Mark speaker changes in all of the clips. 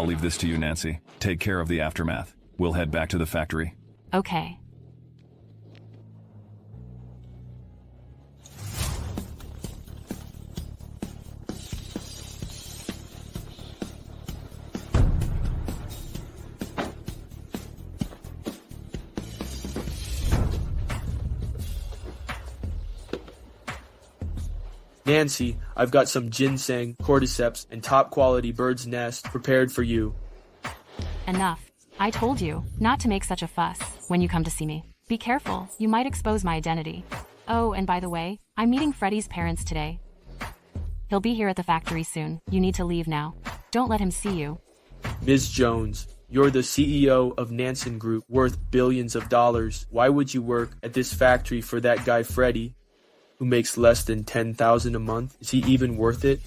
Speaker 1: I'll leave this to you, Nancy. Take care of the aftermath. We'll head back to the factory.
Speaker 2: Okay.
Speaker 3: Nancy, I've got some ginseng, cordyceps, and top-quality bird's nest prepared for you.
Speaker 2: Enough. I told you not to make such a fuss when you come to see me. Be careful, you might expose my identity. Oh, and by the way, I'm meeting Freddy's parents today. He'll be here at the factory soon. You need to leave now. Don't let him see you.
Speaker 3: Ms. Jones, you're the CEO of Nansen Group, worth billions of dollars. Why would you work at this factory for that guy Freddy, who makes less than $10,000 a month? Is he even worth it?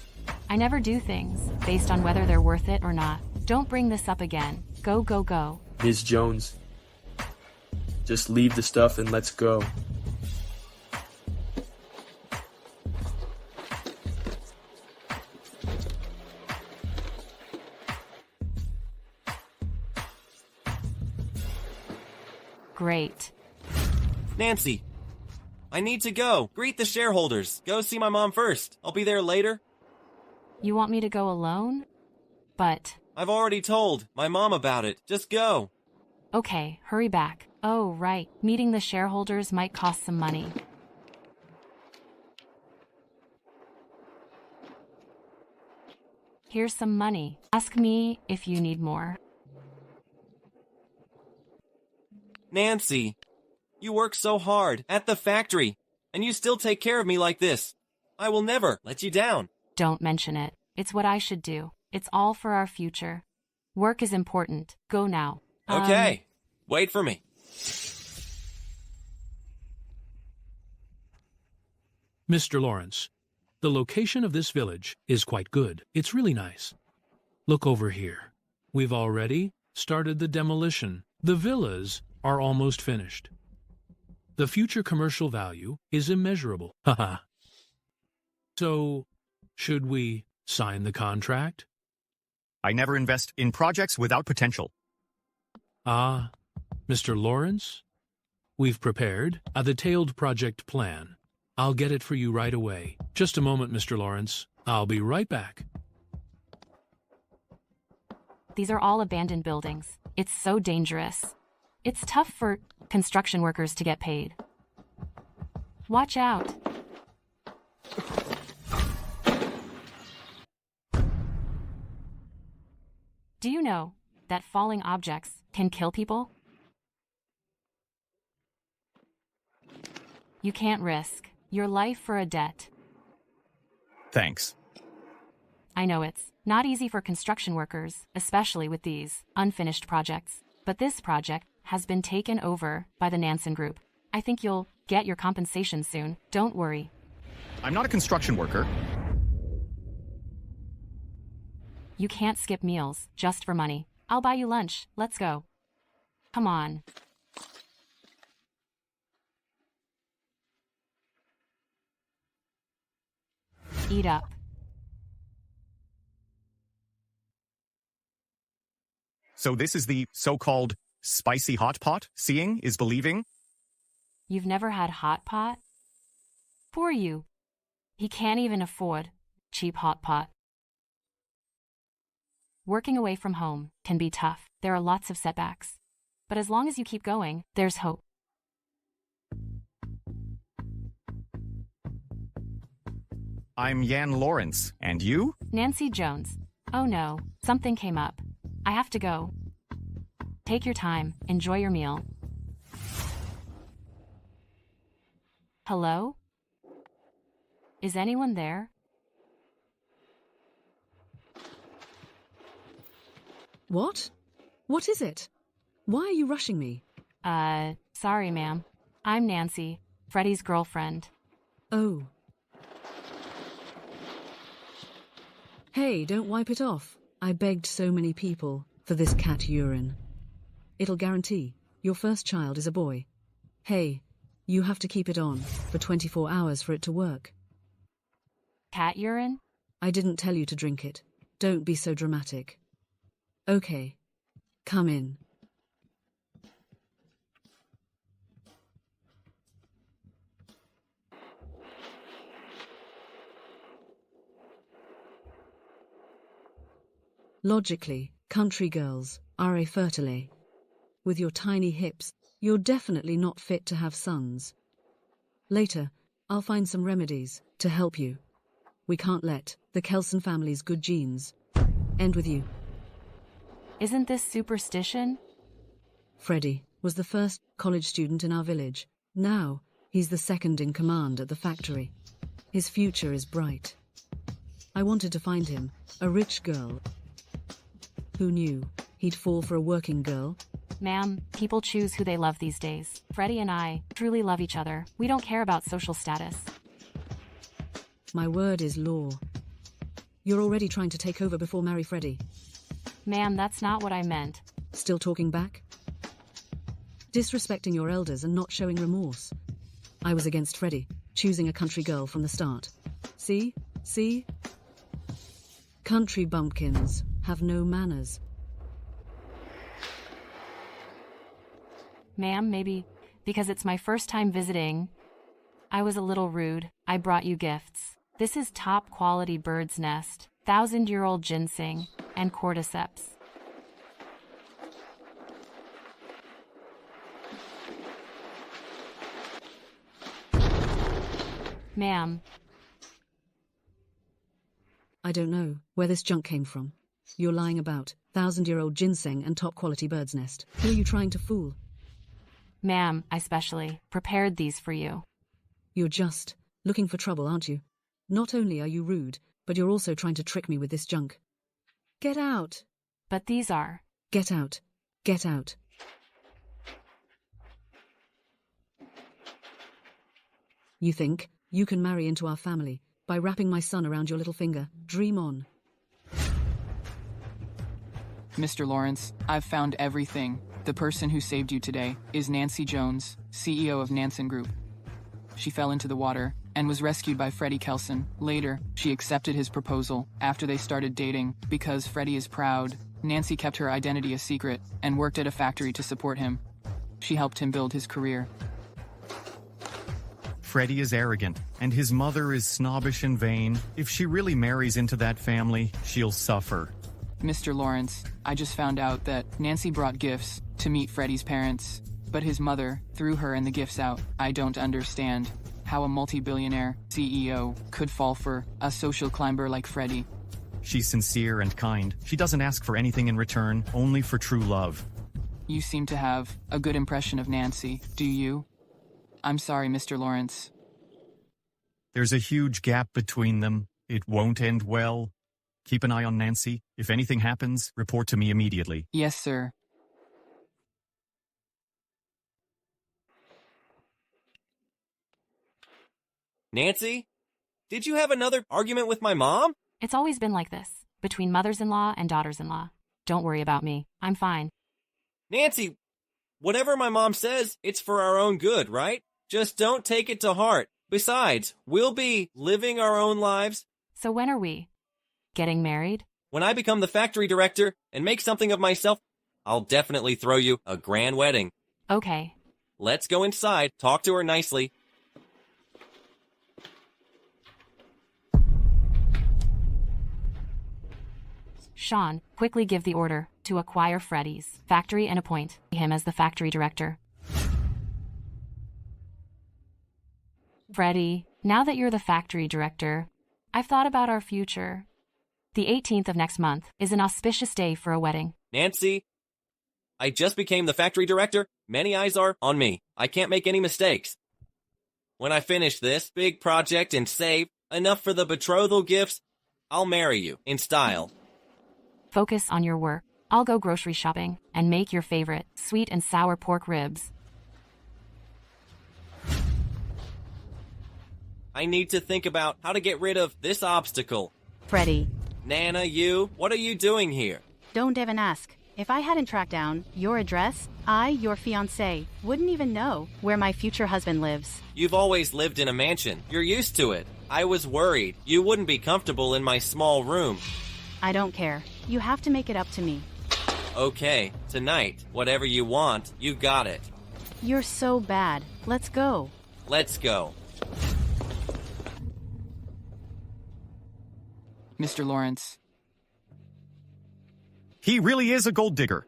Speaker 2: I never do things based on whether they're worth it or not. Don't bring this up again. Go, go, go.
Speaker 3: Ms. Jones, just leave the stuff and let's go.
Speaker 2: Great.
Speaker 4: Nancy, I need to go. Greet the shareholders. Go see my mom first. I'll be there later.
Speaker 2: You want me to go alone? But...
Speaker 4: I've already told my mom about it. Just go.
Speaker 2: Okay, hurry back. Oh, right. Meeting the shareholders might cost some money. Here's some money. Ask me if you need more.
Speaker 4: Nancy, you work so hard at the factory, and you still take care of me like this. I will never let you down.
Speaker 2: Don't mention it. It's what I should do. It's all for our future. Work is important. Go now.
Speaker 4: Okay. Wait for me.
Speaker 5: Mr. Lawrence, the location of this village is quite good. It's really nice. Look over here. We've already started the demolition. The villas are almost finished. The future commercial value is immeasurable. Haha. So, should we sign the contract?
Speaker 6: I never invest in projects without potential.
Speaker 5: Ah, Mr. Lawrence, we've prepared a detailed project plan. I'll get it for you right away. Just a moment, Mr. Lawrence. I'll be right back.
Speaker 2: These are all abandoned buildings. It's so dangerous. It's tough for construction workers to get paid. Watch out. Do you know that falling objects can kill people? You can't risk your life for a debt.
Speaker 6: Thanks.
Speaker 2: I know it's not easy for construction workers, especially with these unfinished projects. But this project has been taken over by the Nansen Group. I think you'll get your compensation soon. Don't worry.
Speaker 6: I'm not a construction worker.
Speaker 2: You can't skip meals just for money. I'll buy you lunch. Let's go. Come on. Eat up.
Speaker 6: So this is the so-called spicy hot pot? Seeing is believing?
Speaker 2: You've never had hot pot? Poor you. He can't even afford cheap hot pot. Working away from home can be tough. There are lots of setbacks. But as long as you keep going, there's hope.
Speaker 6: I'm Yan Lawrence. And you?
Speaker 2: Nancy Jones. Oh no, something came up. I have to go. Take your time. Enjoy your meal. Hello? Is anyone there?
Speaker 7: What? What is it? Why are you rushing me?
Speaker 2: Sorry, ma'am. I'm Nancy, Freddy's girlfriend.
Speaker 7: Oh. Hey, don't wipe it off. I begged so many people for this cat urine. It'll guarantee your first child is a boy. Hey, you have to keep it on for 24 hours for it to work.
Speaker 2: Cat urine?
Speaker 7: I didn't tell you to drink it. Don't be so dramatic. Okay. Come in. Logically, country girls are a fertile. With your tiny hips, you're definitely not fit to have sons. Later, I'll find some remedies to help you. We can't let the Kelson family's good genes end with you.
Speaker 2: Isn't this superstition?
Speaker 7: Freddy was the first college student in our village. Now, he's the second in command at the factory. His future is bright. I wanted to find him a rich girl. Who knew he'd fall for a working girl?
Speaker 2: Ma'am, people choose who they love these days. Freddy and I truly love each other. We don't care about social status.
Speaker 7: My word is law. You're already trying to take over before marry Freddy.
Speaker 2: Ma'am, that's not what I meant.
Speaker 7: Still talking back? Disrespecting your elders and not showing remorse. I was against Freddy, choosing a country girl from the start. See? See? Country bumpkins have no manners.
Speaker 2: Ma'am, maybe because it's my first time visiting, I was a little rude. I brought you gifts. This is top quality bird's nest, 1,000-year-old ginseng, and cordyceps. Ma'am.
Speaker 7: I don't know where this junk came from. You're lying about 1,000-year-old ginseng and top-quality bird's nest. Who are you trying to fool?
Speaker 2: Ma'am, I specially prepared these for you.
Speaker 7: You're just looking for trouble, aren't you? Not only are you rude, but you're also trying to trick me with this junk. Get out.
Speaker 2: But these are...
Speaker 7: Get out. Get out. You think you can marry into our family by wrapping my son around your little finger? Dream on.
Speaker 8: Mr. Lawrence, I've found everything. The person who saved you today is Nancy Jones, CEO of Nansen Group. She fell into the water and was rescued by Freddy Kelson. Later, she accepted his proposal after they started dating. Because Freddy is proud, Nancy kept her identity a secret and worked at a factory to support him. She helped him build his career.
Speaker 6: Freddy is arrogant, and his mother is snobbish and vain. If she really marries into that family, she'll suffer.
Speaker 8: Mr. Lawrence, I just found out that Nancy brought gifts to meet Freddy's parents, but his mother threw her and the gifts out. I don't understand how a multi-billionaire CEO could fall for a social climber like Freddy.
Speaker 6: She's sincere and kind. She doesn't ask for anything in return, only for true love.
Speaker 8: You seem to have a good impression of Nancy, do you? I'm sorry, Mr. Lawrence.
Speaker 6: There's a huge gap between them. It won't end well. Keep an eye on Nancy. If anything happens, report to me immediately.
Speaker 8: Yes, sir.
Speaker 4: Nancy? Did you have another argument with my mom?
Speaker 2: It's always been like this, between mothers-in-law and daughters-in-law. Don't worry about me. I'm fine.
Speaker 4: Nancy, whatever my mom says, it's for our own good, right? Just don't take it to heart. Besides, we'll be living our own lives.
Speaker 2: So when are we getting married?
Speaker 4: When I become the factory director and make something of myself, I'll definitely throw you a grand wedding.
Speaker 2: Okay.
Speaker 4: Let's go inside, talk to her nicely.
Speaker 2: Sean, quickly give the order to acquire Freddy's factory and appoint him as the factory director. Freddy, now that you're the factory director, I've thought about our future. The 18th of next month is an auspicious day for a wedding.
Speaker 4: Nancy, I just became the factory director. Many eyes are on me. I can't make any mistakes. When I finish this big project and save enough for the betrothal gifts, I'll marry you in style.
Speaker 2: Focus on your work. I'll go grocery shopping and make your favorite sweet and sour pork ribs.
Speaker 4: I need to think about how to get rid of this obstacle.
Speaker 9: Freddy,
Speaker 4: Nana, what are you doing here?
Speaker 9: don't even ask. If I hadn't tracked down your address, I, your fiance, wouldn't even know where my future husband lives.
Speaker 4: You've always lived in a mansion. You're used to it. I was worried you wouldn't be comfortable in my small room.
Speaker 9: I don't care. You have to make it up to me.
Speaker 4: Okay, tonight, whatever you want, you got it.
Speaker 9: You're so bad. Let's go.
Speaker 4: Let's go.
Speaker 8: Mr. Lawrence.
Speaker 6: He really is a gold digger.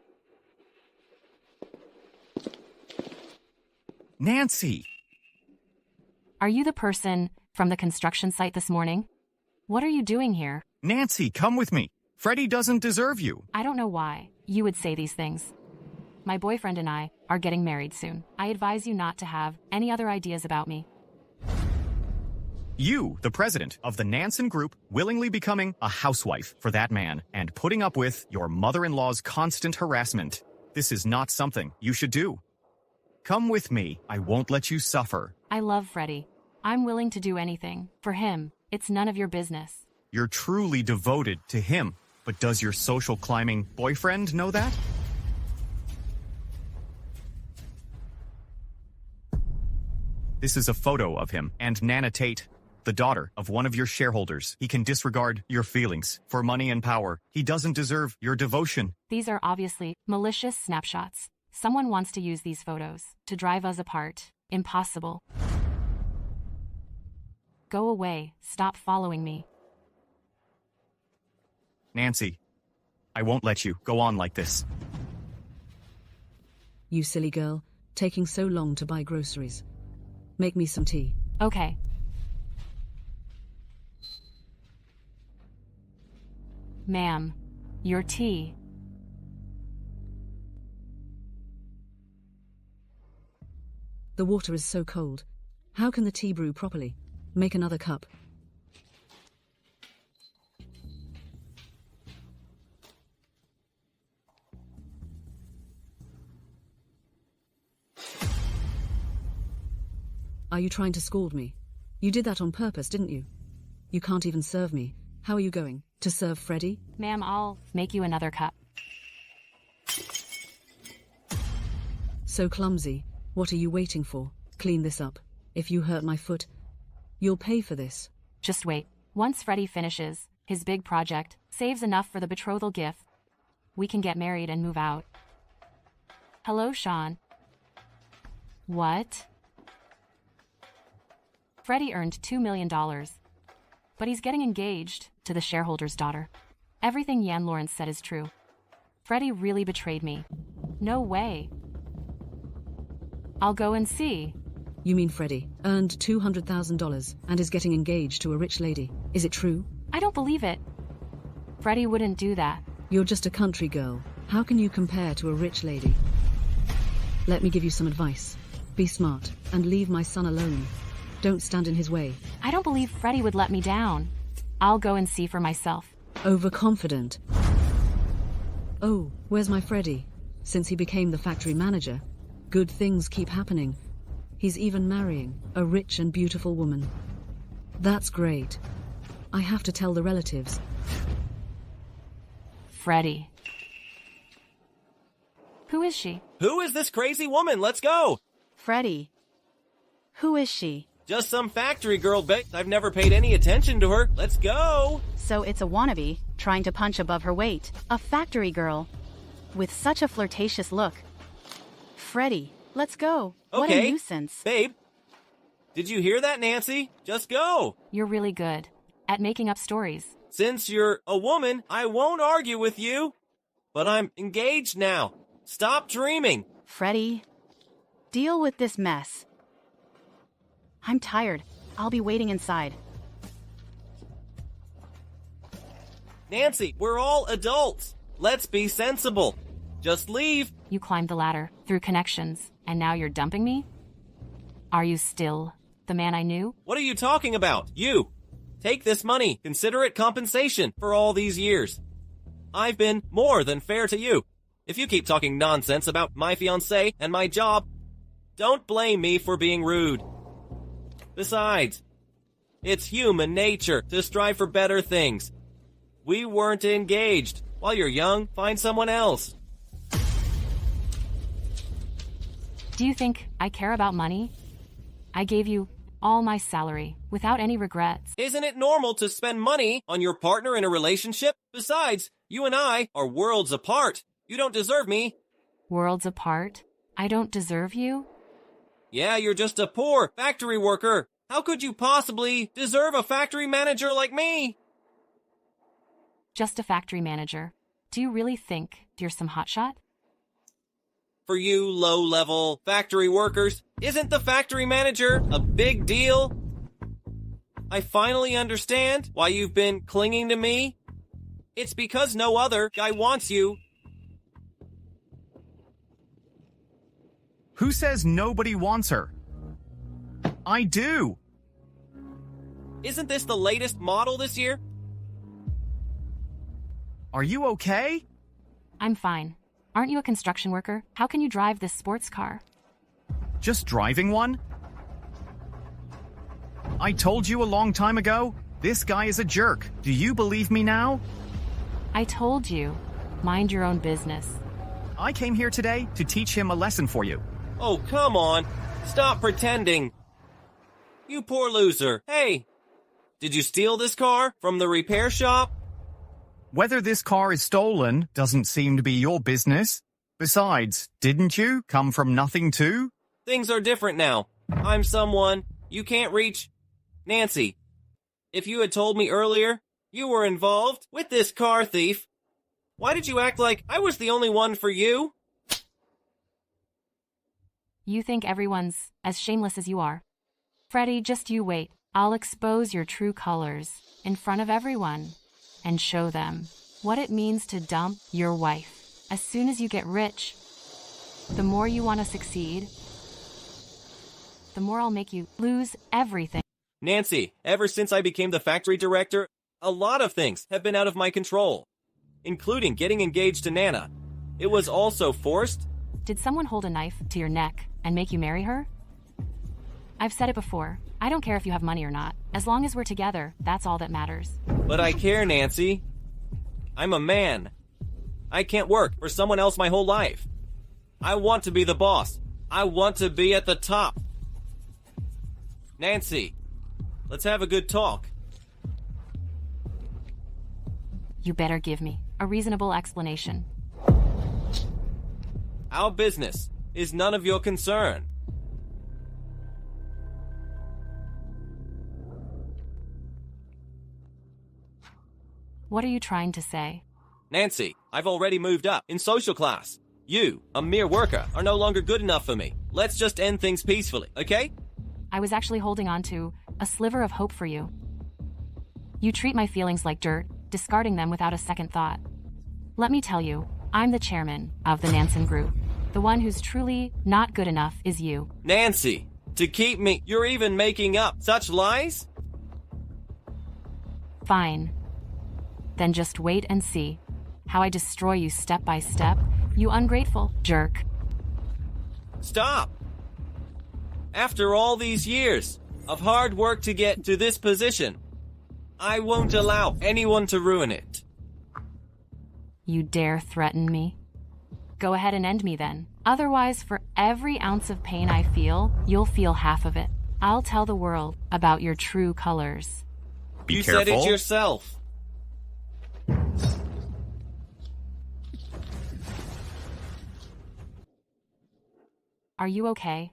Speaker 6: Nancy!
Speaker 2: Are you the person from the construction site this morning? What are you doing here?
Speaker 6: Nancy, come with me. Freddy doesn't deserve you.
Speaker 2: I don't know why you would say these things. My boyfriend and I are getting married soon. I advise you not to have any other ideas about me.
Speaker 6: You, the president of the Nansen Group, willingly becoming a housewife for that man and putting up with your mother-in-law's constant harassment. This is not something you should do. Come with me. I won't let you suffer.
Speaker 2: I love Freddy. I'm willing to do anything. For him, it's none of your business.
Speaker 6: You're truly devoted to him. But does your social climbing boyfriend know that? This is a photo of him and Nana Tate, the daughter of one of your shareholders. He can disregard your feelings for money and power. He doesn't deserve your devotion.
Speaker 2: These are obviously malicious snapshots. Someone wants to use these photos to drive us apart. Impossible. Go away. Stop following me.
Speaker 6: Nancy, I won't let you go on like this.
Speaker 7: You silly girl, taking so long to buy groceries. Make me some tea.
Speaker 2: Okay. Ma'am, your tea.
Speaker 7: The water is so cold. How can the tea brew properly? Make another cup. Are you trying to scold me? You did that on purpose, didn't you? You can't even serve me. How are you going? To serve Freddy?
Speaker 2: Ma'am, I'll make you another cup.
Speaker 7: So clumsy. What are you waiting for? Clean this up. If you hurt my foot, you'll pay for this.
Speaker 2: Just wait. Once Freddy finishes his big project, saves enough for the betrothal gift, we can get married and move out. Hello, Sean. What? Freddy earned $2 million, but he's getting engaged to the shareholder's daughter. Everything Yan Lawrence said is true. Freddy really betrayed me. No way. I'll go and see.
Speaker 7: You mean Freddy earned $200,000 and is getting engaged to a rich lady? Is it true?
Speaker 2: I don't believe it. Freddy wouldn't do that.
Speaker 7: You're just a country girl. How can you compare to a rich lady? Let me give you some advice. Be smart and leave my son alone. Don't stand in his way.
Speaker 2: I don't believe Freddy would let me down. I'll go and see for myself.
Speaker 7: Overconfident. Oh, where's my Freddy? Since he became the factory manager, good things keep happening. He's even marrying a rich and beautiful woman. That's great. I have to tell the relatives.
Speaker 2: Freddy. Who is she?
Speaker 4: Who is this crazy woman? Let's go!
Speaker 9: Freddy. Who is she?
Speaker 4: Just some factory girl, but I've never paid any attention to her. Let's go!
Speaker 9: So it's a wannabe, trying to punch above her weight. A factory girl. With such a flirtatious look. Freddy, let's go. What
Speaker 4: Okay.
Speaker 9: a nuisance.
Speaker 4: Babe, did you hear that, Nancy? Just go!
Speaker 2: You're really good at making up stories.
Speaker 4: Since you're a woman, I won't argue with you. But I'm engaged now. Stop dreaming.
Speaker 9: Freddy, deal with this mess. I'm tired. I'll be waiting inside.
Speaker 4: Nancy, we're all adults. Let's be sensible. Just leave.
Speaker 2: You climbed the ladder through connections, and now you're dumping me? Are you still the man I knew?
Speaker 4: What are you talking about? You. Take this money. Consider it compensation for all these years. I've been more than fair to you. If you keep talking nonsense about my fiancé and my job, don't blame me for being rude. Besides, it's human nature to strive for better things. We weren't engaged. While you're young, find someone else.
Speaker 2: Do you think I care about money? I gave you all my salary without any regrets.
Speaker 4: Isn't it normal to spend money on your partner in a relationship? Besides, you and I are worlds apart. You don't deserve me.
Speaker 2: Worlds apart? I don't deserve you?
Speaker 4: Yeah, you're just a poor factory worker. How could you possibly deserve a factory manager like me?
Speaker 2: Just a factory manager. Do you really think you're some hotshot?
Speaker 4: For you low-level factory workers, isn't the factory manager a big deal? I finally understand why you've been clinging to me. It's because no other guy wants you.
Speaker 6: Who says nobody wants her? I do.
Speaker 4: Isn't this the latest model this year?
Speaker 6: Are you okay?
Speaker 2: I'm fine. Aren't you a construction worker? How can you drive this sports car?
Speaker 6: Just driving one? I told you a long time ago, this guy is a jerk. Do you believe me now?
Speaker 2: I told you. Mind your own business.
Speaker 6: I came here today to teach him a lesson for you.
Speaker 4: Oh, come on. Stop pretending. You poor loser. Hey, did you steal this car from the repair shop?
Speaker 6: Whether this car is stolen doesn't seem to be your business. Besides, didn't you come from nothing too?
Speaker 4: Things are different now. I'm someone you can't reach. Nancy, if you had told me earlier you were involved with this car thief, why did you act like I was the only one for you?
Speaker 2: You think everyone's as shameless as you are. Freddy, just you wait. I'll expose your true colors in front of everyone and show them what it means to dump your wife. As soon as you get rich, the more you want to succeed, the more I'll make you lose everything.
Speaker 4: Nancy, ever since I became the factory director, a lot of things have been out of my control, including getting engaged to Nana. It was also forced.
Speaker 2: Did someone hold a knife to your neck and make you marry her? I've said it before. I don't care if you have money or not. As long as we're together, that's all that matters.
Speaker 4: But I care, Nancy. I'm a man. I can't work for someone else my whole life. I want to be the boss. I want to be at the top. Nancy, let's have a good talk.
Speaker 2: You better give me a reasonable explanation.
Speaker 4: Our business is none of your concern.
Speaker 2: What are you trying to say?
Speaker 4: Nancy, I've already moved up in social class. You, a mere worker, are no longer good enough for me. Let's just end things peacefully, okay?
Speaker 2: I was actually holding on to a sliver of hope for you. You treat my feelings like dirt, discarding them without a second thought. Let me tell you, I'm the chairman of the Nansen Group. The one who's truly not good enough is you.
Speaker 4: Nancy, to keep me, you're even making up such lies?
Speaker 2: Fine. Then just wait and see how I destroy you step by step, you ungrateful jerk.
Speaker 4: Stop! After all these years of hard work to get to this position, I won't allow anyone to ruin it.
Speaker 2: You dare threaten me? Go ahead and end me then. Otherwise, for every ounce of pain I feel, you'll feel half of it. I'll tell the world about your true colors.
Speaker 4: You said it yourself.
Speaker 2: Are you okay?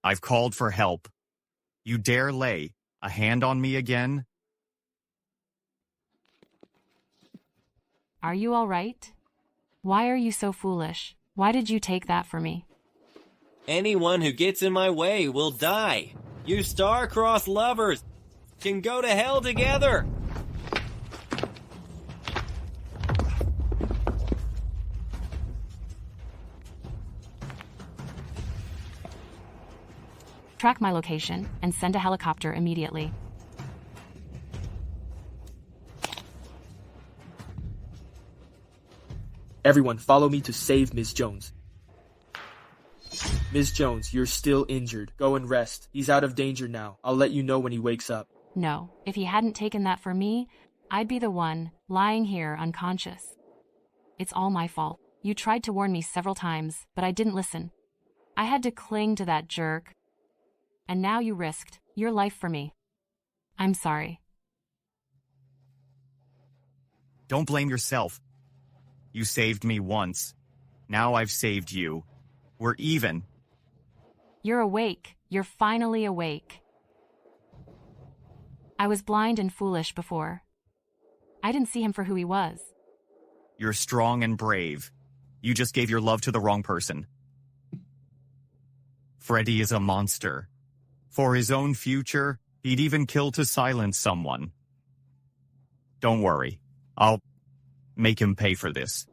Speaker 6: I've called for help. You dare lay a hand on me again?
Speaker 2: Are you all right? Why are you so foolish? Why did you take that for me?
Speaker 4: Anyone who gets in my way will die. You star-crossed lovers can go to hell together.
Speaker 2: Track my location and send a helicopter immediately.
Speaker 3: Everyone, follow me to save Ms. Jones. Ms. Jones, you're still injured. Go and rest. He's out of danger now. I'll let you know when he wakes up.
Speaker 2: No, if he hadn't taken that for me, I'd be the one lying here unconscious. It's all my fault. You tried to warn me several times, but I didn't listen. I had to cling to that jerk. And now you risked your life for me. I'm sorry.
Speaker 6: Don't blame yourself. You saved me once. Now I've saved you. We're even.
Speaker 2: You're awake. You're finally awake. I was blind and foolish before. I didn't see him for who he was.
Speaker 6: You're strong and brave. You just gave your love to the wrong person. Freddy is a monster. For his own future, he'd even kill to silence someone. Don't worry. I'll make him pay for this.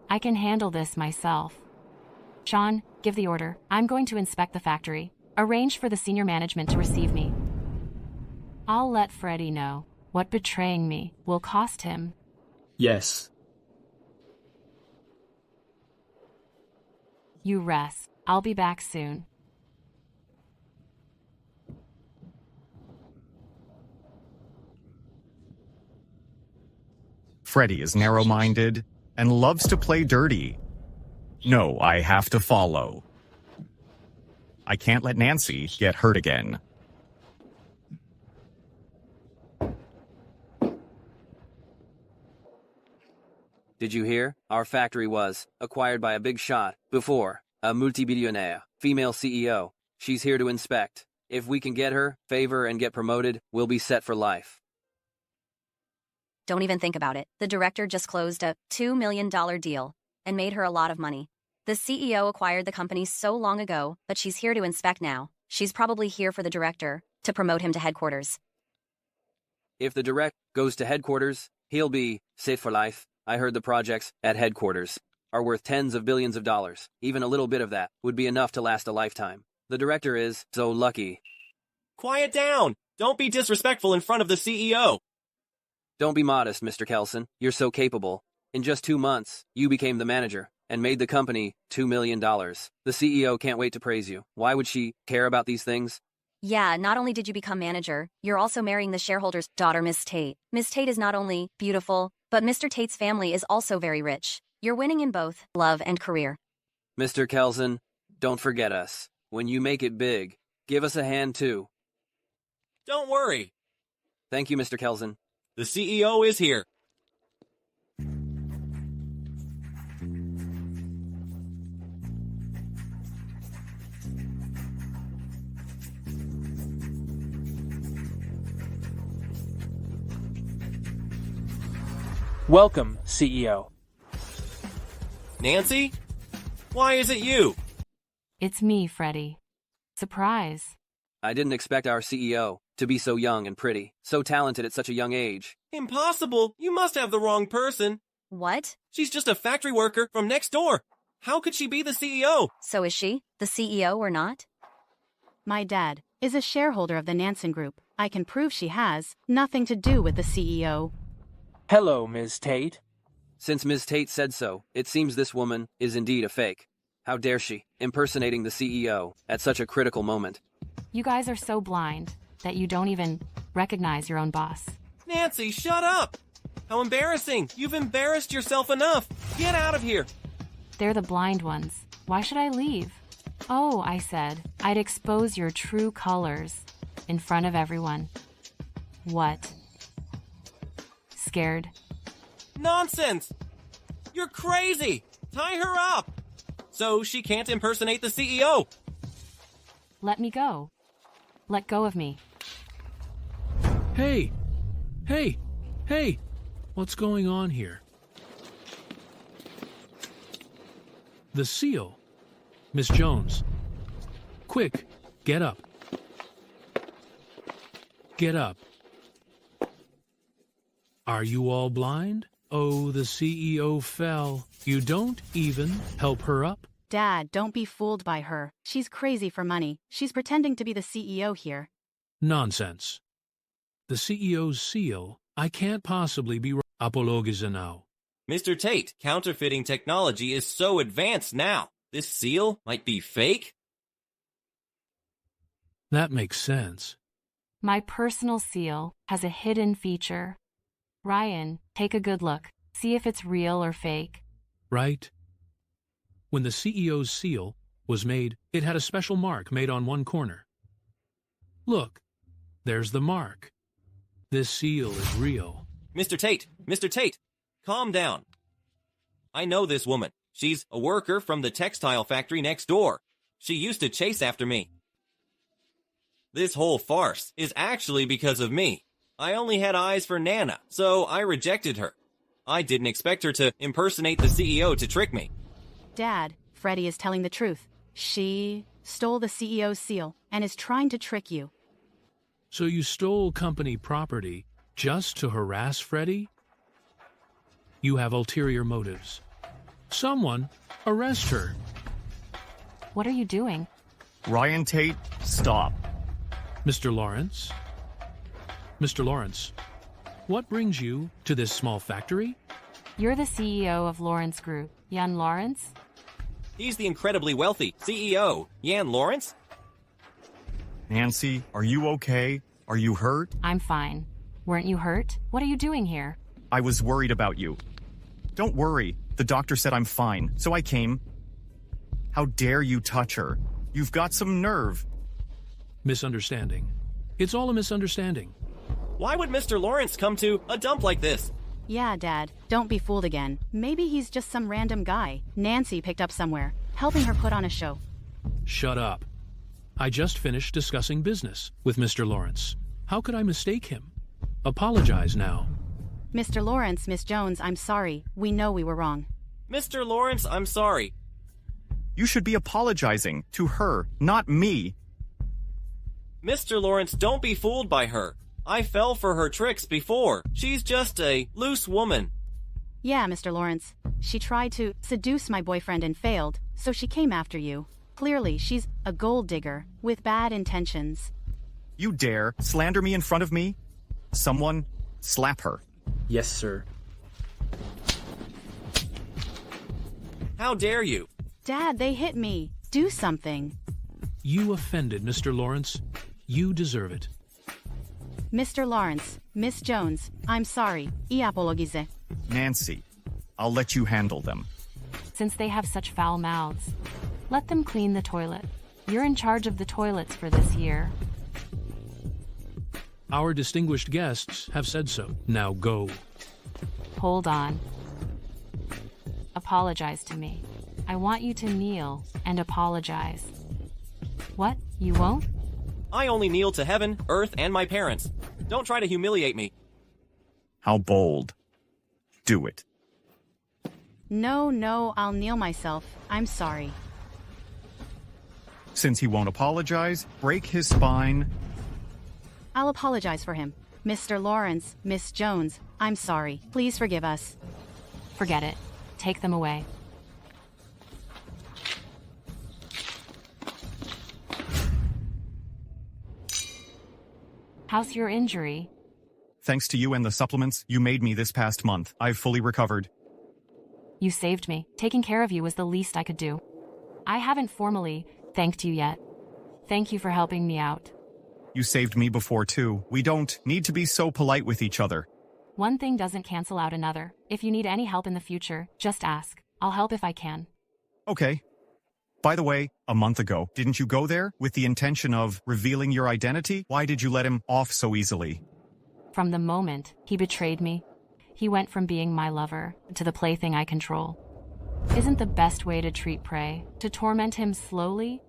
Speaker 2: I can handle this myself. Sean, give the order. I'm going to inspect the factory. Arrange for the senior management to receive me. I'll let Freddy know what betraying me will cost him.
Speaker 3: Yes.
Speaker 2: You rest. I'll be back soon.
Speaker 6: Freddy is narrow-minded and loves to play dirty. No, I have to follow. I can't let Nancy get hurt again.
Speaker 10: Did you hear? Our factory was acquired by a big shot before, a multi-billionaire, female CEO. She's here to inspect. If we can get her, favor, and get promoted, we'll be set for life.
Speaker 11: Don't even think about it. The director just closed a $2 million deal and made her a lot of money. The CEO acquired the company so long ago, but she's here to inspect now. She's probably here for the director to promote him to headquarters.
Speaker 10: If the direct goes to headquarters, he'll be set for life. I heard the projects at headquarters are worth tens of billions of dollars. Even a little bit of that would be enough to last a lifetime. The director is so lucky.
Speaker 4: Quiet down! Don't be disrespectful in front of the CEO!
Speaker 10: Don't be modest, Mr. Kelson. You're so capable. In just 2 months, you became the manager and made the company $2 million. The CEO can't wait to praise you. Why would she care about these things?
Speaker 11: Yeah, not only did you become manager, you're also marrying the shareholder's daughter, Miss Tate. Miss Tate is not only beautiful, but Mr. Tate's family is also very rich. You're winning in both love and career.
Speaker 10: Mr. Kelson, don't forget us. When you make it big, give us a hand too.
Speaker 4: Don't worry.
Speaker 10: Thank you, Mr. Kelson.
Speaker 4: The CEO is here.
Speaker 12: Welcome, CEO.
Speaker 4: Nancy? Why is it you?
Speaker 2: It's me, Freddy. Surprise.
Speaker 10: I didn't expect our CEO to be so young and pretty, so talented at such a young age.
Speaker 4: Impossible! You must have the wrong person.
Speaker 11: What?
Speaker 4: She's just a factory worker from next door. How could she be the CEO?
Speaker 11: So is she, the CEO or not?
Speaker 9: My dad is a shareholder of the Nansen Group. I can prove she has nothing to do with the CEO.
Speaker 12: Hello, Ms. Tate.
Speaker 10: Since Ms. Tate said so, it seems this woman is indeed a fake. How dare she, impersonating the CEO at such a critical moment.
Speaker 2: You guys are so blind that you don't even recognize your own boss.
Speaker 4: Nancy, shut up! How embarrassing! You've embarrassed yourself enough! Get out of here!
Speaker 2: They're the blind ones. Why should I leave? Oh, I said, I'd expose your true colors in front of everyone. What? Scared?
Speaker 4: Nonsense! You're crazy! Tie her up! So she can't impersonate the CEO!
Speaker 2: Let me go. Let go of me.
Speaker 5: Hey! Hey! Hey! What's going on here? The seal. Miss Jones. Quick, get up. Get up. Are you all blind? Oh, the CEO fell. You don't even help her up?
Speaker 9: Dad, don't be fooled by her. She's crazy for money. She's pretending to be the CEO here.
Speaker 5: Nonsense. The CEO's seal, I can't possibly be apologize now.
Speaker 4: Mr. Tate, counterfeiting technology is so advanced now. This seal might be fake?
Speaker 5: That makes sense.
Speaker 2: My personal seal has a hidden feature. Ryan, take a good look. See if it's real or fake.
Speaker 5: Right? When the CEO's seal was made, it had a special mark made on one corner. Look, there's the mark. This seal is real.
Speaker 4: Mr. Tate, calm down. I know this woman. She's a worker from the textile factory next door. She used to chase after me. This whole farce is actually because of me. I only had eyes for Nana, so I rejected her. I didn't expect her to impersonate the CEO to trick me.
Speaker 9: Dad, Freddy is telling the truth. She stole the CEO's seal and is trying to trick you.
Speaker 5: So you stole company property just to harass Freddy? You have ulterior motives. Someone arrest her.
Speaker 2: What are you doing?
Speaker 6: Ryan Tate, stop.
Speaker 5: Mr. Lawrence? Mr. Lawrence, what brings you to this small factory?
Speaker 2: You're the CEO of Lawrence Group, Jan Lawrence?
Speaker 4: He's the incredibly wealthy CEO, Jan Lawrence.
Speaker 6: Nancy, are you okay? Are you hurt?
Speaker 2: I'm fine. Weren't you hurt? What are you doing here?
Speaker 6: I was worried about you. Don't worry. The doctor said I'm fine, so I came. How dare you touch her? You've got some nerve.
Speaker 5: Misunderstanding. It's all a misunderstanding.
Speaker 4: Why would Mr. Lawrence come to a dump like this?
Speaker 9: Yeah, Dad, don't be fooled again. Maybe he's just some random guy Nancy picked up somewhere, helping her put on a show.
Speaker 5: Shut up. I just finished discussing business with Mr. Lawrence. How could I mistake him? Apologize now.
Speaker 9: Mr. Lawrence, Miss Jones, I'm sorry. We know we were wrong.
Speaker 4: Mr. Lawrence, I'm sorry.
Speaker 6: You should be apologizing to her, not me.
Speaker 4: Mr. Lawrence, don't be fooled by her. I fell for her tricks before. She's just a loose woman.
Speaker 9: Yeah, Mr. Lawrence. She tried to seduce my boyfriend and failed, so she came after you. Clearly, she's a gold digger with bad intentions.
Speaker 6: You dare slander me in front of me? Someone slap her.
Speaker 3: Yes, sir.
Speaker 4: How dare you?
Speaker 9: Dad, they hit me. Do something.
Speaker 5: You offended Mr. Lawrence. You deserve it.
Speaker 9: Mr. Lawrence, Miss Jones, I'm sorry. I apologize.
Speaker 6: Nancy, I'll let you handle them.
Speaker 2: Since they have such foul mouths, let them clean the toilet. You're in charge of the toilets for this year.
Speaker 5: Our distinguished guests have said so. Now go.
Speaker 2: Hold on. Apologize to me. I want you to kneel and apologize. What? You won't?
Speaker 4: I only kneel to heaven, earth, and my parents. Don't try to humiliate me.
Speaker 6: How bold. Do it.
Speaker 9: No, I'll kneel myself. I'm sorry.
Speaker 6: Since he won't apologize, break his spine.
Speaker 9: I'll apologize for him. Mr. Lawrence, Miss Jones, I'm sorry. Please forgive us.
Speaker 2: Forget it. Take them away. How's your injury?
Speaker 6: Thanks to you and the supplements you made me this past month, I've fully recovered.
Speaker 2: You saved me. Taking care of you was the least I could do. I haven't formally thanked you yet. Thank you for helping me out.
Speaker 6: You saved me before too. We don't need to be so polite with each other.
Speaker 2: One thing doesn't cancel out another. If you need any help in the future, just ask. I'll help if I can.
Speaker 6: Okay. By the way, a month ago, didn't you go there with the intention of revealing your identity? Why did you let him off so easily?
Speaker 2: From the moment he betrayed me, he went from being my lover to the plaything I control. Isn't the best way to treat prey to torment him slowly?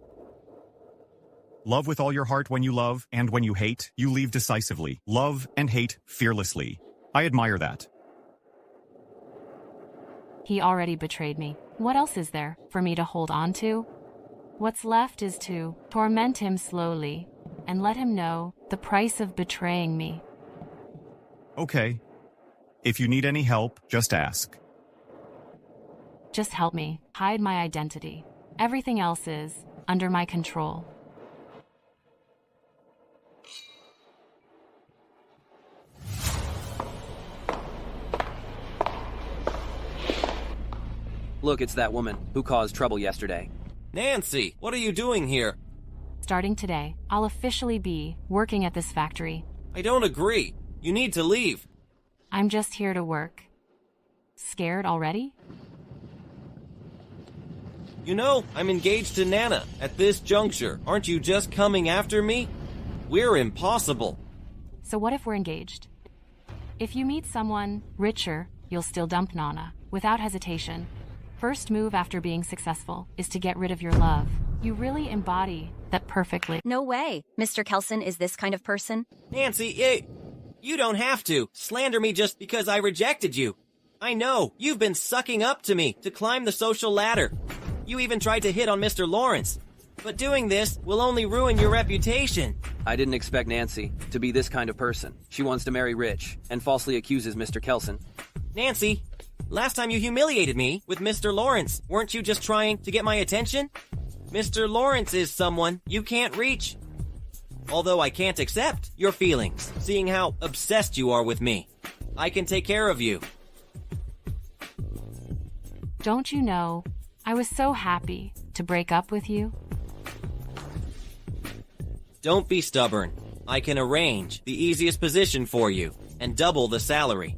Speaker 6: Love with all your heart when you love, and when you hate, you leave decisively. Love and hate fearlessly. I admire that.
Speaker 2: He already betrayed me. What else is there for me to hold on to? What's left is to torment him slowly and let him know the price of betraying me.
Speaker 6: Okay. If you need any help, just ask.
Speaker 2: Just help me hide my identity. Everything else is under my control.
Speaker 10: Look, it's that woman who caused trouble yesterday.
Speaker 4: Nancy, what are you doing here?
Speaker 2: Starting today, I'll officially be working at this factory.
Speaker 4: I don't agree. You need to leave.
Speaker 2: I'm just here to work. Scared already?
Speaker 4: You know, I'm engaged to Nana at this juncture. Aren't you just coming after me? We're impossible.
Speaker 2: So what if we're engaged? If you meet someone richer, you'll still dump Nana, without hesitation. First move after being successful is to get rid of your love. You really embody that perfectly.
Speaker 11: No way. Mr. Kelson is this kind of person?
Speaker 4: Nancy, you don't have to slander me just because I rejected you. I know, you've been sucking up to me to climb the social ladder. You even tried to hit on Mr. Lawrence. But doing this will only ruin your reputation.
Speaker 10: I didn't expect Nancy to be this kind of person. She wants to marry rich and falsely accuses Mr. Kelson.
Speaker 4: Nancy, last time you humiliated me with Mr. Lawrence, weren't you just trying to get my attention? Mr. Lawrence is someone you can't reach. Although I can't accept your feelings, seeing how obsessed you are with me. I can take care of you.
Speaker 2: Don't you know, I was so happy to break up with you.
Speaker 4: Don't be stubborn. I can arrange the easiest position for you and double the salary.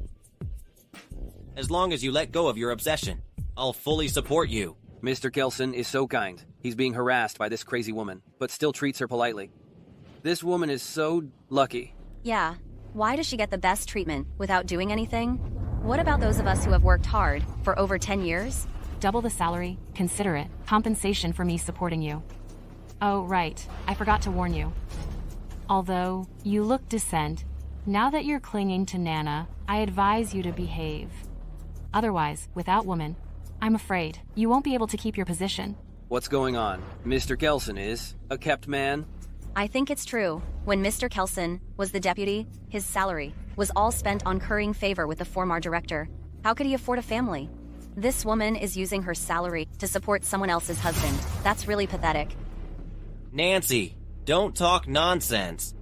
Speaker 4: As long as you let go of your obsession, I'll fully support you.
Speaker 10: Mr. Kelson is so kind. He's being harassed by this crazy woman, but still treats her politely. This woman is so lucky.
Speaker 11: Yeah. Why does she get the best treatment without doing anything? What about those of us who have worked hard for over 10 years?
Speaker 2: Double the salary, consider it compensation for me supporting you. Oh, right, I forgot to warn you. Although you look decent, now that you're clinging to Nana, I advise you to behave. Otherwise, without woman, I'm afraid you won't be able to keep your position.
Speaker 10: What's going on? Mr. Kelson is a kept man?
Speaker 11: I think it's true. When Mr. Kelson was the deputy, his salary was all spent on currying favor with the former director. How could he afford a family? This woman is using her salary to support someone else's husband. That's really pathetic.
Speaker 4: Nancy, don't talk nonsense.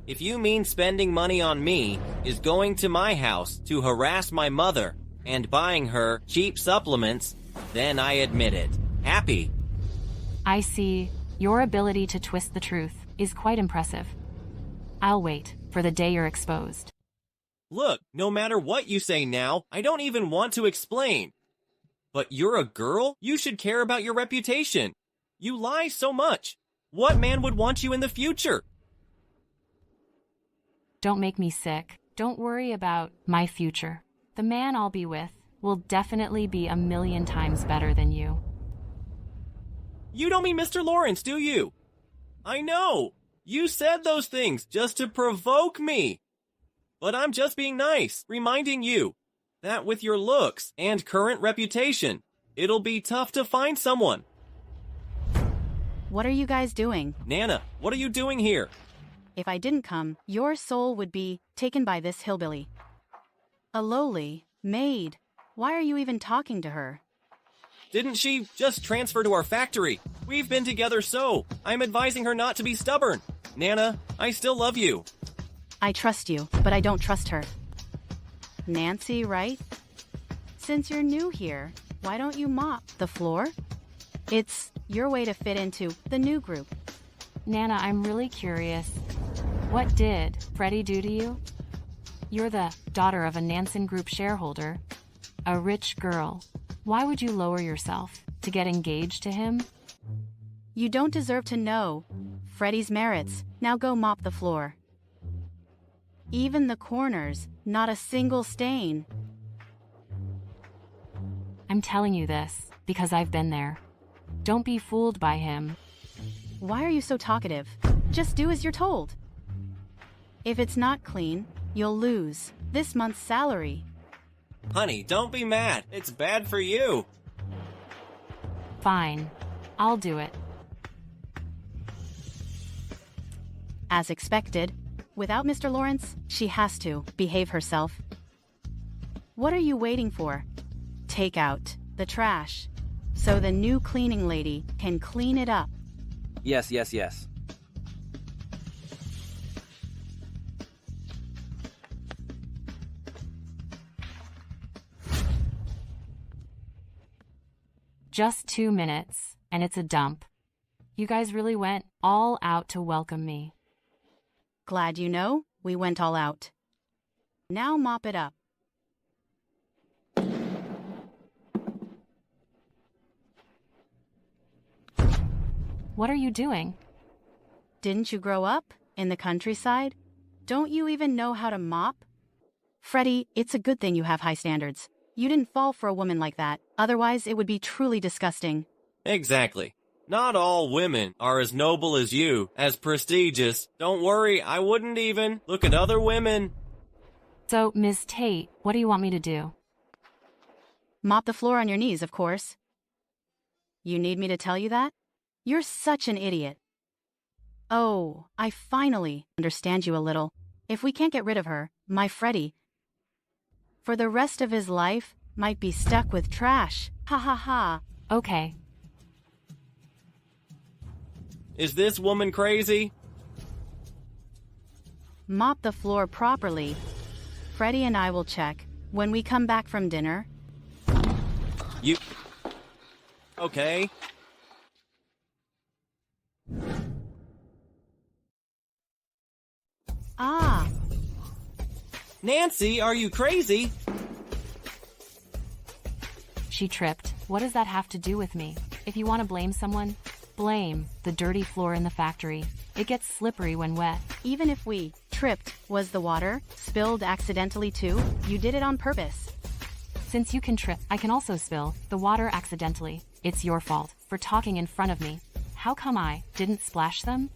Speaker 4: If you mean spending money on me is going to my house to harass my mother and buying her cheap supplements, then I admit it. Happy.
Speaker 2: I see. Your ability to twist the truth is quite impressive. I'll wait for the day you're exposed.
Speaker 4: Look, no matter what you say now, I don't even want to explain. But you're a girl? You should care about your reputation. You lie so much. What man would want you in the future?
Speaker 2: Don't make me sick. Don't worry about my future. The man I'll be with will definitely be 1,000,000 times better than you.
Speaker 4: You don't mean Mr. Lawrence, do you? I know. You said those things just to provoke me. But I'm just being nice, reminding you that with your looks and current reputation, it'll be tough to find someone.
Speaker 9: What are you guys doing?
Speaker 4: Nana, what are you doing here?
Speaker 9: If I didn't come, your soul would be taken by this hillbilly. A lowly maid. Why are you even talking to her?
Speaker 4: Didn't she just transfer to our factory? We've been together, so I'm advising her not to be stubborn. Nana, I still love you.
Speaker 9: I trust you, but I don't trust her. Nancy, right? Since you're new here, why don't you mop the floor? It's your way to fit into the new group.
Speaker 2: Nana, I'm really curious. What did Freddy do to you? You're the daughter of a Nansen Group shareholder, a rich girl. Why would you lower yourself to get engaged to him?
Speaker 9: You don't deserve to know Freddy's merits. Now go mop the floor. Even the corners, not a single stain.
Speaker 2: I'm telling you this because I've been there. Don't be fooled by him.
Speaker 9: Why are you so talkative? Just do as you're told. If it's not clean, you'll lose this month's salary.
Speaker 4: Honey, don't be mad. It's bad for you.
Speaker 2: Fine. I'll do it.
Speaker 9: As expected, without Mr. Lawrence, she has to behave herself. What are you waiting for? Take out the trash so the new cleaning lady can clean it up.
Speaker 10: Yes, yes, yes.
Speaker 2: Just 2 minutes, and it's a dump. You guys really went all out to welcome me.
Speaker 9: Glad you know we went all out. Now mop it up.
Speaker 2: What are you doing?
Speaker 9: Didn't you grow up in the countryside? Don't you even know how to mop? Freddy, it's a good thing you have high standards. You didn't fall for a woman like that, otherwise it would be truly disgusting.
Speaker 4: Exactly. Not all women are as noble as you, as prestigious. Don't worry, I wouldn't even look at other women.
Speaker 2: So, Ms. Tate, what do you want me to do?
Speaker 9: Mop the floor on your knees, of course. You need me to tell you that? You're such an idiot. Oh, I finally understand you a little. If we can't get rid of her, my Freddy, for the rest of his life, might be stuck with trash. Ha ha ha.
Speaker 2: Okay.
Speaker 4: Is this woman crazy?
Speaker 9: Mop the floor properly. Freddy and I will check when we come back from dinner.
Speaker 4: You... Okay.
Speaker 9: Ah.
Speaker 4: Nancy, are you crazy?
Speaker 2: She tripped. What does that have to do with me? If you want to blame someone, blame the dirty floor in the factory. It gets slippery when wet.
Speaker 9: Even if we tripped, was the water spilled accidentally too? You did it on purpose.
Speaker 2: Since you can trip, I can also spill the water accidentally. It's your fault for talking in front of me. How come I didn't splash them?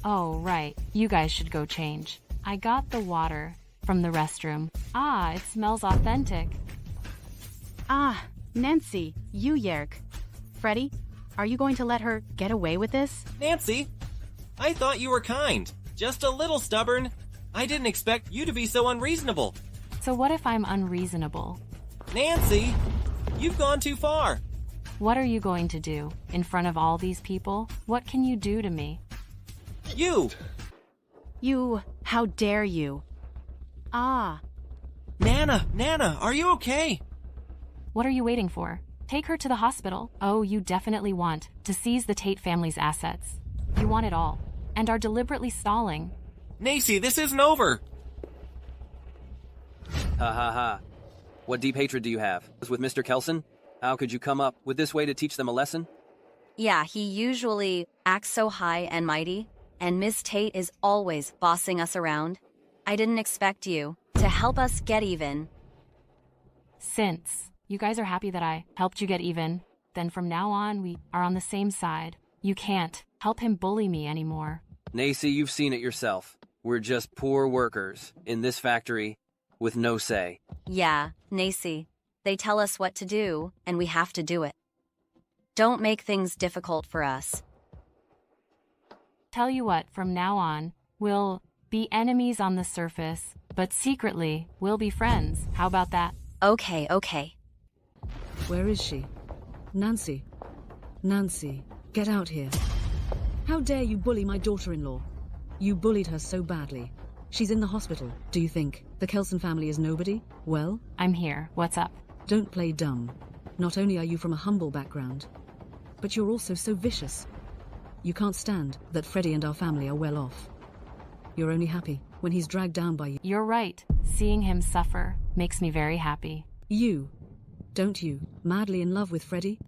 Speaker 2: Oh, right. You guys should go change. I got the water from the restroom. Ah, it smells authentic.
Speaker 9: Ah, Nancy, you yerk. Freddy, are you going to let her get away with this?
Speaker 4: Nancy, I thought you were kind. Just a little stubborn. I didn't expect you to be so unreasonable.
Speaker 2: So what if I'm unreasonable?
Speaker 4: Nancy, you've gone too far.
Speaker 2: What are you going to do? In front of all these people? What can you do to me?
Speaker 4: You!
Speaker 9: You, how dare you? Ah.
Speaker 4: Nana, are you okay?
Speaker 2: What are you waiting for? Take her to the hospital. Oh, you definitely want to seize the Tate family's assets. You want it all, and are deliberately stalling.
Speaker 4: Nancy, this isn't over.
Speaker 10: Ha ha ha. What deep hatred do you have? Was with Mr. Kelson? How could you come up with this way to teach them a lesson?
Speaker 11: Yeah, he usually acts so high and mighty, and Miss Tate is always bossing us around. I didn't expect you to help us get even.
Speaker 2: Since you guys are happy that I helped you get even, then from now on we are on the same side. You can't help him bully me anymore.
Speaker 10: Nancy, you've seen it yourself. We're just poor workers in this factory with no say.
Speaker 11: Yeah, Nancy. They tell us what to do, and we have to do it. Don't make things difficult for us.
Speaker 2: Tell you what, from now on, we'll be enemies on the surface, but secretly, we'll be friends. How about that?
Speaker 11: Okay.
Speaker 7: Where is she? Nancy. Nancy, get out here. How dare you bully my daughter-in-law? You bullied her so badly. She's in the hospital. Do you think the Kelson family is nobody? Well,
Speaker 2: I'm here. What's up?
Speaker 7: Don't play dumb. Not only are you from a humble background, but you're also so vicious. You can't stand that Freddy and our family are well off. You're only happy when he's dragged down by you.
Speaker 2: You're right. Seeing him suffer makes me very happy.
Speaker 7: Don't you, madly in love with Freddy?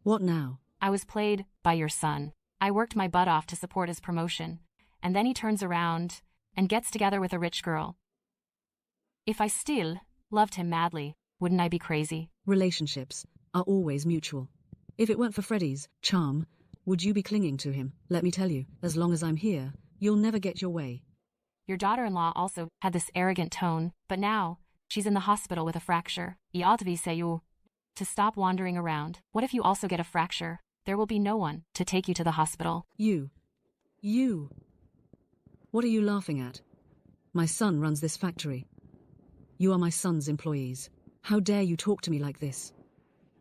Speaker 7: What now?
Speaker 2: I was played by your son. I worked my butt off to support his promotion, and then he turns around and gets together with a rich girl. If I still loved him madly, wouldn't I be crazy?
Speaker 7: Relationships are always mutual. If it weren't for Freddy's charm, would you be clinging to him? Let me tell you, as long as I'm here, you'll never get your way.
Speaker 2: Your daughter-in-law also had this arrogant tone, but now she's in the hospital with a fracture. I ought say you to stop wandering around. What if you also get a fracture? There will be no one to take you to the hospital.
Speaker 7: You. What are you laughing at? My son runs this factory. You are my son's employees. How dare you talk to me like this?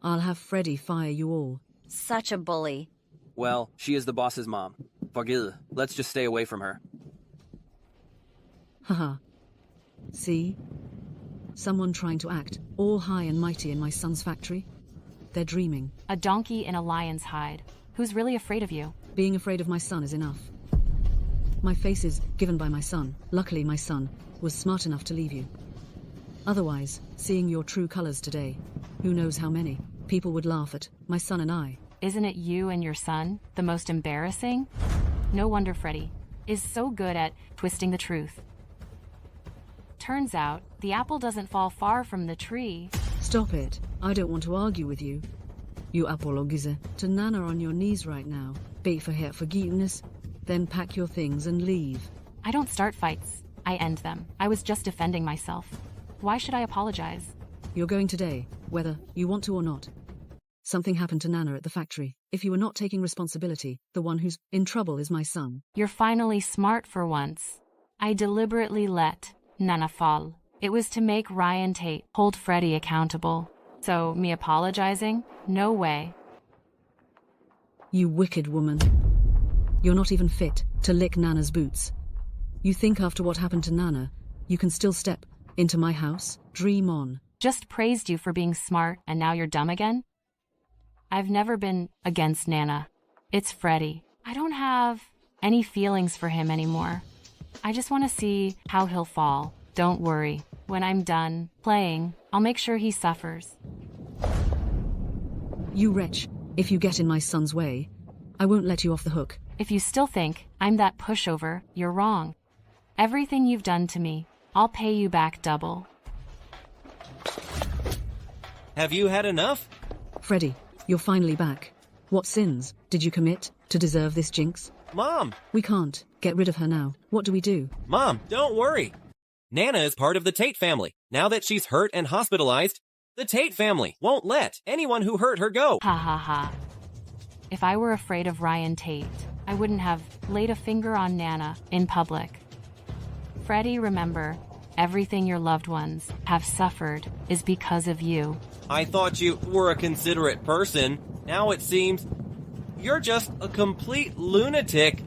Speaker 7: I'll have Freddy fire you all.
Speaker 11: Such a bully.
Speaker 10: Well, she is the boss's mom. Forgive. Let's just stay away from her.
Speaker 7: Haha. See? Someone trying to act all high and mighty in my son's factory? They're dreaming.
Speaker 2: A donkey in a lion's hide. Who's really afraid of you?
Speaker 7: Being afraid of my son is enough. My face is given by my son. Luckily, my son was smart enough to leave you. Otherwise, seeing your true colors today, who knows how many people would laugh at my son and I.
Speaker 2: Isn't it you and your son the most embarrassing? No wonder Freddy is so good at twisting the truth. Turns out, The apple doesn't fall far from the tree.
Speaker 7: Stop it. I don't want to argue with you. You apologize to Nana on your knees right now. Beg for her forgiveness, then pack your things and leave.
Speaker 2: I don't start fights. I end them. I was just defending myself. Why should I apologize?
Speaker 7: You're going today, whether you want to or not. Something happened to Nana at the factory. If you are not taking responsibility, the one who's in trouble is my son.
Speaker 2: You're finally smart for once. I deliberately let Nana fall. It was to make Ryan Tate hold Freddy accountable. So, me apologizing? No way.
Speaker 7: You wicked woman. You're not even fit to lick Nana's boots. You think after what happened to Nana, you can still step into my house? Dream on.
Speaker 2: Just praised you for being smart and now you're dumb again? I've never been against Nana. It's Freddy. I don't have any feelings for him anymore. I just want to see how he'll fall. Don't worry. When I'm done playing, I'll make sure he suffers.
Speaker 7: You wretch. If you get in my son's way, I won't let you off the hook.
Speaker 2: If you still think I'm that pushover, you're wrong. Everything you've done to me, I'll pay you back double.
Speaker 4: Have you had enough?
Speaker 7: Freddy, you're finally back. What sins did you commit to deserve this jinx?
Speaker 4: Mom!
Speaker 7: We can't get rid of her now. What do we do?
Speaker 4: Mom, don't worry. Nana is part of the Tate family. Now that she's hurt and hospitalized, the Tate family won't let anyone who hurt her go.
Speaker 2: Ha ha ha. If I were afraid of Ryan Tate, I wouldn't have laid a finger on Nana in public. Freddy, remember, everything your loved ones have suffered is because of you.
Speaker 4: I thought you were a considerate person. Now it seems you're just a complete lunatic.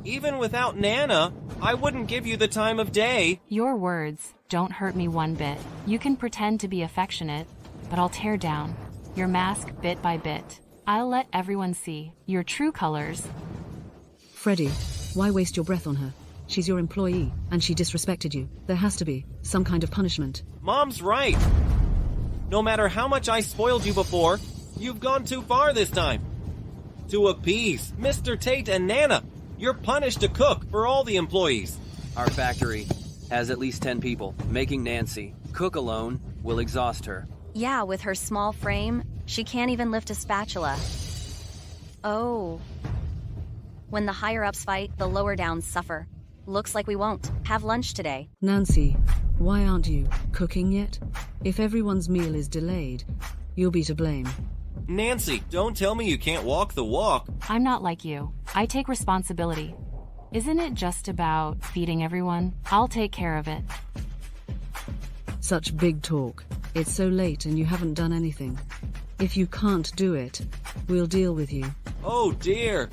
Speaker 4: Even without Nana, I wouldn't give you the time of day.
Speaker 2: Your words don't hurt me one bit. You can pretend to be affectionate, but I'll tear down your mask bit by bit. I'll let everyone see your true colors.
Speaker 7: Freddy, why waste your breath on her? She's your employee, and she disrespected you. There has to be some kind of punishment.
Speaker 4: Mom's right. No matter how much I spoiled you before, you've gone too far this time. To appease Mr. Tate and Nana, you're punished to cook for all the employees.
Speaker 10: Our factory has at least 10 people. Making Nancy cook alone will exhaust her.
Speaker 11: Yeah, with her small frame, she can't even lift a spatula. Oh. When the higher-ups fight, the lower-downs suffer. Looks like we won't have lunch today.
Speaker 7: Nancy, why aren't you cooking yet? If everyone's meal is delayed, you'll be to blame.
Speaker 4: Nancy, don't tell me you can't walk the walk.
Speaker 2: I'm not like you. I take responsibility. Isn't it just about feeding everyone? I'll take care of it.
Speaker 7: Such big talk. It's so late and you haven't done anything. If you can't do it, we'll deal with you.
Speaker 4: Oh dear.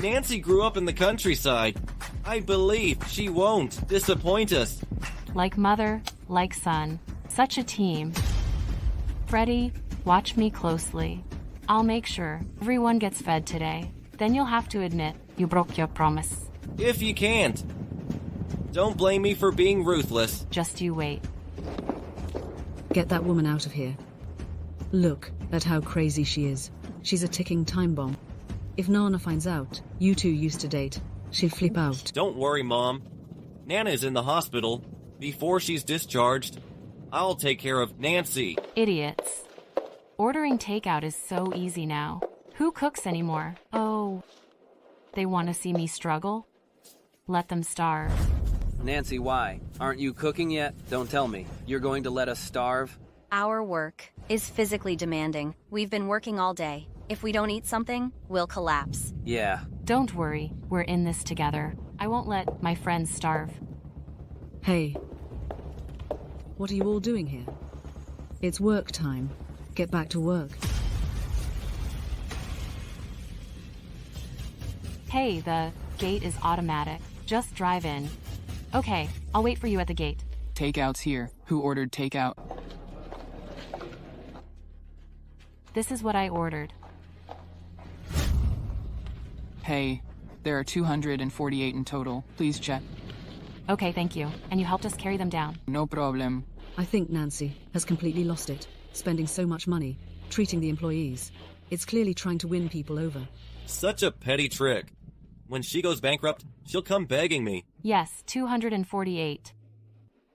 Speaker 4: Nancy grew up in the countryside. I believe she won't disappoint us.
Speaker 2: Like mother, like son. Such a team. Freddy, watch me closely. I'll make sure everyone gets fed today. Then you'll have to admit you broke your promise.
Speaker 4: If you can't. Don't blame me for being ruthless.
Speaker 2: Just you wait.
Speaker 7: Get that woman out of here. Look at how crazy she is. She's a ticking time bomb. If Nana finds out you two used to date, she'll flip out.
Speaker 4: Don't worry, Mom. Nana's in the hospital. Before she's discharged, I'll take care of Nancy.
Speaker 2: Idiots. Ordering takeout is so easy now. Who cooks anymore? Oh, they want to see me struggle? Let them starve.
Speaker 10: Nancy, why? Aren't you cooking yet? Don't tell me. You're going to let us starve?
Speaker 11: Our work is physically demanding. We've been working all day. If we don't eat something, we'll collapse.
Speaker 10: Yeah.
Speaker 2: Don't worry, we're in this together. I won't let my friends starve.
Speaker 7: Hey. What are you all doing here? It's work time. Get back to work.
Speaker 2: Hey, the gate is automatic. Just drive in. Okay, I'll wait for you at the gate.
Speaker 8: Takeout's here. Who ordered takeout?
Speaker 2: This is what I ordered.
Speaker 8: Hey, there are 248 in total. Please check.
Speaker 2: Okay, thank you. And you helped us carry them down.
Speaker 8: No problem.
Speaker 7: I think Nancy has completely lost it. Spending so much money, treating the employees. It's clearly trying to win people over.
Speaker 4: Such a petty trick. When she goes bankrupt, she'll come begging me.
Speaker 2: Yes, 248.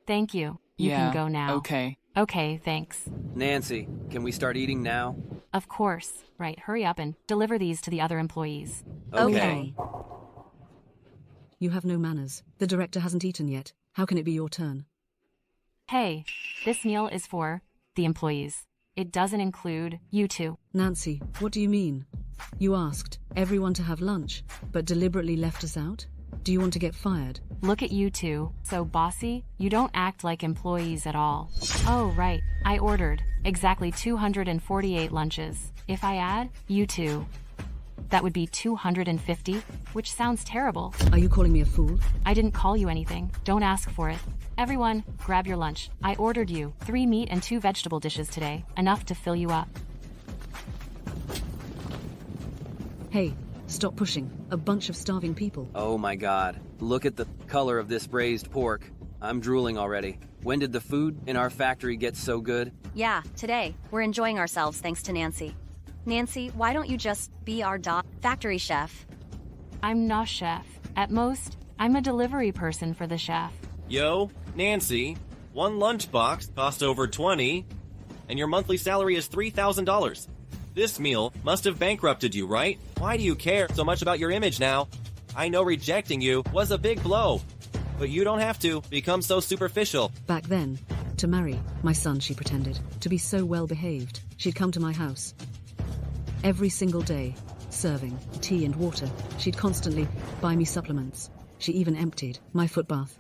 Speaker 2: Thank you. You
Speaker 8: Yeah,
Speaker 2: can go now.
Speaker 8: okay.
Speaker 2: Okay, thanks.
Speaker 10: Nancy, can we start eating now?
Speaker 2: Of course. Right, hurry up and deliver these to the other employees.
Speaker 10: Okay.
Speaker 7: You have no manners. The director hasn't eaten yet. How can it be your turn?
Speaker 2: Hey, this meal is for the employees. It doesn't include you two.
Speaker 7: Nancy, what do you mean? You asked everyone to have lunch, but deliberately left us out? Do you want to get fired?
Speaker 2: Look at you two. So bossy, you don't act like employees at all. Oh, right. I ordered exactly 248 lunches. If I add you two, that would be 250, which sounds terrible.
Speaker 7: Are you calling me a fool?
Speaker 2: I didn't call you anything. Don't ask for it. Everyone, grab your lunch. I ordered you 3 meat and 2 vegetable dishes today, enough to fill you up.
Speaker 7: Hey, stop pushing. A bunch of starving people.
Speaker 10: Oh my god. Look at the color of this braised pork. I'm drooling already. When did the food in our factory get so good?
Speaker 11: Yeah, today, we're enjoying ourselves thanks to Nancy. Nancy, why don't you just be our factory chef?
Speaker 2: I'm not chef. At most, I'm a delivery person for the chef.
Speaker 4: Yo, Nancy, one lunchbox cost over $20, and your monthly salary is $3,000. This meal must have bankrupted you, right? Why do you care so much about your image now? I know rejecting you was a big blow, but you don't have to become so superficial.
Speaker 7: Back then, to marry my son, she pretended. To be so well behaved, she'd come to my house. Every single day, serving tea and water. She'd constantly buy me supplements. She even emptied my footbath.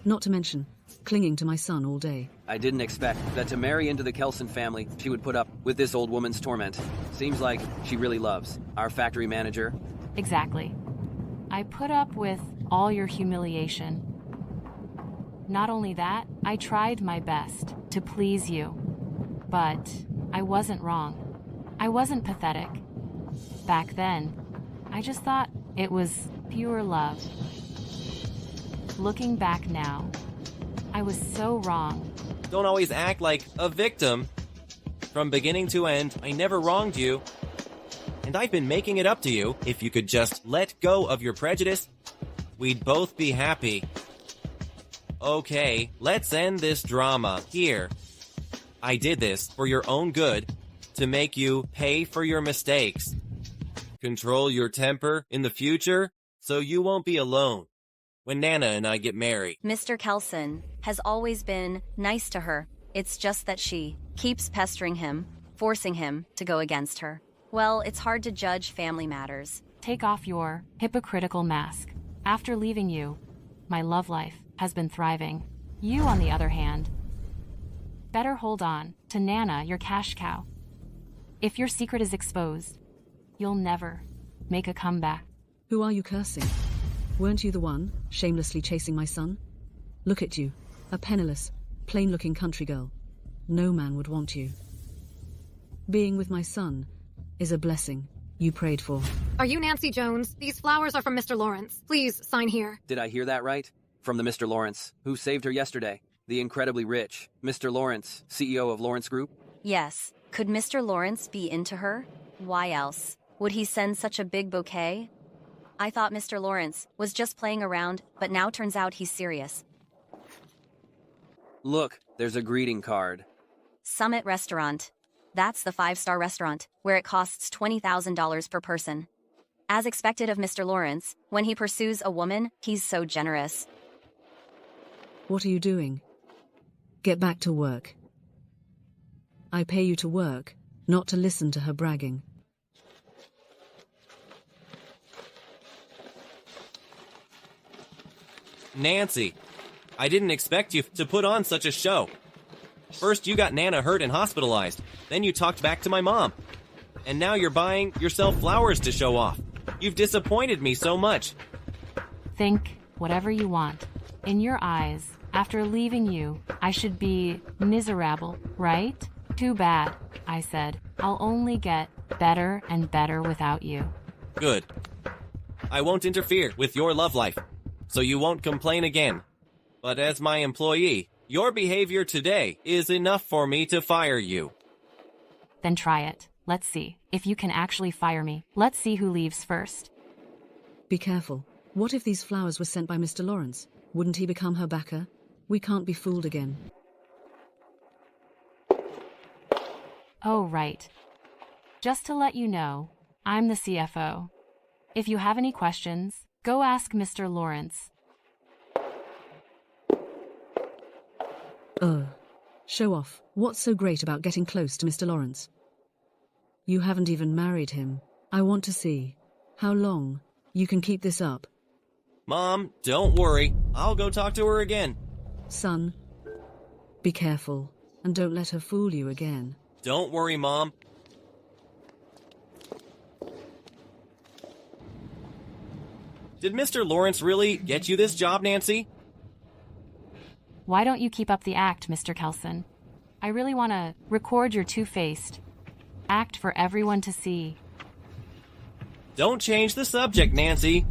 Speaker 7: Not to mention, clinging to my son all day.
Speaker 10: I didn't expect that to marry into the Kelson family, she would put up with this old woman's torment. Seems like she really loves our factory manager.
Speaker 2: Exactly. I put up with all your humiliation. Not only that, I tried my best to please you. But I wasn't wrong. I wasn't pathetic. Back then, I just thought it was pure love. Looking back now, I was so wrong.
Speaker 4: Don't always act like a victim. From beginning to end, I never wronged you. And I've been making it up to you. If you could just let go of your prejudice, we'd both be happy. Okay, let's end this drama here. I did this for your own good, to make you pay for your mistakes. Control your temper in the future, so you won't be alone when Nana and I get married.
Speaker 11: Mr. Kelson has always been nice to her. It's just that she keeps pestering him, forcing him to go against her. Well, it's hard to judge family matters.
Speaker 2: Take off your hypocritical mask. After leaving you, my love life has been thriving. You, on the other hand, better hold on to Nana, your cash cow. If your secret is exposed, you'll never make a comeback.
Speaker 7: Who are you cursing? Weren't you the one shamelessly chasing my son? Look at you, a penniless, plain-looking country girl. No man would want you. Being with my son is a blessing you prayed for.
Speaker 13: Are you Nancy Jones? These flowers are from Mr. Lawrence. Please sign here.
Speaker 10: Did I hear that right? From the Mr. Lawrence, who saved her yesterday. The incredibly rich Mr. Lawrence, CEO of Lawrence Group?
Speaker 11: Yes. Could Mr. Lawrence be into her? Why else would he send such a big bouquet? I thought Mr. Lawrence was just playing around, but now turns out he's serious.
Speaker 10: Look, there's a greeting card.
Speaker 11: Summit Restaurant. That's the 5-star restaurant, where it costs $20,000 per person. As expected of Mr. Lawrence, when he pursues a woman, he's so generous.
Speaker 7: What are you doing? Get back to work. I pay you to work, not to listen to her bragging.
Speaker 4: Nancy, I didn't expect you to put on such a show. First you got Nana hurt and hospitalized, then you talked back to my mom. And now you're buying yourself flowers to show off. You've disappointed me so much.
Speaker 2: Think whatever you want. In your eyes, after leaving you, I should be miserable, right? Too bad, I said. I'll only get better and better without you.
Speaker 4: Good. I won't interfere with your love life, so you won't complain again. But as my employee, your behavior today is enough for me to fire you.
Speaker 2: Then try it. Let's see if you can actually fire me. Let's see who leaves first.
Speaker 7: Be careful. What if these flowers were sent by Mr. Lawrence? Wouldn't he become her backer? We can't be fooled again.
Speaker 2: Oh, right. Just to let you know, I'm the CFO. If you have any questions, go ask Mr. Lawrence.
Speaker 7: Show off. What's so great about getting close to Mr. Lawrence? You haven't even married him. I want to see how long you can keep this up.
Speaker 4: Mom, don't worry. I'll go talk to her again.
Speaker 7: Son, be careful and don't let her fool you again.
Speaker 4: Don't worry, Mom. Did Mr. Lawrence really get you this job, Nancy?
Speaker 2: Why don't you keep up the act, Mr. Kelson? I really want to record your two-faced act for everyone to see.
Speaker 4: Don't change the subject, Nancy.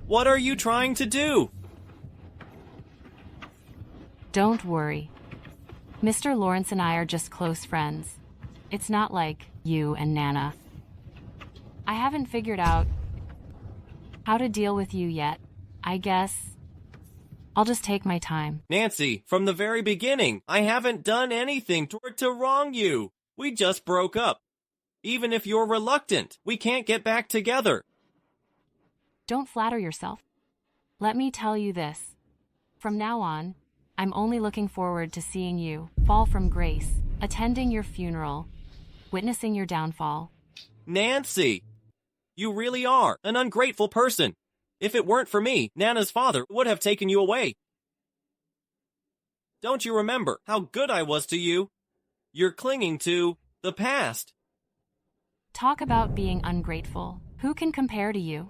Speaker 4: What are you trying to do?
Speaker 2: Don't worry. Mr. Lawrence and I are just close friends. It's not like you and Nana. I haven't figured out how to deal with you yet. I guess I'll just take my time.
Speaker 4: Nancy, from the very beginning, I haven't done anything to wrong you. We just broke up. Even if you're reluctant, we can't get back together.
Speaker 2: Don't flatter yourself. Let me tell you this. From now on, I'm only looking forward to seeing you fall from grace, attending your funeral, witnessing your downfall.
Speaker 4: Nancy, you really are an ungrateful person. If it weren't for me, Nana's father would have taken you away. Don't you remember how good I was to you? You're clinging to the past.
Speaker 2: Talk about being ungrateful. Who can compare to you?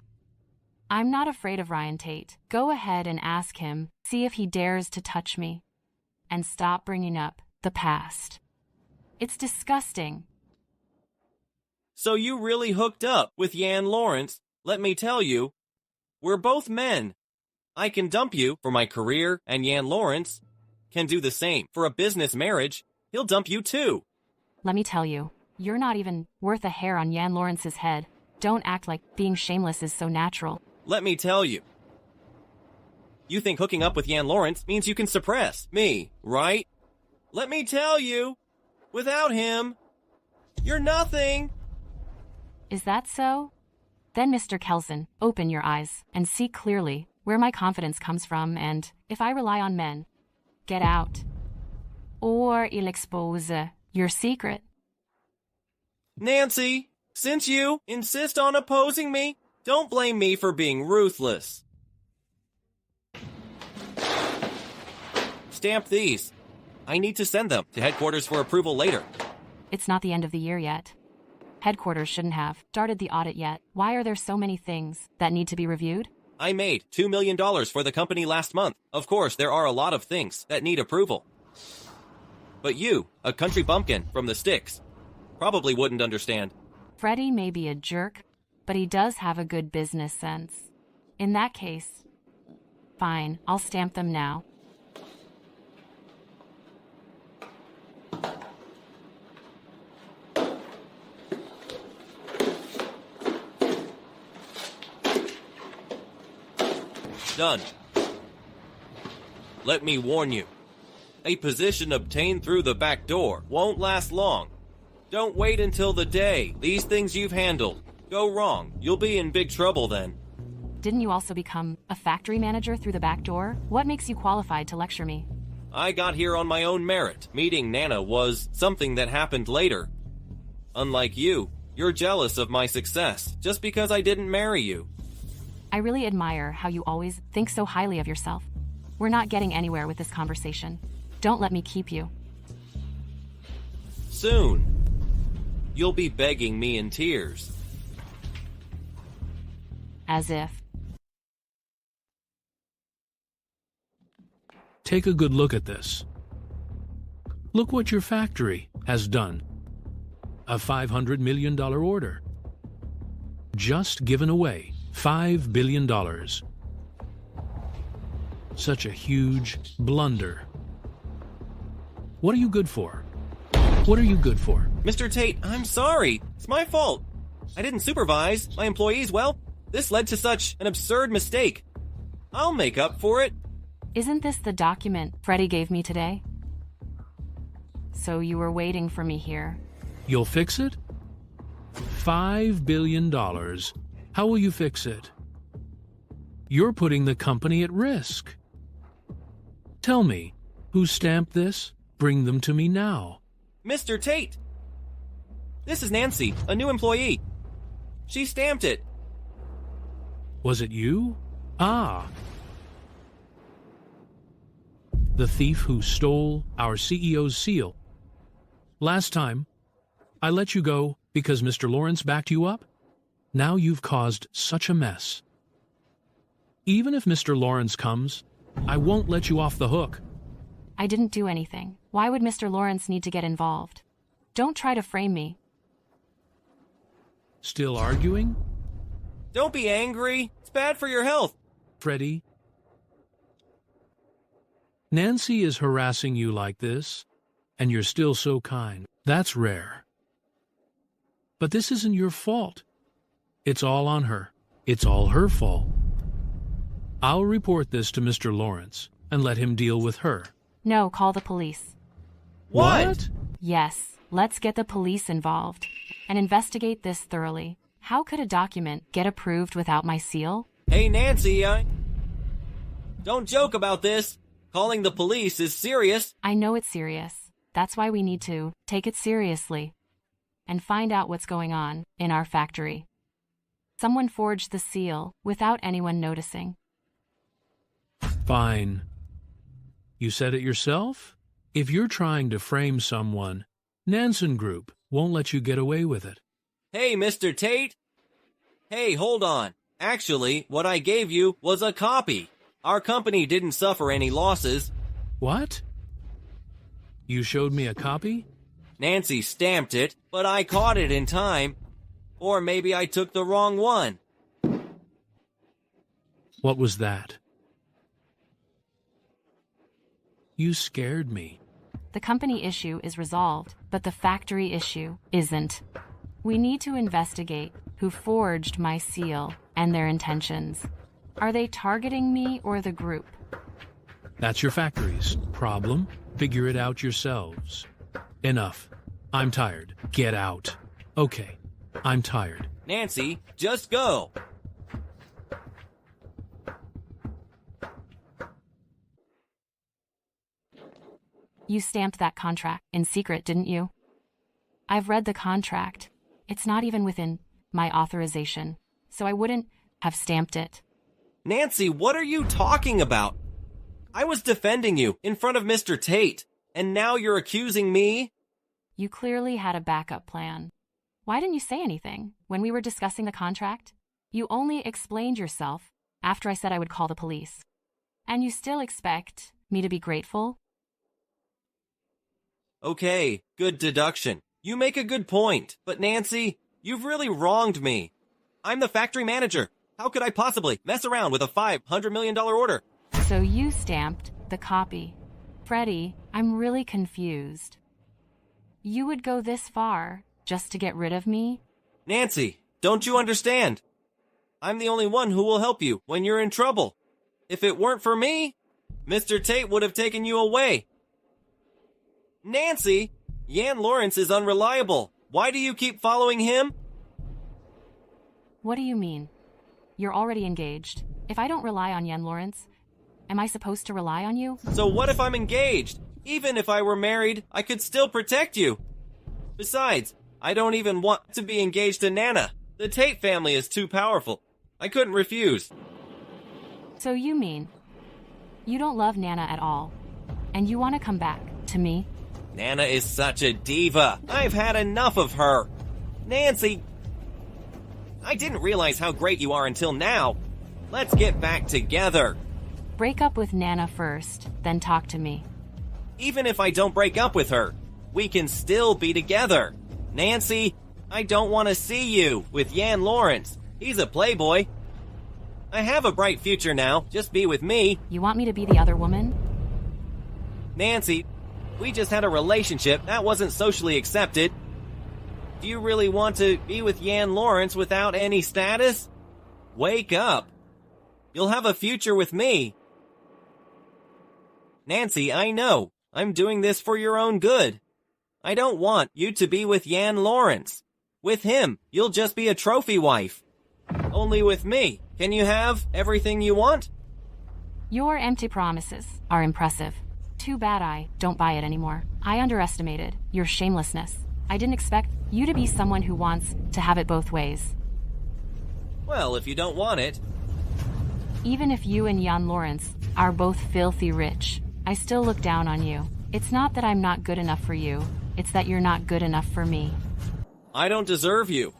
Speaker 2: I'm not afraid of Ryan Tate. Go ahead and ask him, see if he dares to touch me. And stop bringing up the past. It's disgusting.
Speaker 4: So you really hooked up with Yan Lawrence. Let me tell you, we're both men. I can dump you for my career, and Yan Lawrence can do the same. For a business marriage, he'll dump you too.
Speaker 2: Let me tell you, you're not even worth a hair on Yan Lawrence's head. Don't act like being shameless is so natural.
Speaker 4: Let me tell you. You think hooking up with Yan Lawrence means you can suppress me, right? Let me tell you, without him, you're nothing.
Speaker 2: Is that so? Then, Mr. Kelson, open your eyes and see clearly where my confidence comes from, and if I rely on men, get out. Or il expose your secret.
Speaker 4: Nancy, since you insist on opposing me, don't blame me for being ruthless. Stamp these. I need to send them to headquarters for approval later.
Speaker 2: It's not the end of the year yet. Headquarters shouldn't have started the audit yet. Why are there so many things that need to be reviewed?
Speaker 4: I made $2 million for the company last month. Of course, there are a lot of things that need approval. But you, a country bumpkin from the sticks, probably wouldn't understand.
Speaker 2: Freddy may be a jerk, but he does have a good business sense. In that case, fine, I'll stamp them now.
Speaker 4: Done. Let me warn you. A position obtained through the back door won't last long. Don't wait until the day these things you've handled go wrong. You'll be in big trouble then.
Speaker 2: Didn't you also become a factory manager through the back door? What makes you qualified to lecture me?
Speaker 4: I got here on my own merit. Meeting Nana was something that happened later. Unlike you, you're jealous of my success just because I didn't marry you.
Speaker 2: I really admire how you always think so highly of yourself. We're not getting anywhere with this conversation. Don't let me keep you.
Speaker 4: Soon, you'll be begging me in tears.
Speaker 2: As if.
Speaker 5: Take a good look at this. Look what your factory has done. A $500 million order. Just given away $5 billion. Such a huge blunder. What are you good for? What are you good for?
Speaker 4: Mr. Tate, I'm sorry. It's my fault. I didn't supervise my employees well. This led to such an absurd mistake. I'll make up for it.
Speaker 2: Isn't this the document Freddy gave me today? So you were waiting for me here.
Speaker 5: You'll fix it? $5 billion. How will you fix it? You're putting the company at risk. Tell me, who stamped this? Bring them to me now.
Speaker 4: Mr. Tate! This is Nancy, a new employee. She stamped it.
Speaker 5: Was it you? Ah. The thief who stole our CEO's seal. Last time, I let you go because Mr. Lawrence backed you up. Now you've caused such a mess. Even if Mr. Lawrence comes, I won't let you off the hook.
Speaker 2: I didn't do anything. Why would Mr. Lawrence need to get involved? Don't try to frame me.
Speaker 5: Still arguing?
Speaker 4: Don't be angry. It's bad for your health.
Speaker 5: Freddy, Nancy is harassing you like this, and you're still so kind. That's rare. But this isn't your fault. It's all on her. It's all her fault. I'll report this to Mr. Lawrence and let him deal with her.
Speaker 2: No, call the police.
Speaker 4: What?
Speaker 2: Yes, let's get the police involved and investigate this thoroughly. How could a document get approved without my seal?
Speaker 4: Hey, Nancy, don't joke about this. Calling the police is serious.
Speaker 2: I know it's serious. That's why we need to take it seriously and find out what's going on in our factory. Someone forged the seal without anyone noticing.
Speaker 5: Fine. You said it yourself? If you're trying to frame someone, Nansen Group won't let you get away with it.
Speaker 4: Hey, Mr. Tate. Hey, hold on. Actually, what I gave you was a copy. Our company didn't suffer any losses.
Speaker 5: What? You showed me a copy?
Speaker 4: Nancy stamped it, but I caught it in time. Or maybe I took the wrong one.
Speaker 5: What was that? You scared me.
Speaker 2: The company issue is resolved, but the factory issue isn't. We need to investigate who forged my seal and their intentions. Are they targeting me or the group?
Speaker 5: That's your factory's problem. Figure it out yourselves. Enough. I'm tired. Get out. Okay. I'm tired.
Speaker 4: Nancy, just go.
Speaker 2: You stamped that contract in secret, didn't you? I've read the contract. It's not even within my authorization, so I wouldn't have stamped it.
Speaker 4: Nancy, what are you talking about? I was defending you in front of Mr. Tate, and now you're accusing me?
Speaker 2: You clearly had a backup plan. Why didn't you say anything when we were discussing the contract? You only explained yourself after I said I would call the police. And you still expect me to be grateful?
Speaker 4: Okay, good deduction. You make a good point, but Nancy, you've really wronged me. I'm the factory manager. How could I possibly mess around with a $500 million order?
Speaker 2: So you stamped the copy. Freddy, I'm really confused. You would go this far just to get rid of me?
Speaker 4: Nancy, don't you understand? I'm the only one who will help you when you're in trouble. If it weren't for me, Mr. Tate would have taken you away. Nancy, Yan Lawrence is unreliable. Why do you keep following him?
Speaker 2: What do you mean? You're already engaged. If I don't rely on Yan Lawrence, am I supposed to rely on you?
Speaker 4: So what if I'm engaged? Even if I were married, I could still protect you. Besides, I don't even want to be engaged to Nana. The Tate family is too powerful. I couldn't refuse.
Speaker 2: So you mean you don't love Nana at all, and you want to come back to me?
Speaker 4: Nana is such a diva. I've had enough of her. Nancy, I didn't realize how great you are until now. Let's get back together.
Speaker 2: Break up with Nana first, then talk to me.
Speaker 4: Even if I don't break up with her, we can still be together. Nancy, I don't want to see you with Yan Lawrence. He's a playboy. I have a bright future now. Just be with me.
Speaker 2: You want me to be the other woman?
Speaker 4: Nancy, we just had a relationship that wasn't socially accepted. Do you really want to be with Yan Lawrence without any status? Wake up. You'll have a future with me. Nancy, I know. I'm doing this for your own good. I don't want you to be with Yan Lawrence. With him, you'll just be a trophy wife. Only with me, can you have everything you want?
Speaker 2: Your empty promises are impressive. Too bad I don't buy it anymore. I underestimated your shamelessness. I didn't expect you to be someone who wants to have it both ways.
Speaker 4: Well, if you don't want it.
Speaker 2: Even if you and Yan Lawrence are both filthy rich, I still look down on you. It's not that I'm not good enough for you, it's that you're not good enough for me.
Speaker 4: I don't deserve you.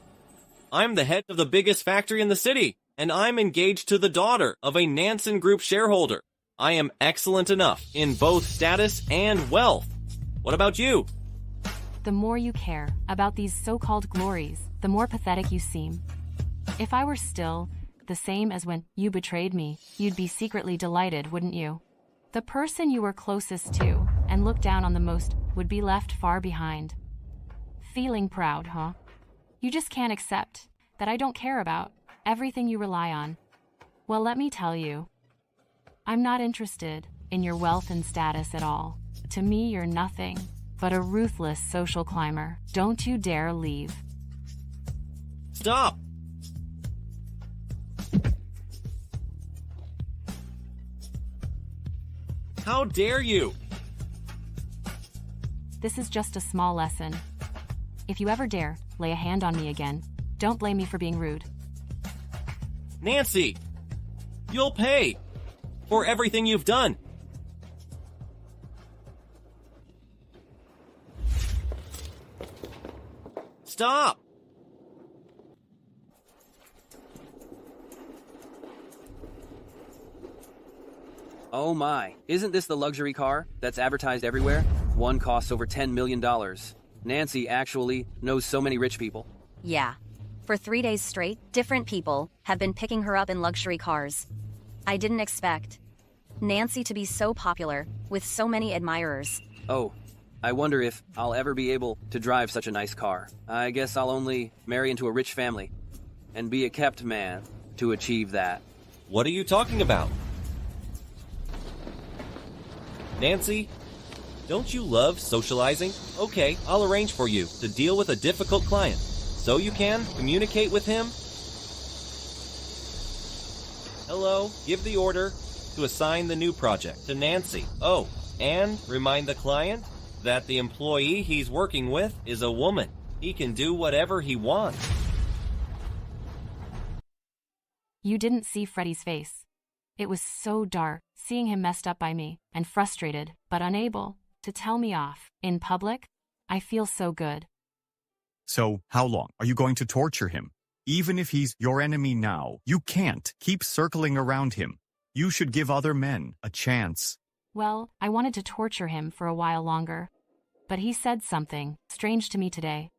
Speaker 4: I'm the head of the biggest factory in the city, and I'm engaged to the daughter of a Nansen Group shareholder. I am excellent enough in both status and wealth. What about you?
Speaker 2: The more you care about these so-called glories, the more pathetic you seem. If I were still the same as when you betrayed me, you'd be secretly delighted, wouldn't you? The person you were closest to and looked down on the most would be left far behind. Feeling proud, huh? You just can't accept that I don't care about everything you rely on. Well, let me tell you, I'm not interested in your wealth and status at all. To me, you're nothing but a ruthless social climber. Don't you dare leave.
Speaker 4: Stop! How dare you?
Speaker 2: This is just a small lesson. If you ever dare lay a hand on me again, don't blame me for being rude.
Speaker 4: Nancy! You'll pay for everything you've done. Stop!
Speaker 10: Oh my, isn't this the luxury car that's advertised everywhere? One costs over $10 million. Nancy actually knows so many rich people.
Speaker 11: Yeah. For 3 days straight, different people have been picking her up in luxury cars. I didn't expect Nancy to be so popular, with so many admirers.
Speaker 10: Oh, I wonder if I'll ever be able to drive such a nice car. I guess I'll only marry into a rich family and be a kept man to achieve that.
Speaker 4: What are you talking about? Nancy, don't you love socializing? Okay, I'll arrange for you to deal with a difficult client, so you can communicate with him. Hello, give the order to assign the new project to Nancy. Oh, and remind the client that the employee he's working with is a woman. He can do whatever he wants.
Speaker 2: You didn't see Freddy's face. It was so dark, seeing him messed up by me, and frustrated, but unable to tell me off. In public, I feel so good.
Speaker 6: So, how long are you going to torture him? Even if he's your enemy now, you can't keep circling around him. You should give other men a chance.
Speaker 2: Well, I wanted to torture him for a while longer, but he said something strange to me today.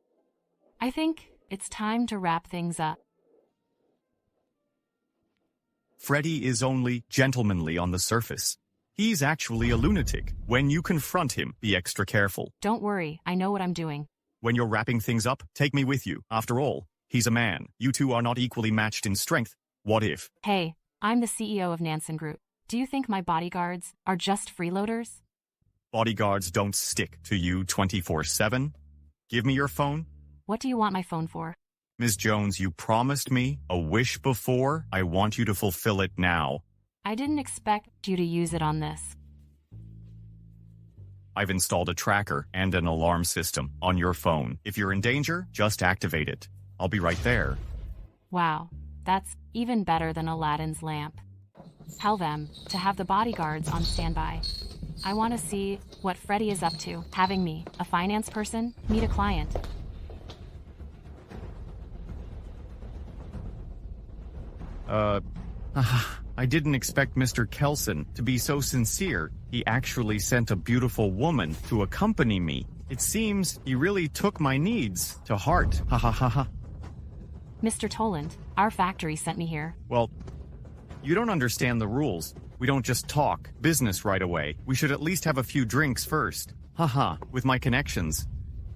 Speaker 2: I think it's time to wrap things up.
Speaker 6: Freddy is only gentlemanly on the surface. He's actually a lunatic. When you confront him, be extra careful.
Speaker 2: Don't worry, I know what I'm doing.
Speaker 6: When you're wrapping things up, take me with you. After all, he's a man. You two are not equally matched in strength. What if?
Speaker 2: Hey, I'm the CEO of Nansen Group. Do you think my bodyguards are just freeloaders?
Speaker 6: Bodyguards don't stick to you 24/7. Give me your phone.
Speaker 2: What do you want my phone for?
Speaker 6: Ms. Jones, you promised me a wish before. I want you to fulfill it now.
Speaker 2: I didn't expect you to use it on this.
Speaker 6: I've installed a tracker and an alarm system on your phone. If you're in danger, just activate it. I'll be right there.
Speaker 2: Wow, that's even better than Aladdin's lamp. Tell them to have the bodyguards on standby. I want to see what Freddy is up to, having me, a finance person, meet a client.
Speaker 6: I didn't expect Mr. Kelson to be so sincere. He actually sent a beautiful woman to accompany me. It seems he really took my needs to heart. Ha ha ha ha.
Speaker 2: Mr. Toland, our factory sent me here.
Speaker 6: Well, you don't understand the rules. We don't just talk business right away. We should at least have a few drinks first. Haha, with my connections.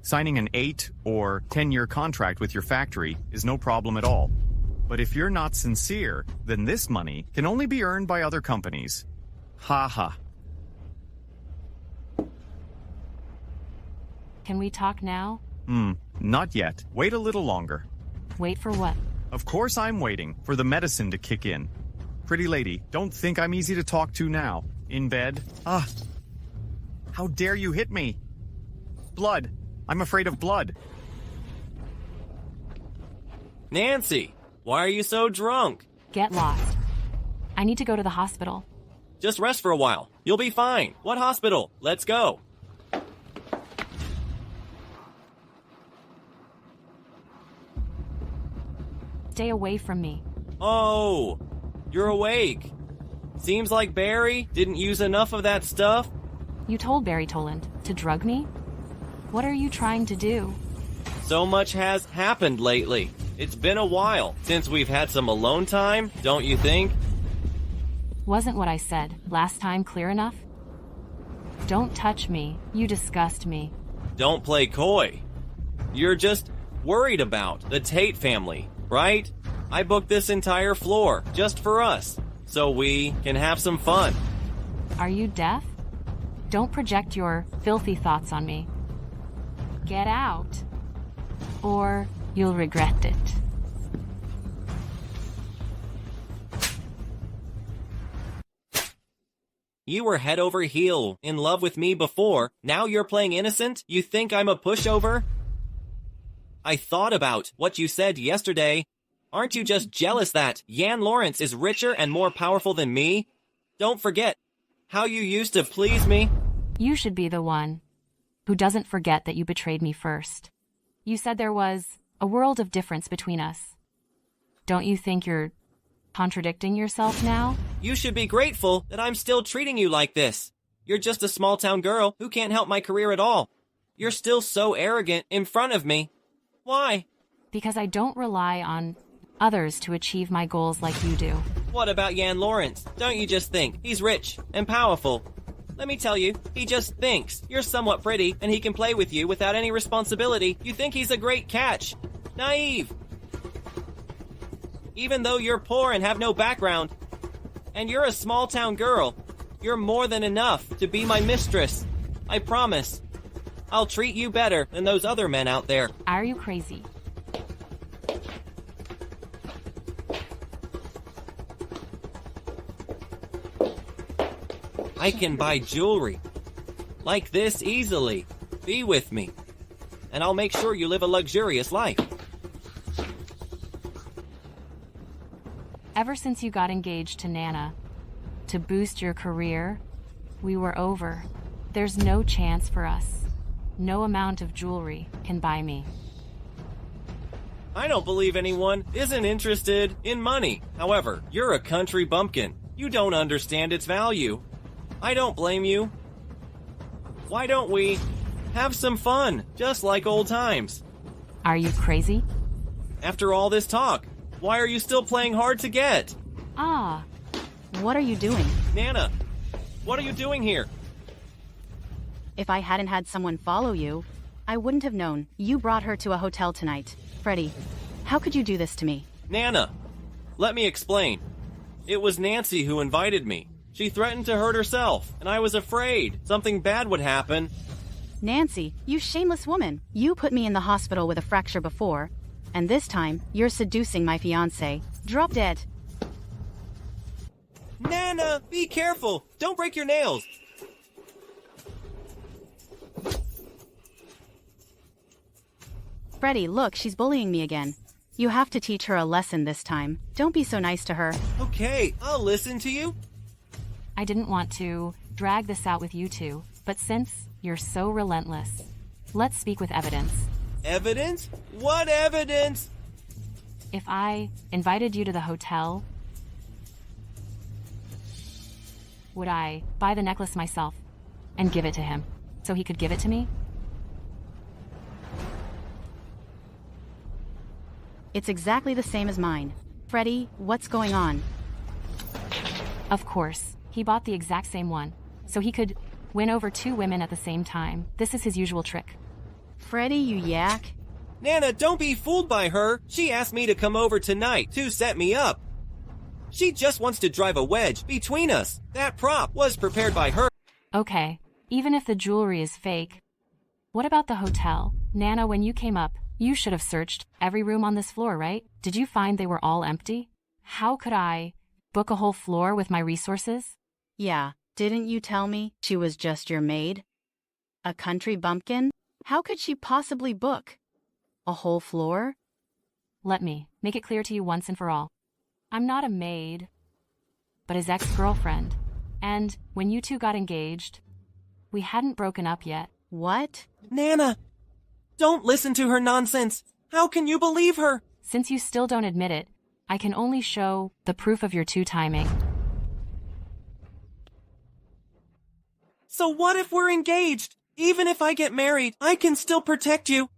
Speaker 6: Signing an 8 or 10-year contract with your factory is no problem at all. But if you're not sincere, then this money can only be earned by other companies. Ha ha.
Speaker 2: Can we talk now?
Speaker 6: Not yet. Wait a little longer.
Speaker 2: Wait for what?
Speaker 6: Of course I'm waiting for the medicine to kick in. Pretty lady, don't think I'm easy to talk to now. In bed? How dare you hit me? Blood. I'm afraid of blood.
Speaker 4: Nancy, why are you so drunk?
Speaker 2: Get lost. I need to go to the hospital.
Speaker 4: Just rest for a while. You'll be fine. What hospital? Let's go.
Speaker 2: Stay away from me.
Speaker 4: Oh, you're awake. Seems like Barry didn't use enough of that stuff.
Speaker 2: You told Barry Toland to drug me? What are you trying to do?
Speaker 4: So much has happened lately. It's been a while since we've had some alone time, don't you think?
Speaker 2: Wasn't what I said last time clear enough? Don't touch me. You disgust me.
Speaker 4: Don't play coy. You're just worried about the Tate family, right? I booked this entire floor just for us, so we can have some fun.
Speaker 2: Are you deaf? Don't project your filthy thoughts on me. Get out, or you'll regret it.
Speaker 4: You were head over heel in love with me before. Now you're playing innocent? You think I'm a pushover? I thought about what you said yesterday. Aren't you just jealous that Yan Lawrence is richer and more powerful than me? Don't forget how you used to please me.
Speaker 2: You should be the one who doesn't forget that you betrayed me first. You said there was a world of difference between us. Don't you think you're contradicting yourself now?
Speaker 4: You should be grateful that I'm still treating you like this. You're just a small-town girl who can't help my career at all. You're still so arrogant in front of me. Why?
Speaker 2: Because I don't rely on others to achieve my goals like you do.
Speaker 4: What about Yan Lawrence? Don't you just think he's rich and powerful? Let me tell you, he just thinks you're somewhat pretty and he can play with you without any responsibility. You think he's a great catch. Naive. Even though you're poor and have no background, and you're a small-town girl, you're more than enough to be my mistress. I promise. I'll treat you better than those other men out there.
Speaker 2: Are you crazy?
Speaker 4: I can buy jewelry like this easily. Be with me, and I'll make sure you live a luxurious life.
Speaker 2: Ever since you got engaged to Nana, to boost your career, we were over. There's no chance for us. No amount of jewelry can buy me.
Speaker 4: I don't believe anyone isn't interested in money. However, you're a country bumpkin. You don't understand its value. I don't blame you. Why don't we have some fun, just like old times?
Speaker 2: Are you crazy?
Speaker 4: After all this talk, why are you still playing hard to get?
Speaker 9: Ah, what are you doing?
Speaker 4: Nana, what are you doing here?
Speaker 9: If I hadn't had someone follow you, I wouldn't have known. You brought her to a hotel tonight. Freddy, how could you do this to me?
Speaker 4: Nana, let me explain. It was Nancy who invited me. She threatened to hurt herself, and I was afraid something bad would happen.
Speaker 9: Nancy, you shameless woman. You put me in the hospital with a fracture before, and this time, you're seducing my fiance. Drop dead.
Speaker 4: Nana, be careful! Don't break your nails!
Speaker 9: Freddy, look, she's bullying me again. You have to teach her a lesson this time. Don't be so nice to her.
Speaker 4: Okay, I'll listen to you.
Speaker 2: I didn't want to drag this out with you two, but since you're so relentless, let's speak with evidence.
Speaker 4: Evidence? What evidence?
Speaker 2: If I invited you to the hotel, would I buy the necklace myself and give it to him so he could give it to me?
Speaker 9: It's exactly the same as mine. Freddy, what's going on?
Speaker 2: Of course, he bought the exact same one, so he could win over two women at the same time. This is his usual trick.
Speaker 9: Freddy, you yak.
Speaker 4: Nana, don't be fooled by her. She asked me to come over tonight to set me up. She just wants to drive a wedge between us. That prop was prepared by her.
Speaker 2: Okay, even if the jewelry is fake, What about the hotel? Nana, when you came up, you should have searched every room on this floor, right? Did you find they were all empty? How could I book a whole floor with my resources?
Speaker 9: Yeah, didn't you tell me she was just your maid? A country bumpkin? How could she possibly book a whole floor?
Speaker 2: Let me make it clear to you once and for all. I'm not a maid, but his ex-girlfriend. And when you two got engaged, we hadn't broken up yet.
Speaker 9: What?
Speaker 4: Nana! Don't listen to her nonsense! How can you believe her?
Speaker 2: Since you still don't admit it, I can only show the proof of your two-timing.
Speaker 4: So what if we're engaged? Even if I get married, I can still protect you.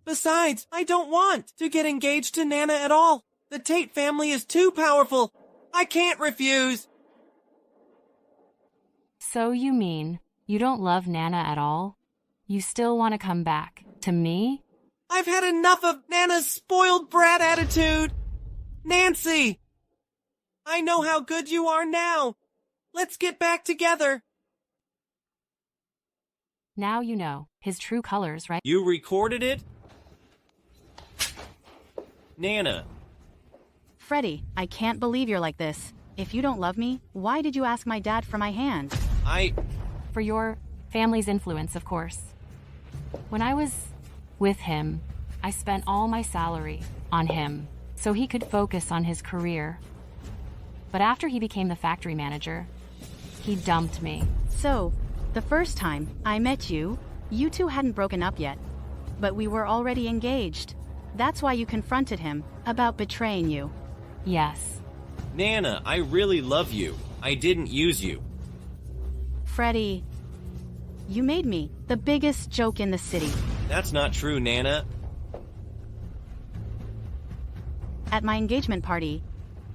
Speaker 4: Besides, I don't want to get engaged to Nana at all. The Tate family is too powerful. I can't refuse.
Speaker 2: So you mean you don't love Nana at all? You still want to come back to me?
Speaker 4: I've had enough of Nana's spoiled brat attitude. Nancy! I know how good you are now. Let's get back together.
Speaker 2: Now you know his true colors, right?
Speaker 4: You recorded it? Nana.
Speaker 9: Freddy, I can't believe you're like this. If you don't love me, why did you ask my dad for my hand?
Speaker 2: For your family's influence, of course. When I was with him, I spent all my salary on him so he could focus on his career. But after he became the factory manager, he dumped me.
Speaker 9: So, the first time I met you, you two hadn't broken up yet, but we were already engaged. That's why you confronted him about betraying you.
Speaker 2: Yes.
Speaker 4: Nana, I really love you. I didn't use you.
Speaker 9: Freddy, you made me the biggest joke in the city.
Speaker 4: That's not true, Nana.
Speaker 9: At my engagement party,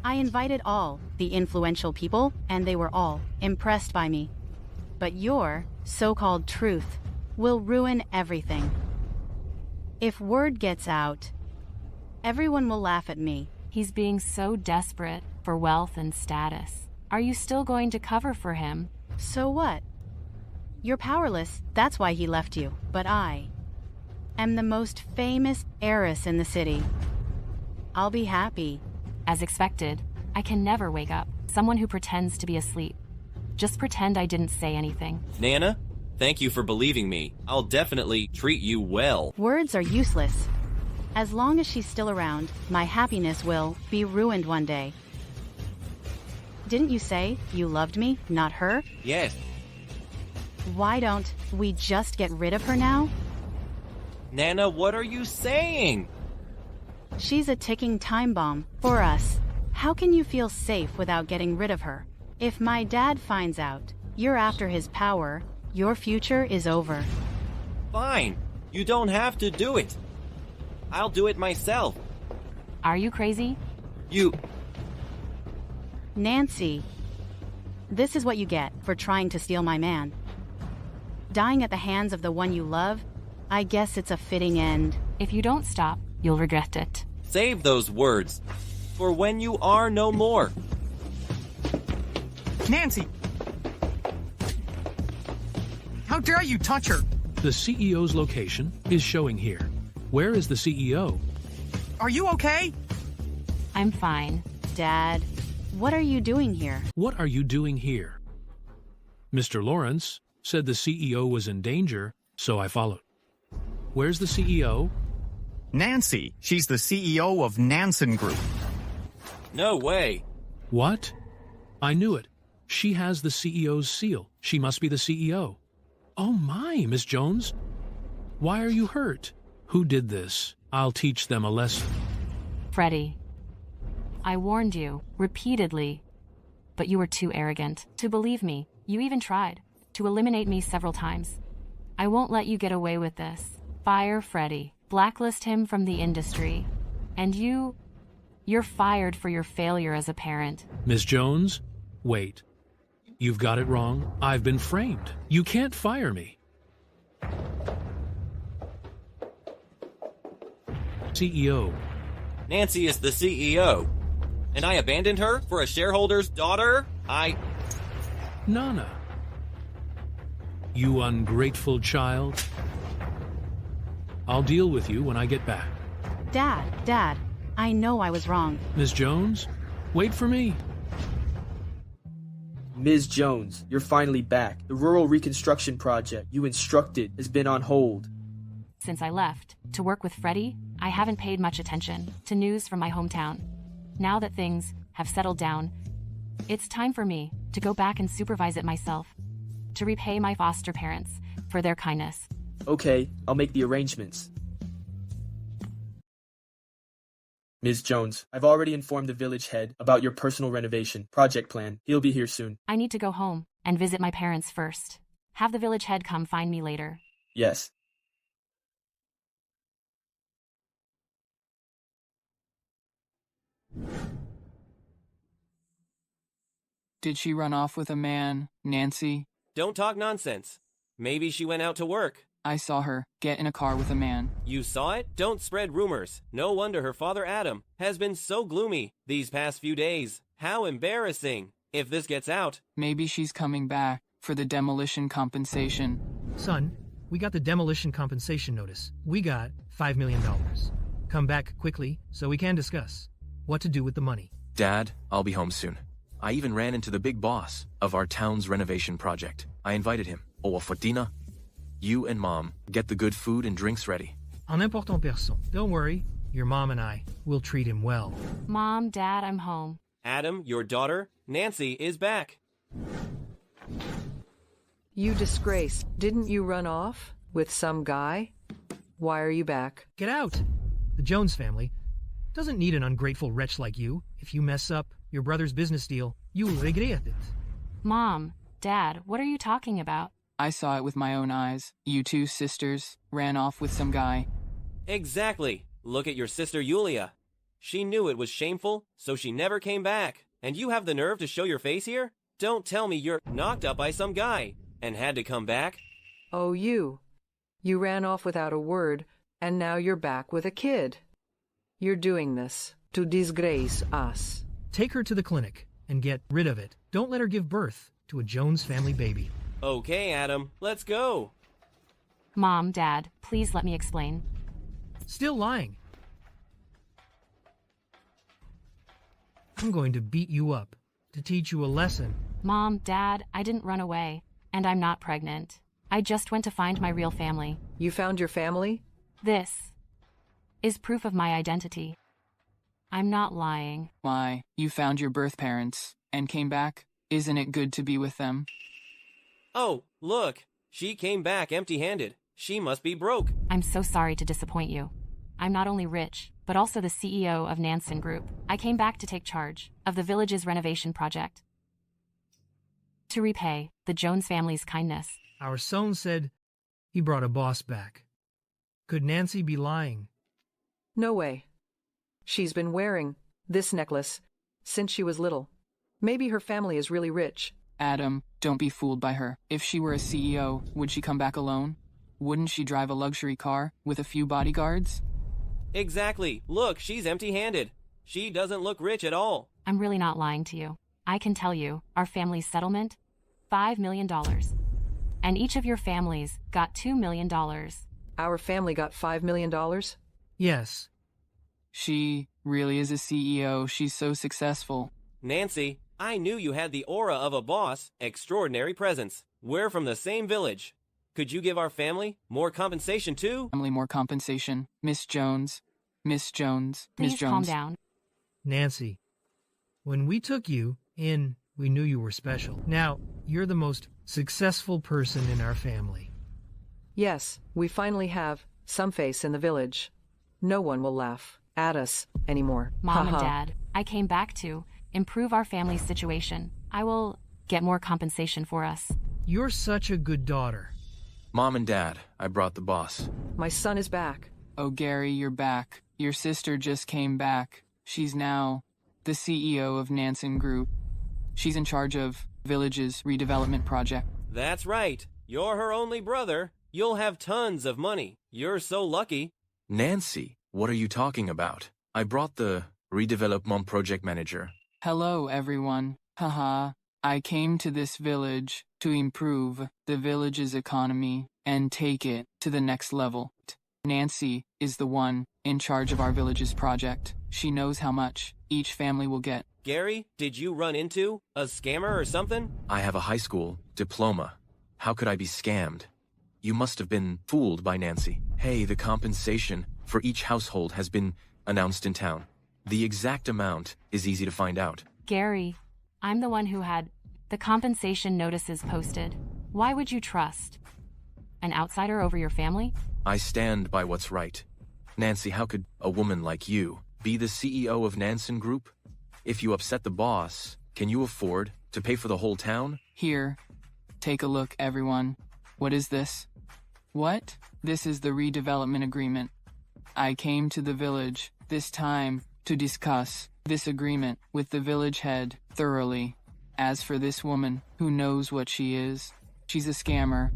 Speaker 9: I invited all the influential people, and they were all impressed by me. But your so-called truth will ruin everything. If word gets out, everyone will laugh at me.
Speaker 2: He's being so desperate for wealth and status. Are you still going to cover for him?
Speaker 9: So what? You're powerless, that's why he left you. But I am the most famous heiress in the city. I'll be happy.
Speaker 2: As expected, I can never wake up. Someone who pretends to be asleep. Just pretend I didn't say anything.
Speaker 4: Nana, thank you for believing me. I'll definitely treat you well.
Speaker 9: Words are useless. As long as she's still around, my happiness will be ruined one day. Didn't you say you loved me, not her?
Speaker 4: Yes.
Speaker 9: Why don't we just get rid of her now?
Speaker 4: Nana, what are you saying?
Speaker 9: She's a ticking time bomb for us. How can you feel safe without getting rid of her? If my dad finds out you're after his power, your future is over.
Speaker 4: Fine. You don't have to do it. I'll do it myself.
Speaker 2: Are you crazy?
Speaker 9: Nancy, this is what you get for trying to steal my man. Dying at the hands of the one you love, I guess it's a fitting end.
Speaker 2: If you don't stop, you'll regret it.
Speaker 4: Save those words for when you are no more.
Speaker 6: Nancy! How dare you touch her?
Speaker 5: The CEO's location is showing here. Where is the CEO?
Speaker 6: Are you okay?
Speaker 2: I'm fine.
Speaker 9: Dad, what are you doing here?
Speaker 5: What are you doing here? Mr. Lawrence said the CEO was in danger, so I followed. Where's the CEO?
Speaker 6: Nancy. She's the CEO of Nansen Group.
Speaker 4: No way.
Speaker 5: What? I knew it. She has the CEO's seal. She must be the CEO. Oh my, Miss Jones. Why are you hurt? Who did this? I'll teach them a lesson.
Speaker 2: Freddy, I warned you repeatedly, but you were too arrogant to believe me. You even tried to eliminate me several times. I won't let you get away with this. Fire Freddy. Blacklist him from the industry. And you're fired for your failure as a parent.
Speaker 5: Miss Jones, wait. You've got it wrong. I've been framed. You can't fire me. CEO.
Speaker 4: Nancy is the CEO. And I abandoned her for a shareholder's daughter?
Speaker 5: Nana. You ungrateful child. I'll deal with you when I get back.
Speaker 9: Dad, I know I was wrong.
Speaker 5: Miss Jones, wait for me.
Speaker 3: Ms. Jones, you're finally back. The rural reconstruction project you instructed has been on hold.
Speaker 2: Since I left to work with Freddy, I haven't paid much attention to news from my hometown. Now that things have settled down, it's time for me to go back and supervise it myself, to repay my foster parents for their kindness.
Speaker 3: Okay, I'll make the arrangements. Ms. Jones, I've already informed the village head about your personal renovation project plan. He'll be here soon.
Speaker 2: I need to go home and visit my parents first. Have the village head come find me later.
Speaker 3: Yes.
Speaker 8: Did she run off with a man, Nancy?
Speaker 4: Don't talk nonsense. Maybe she went out to work.
Speaker 8: I saw her get in a car with a man.
Speaker 4: You saw it? Don't spread rumors. No wonder her father Adam has been so gloomy these past few days. How embarrassing. If this gets out.
Speaker 8: Maybe she's coming back for the demolition compensation.
Speaker 14: Son, we got the demolition compensation notice. We got $5 million. Come back quickly so we can discuss what to do with the money.
Speaker 15: Dad, I'll be home soon. I even ran into the big boss of our town's renovation project. I invited him. For dinner. You and Mom get the good food and drinks ready.
Speaker 14: En important personne. Don't worry, your mom and I will treat him well.
Speaker 2: Mom, Dad, I'm home.
Speaker 4: Adam, your daughter, Nancy, is back.
Speaker 16: You disgrace. Didn't you run off with some guy? Why are you back?
Speaker 14: Get out! The Jones family doesn't need an ungrateful wretch like you. If you mess up your brother's business deal, you will regret it.
Speaker 2: Mom, Dad, what are you talking about?
Speaker 8: I saw it with my own eyes. You two sisters ran off with some guy.
Speaker 4: Exactly. Look at your sister Yulia. She knew it was shameful, so she never came back. And you have the nerve to show your face here? Don't tell me you're knocked up by some guy and had to come back.
Speaker 16: Oh, you. You ran off without a word, and now you're back with a kid. You're doing this to disgrace us.
Speaker 14: Take her to the clinic and get rid of it. Don't let her give birth to a Jones family baby.
Speaker 4: Okay, Adam, let's go.
Speaker 2: Mom, Dad, please let me explain.
Speaker 14: Still lying. I'm going to beat you up to teach you a lesson.
Speaker 2: Mom, Dad, I didn't run away, and I'm not pregnant. I just went to find my real family.
Speaker 16: You found your family?
Speaker 2: This is proof of my identity. I'm not lying.
Speaker 8: Why, you found your birth parents and came back? Isn't it good to be with them?
Speaker 4: Oh, look, she came back empty-handed. She must be broke.
Speaker 2: I'm so sorry to disappoint you. I'm not only rich, but also the CEO of Nansen Group. I came back to take charge of the village's renovation project, to repay the Jones family's kindness.
Speaker 14: Our son said he brought a boss back. Could Nancy be lying?
Speaker 16: No way. She's been wearing this necklace since she was little. Maybe her family is really rich.
Speaker 8: Adam, don't be fooled by her. If she were a CEO, would she come back alone? Wouldn't she drive a luxury car with a few bodyguards?
Speaker 4: Exactly. Look, she's empty-handed. She doesn't look rich at all.
Speaker 2: I'm really not lying to you. I can tell you, our family's settlement, $5 million. And each of your families got $2 million.
Speaker 16: Our family got $5 million?
Speaker 14: Yes.
Speaker 8: She really is a CEO. She's so successful.
Speaker 4: Nancy, I knew you had the aura of a boss. Extraordinary presence. We're from the same village. Could you give our family more compensation too?
Speaker 8: Family more compensation. Miss Jones. Miss Jones.
Speaker 2: Please
Speaker 8: Miss Jones.
Speaker 2: calm down.
Speaker 14: Nancy, when we took you in, we knew you were special. Now, you're the most successful person in our family.
Speaker 16: Yes, we finally have some face in the village. No one will laugh at us anymore.
Speaker 2: Mom and Dad, I came back to improve our family's situation. I will get more compensation for us.
Speaker 14: You're such a good daughter.
Speaker 15: Mom and Dad, I brought the boss.
Speaker 16: My son is back.
Speaker 8: Oh, Gary, you're back. Your sister just came back. She's now the CEO of Nansen Group. She's in charge of village's redevelopment project.
Speaker 4: That's right. You're her only brother. You'll have tons of money. You're so lucky.
Speaker 15: Nancy, what are you talking about? I brought the redevelopment project manager.
Speaker 8: Hello, everyone. Haha. I came to this village to improve the village's economy and take it to the next level. Nancy is the one in charge of our village's project. She knows how much each family will get.
Speaker 4: Gary, did you run into a scammer or something?
Speaker 15: I have a high school diploma. How could I be scammed? You must have been fooled by Nancy. Hey, the compensation for each household has been announced in town. The exact amount is easy to find out.
Speaker 2: Gary, I'm the one who had the compensation notices posted. Why would you trust an outsider over your family?
Speaker 15: I stand by what's right. Nancy, how could a woman like you be the CEO of Nansen Group? If you upset the boss, can you afford to pay for the whole town?
Speaker 8: Here, take a look, everyone. What is this? What? This is the redevelopment agreement. I came to the village this time to discuss this agreement with the village head thoroughly. As for this woman who knows what she is, she's a scammer.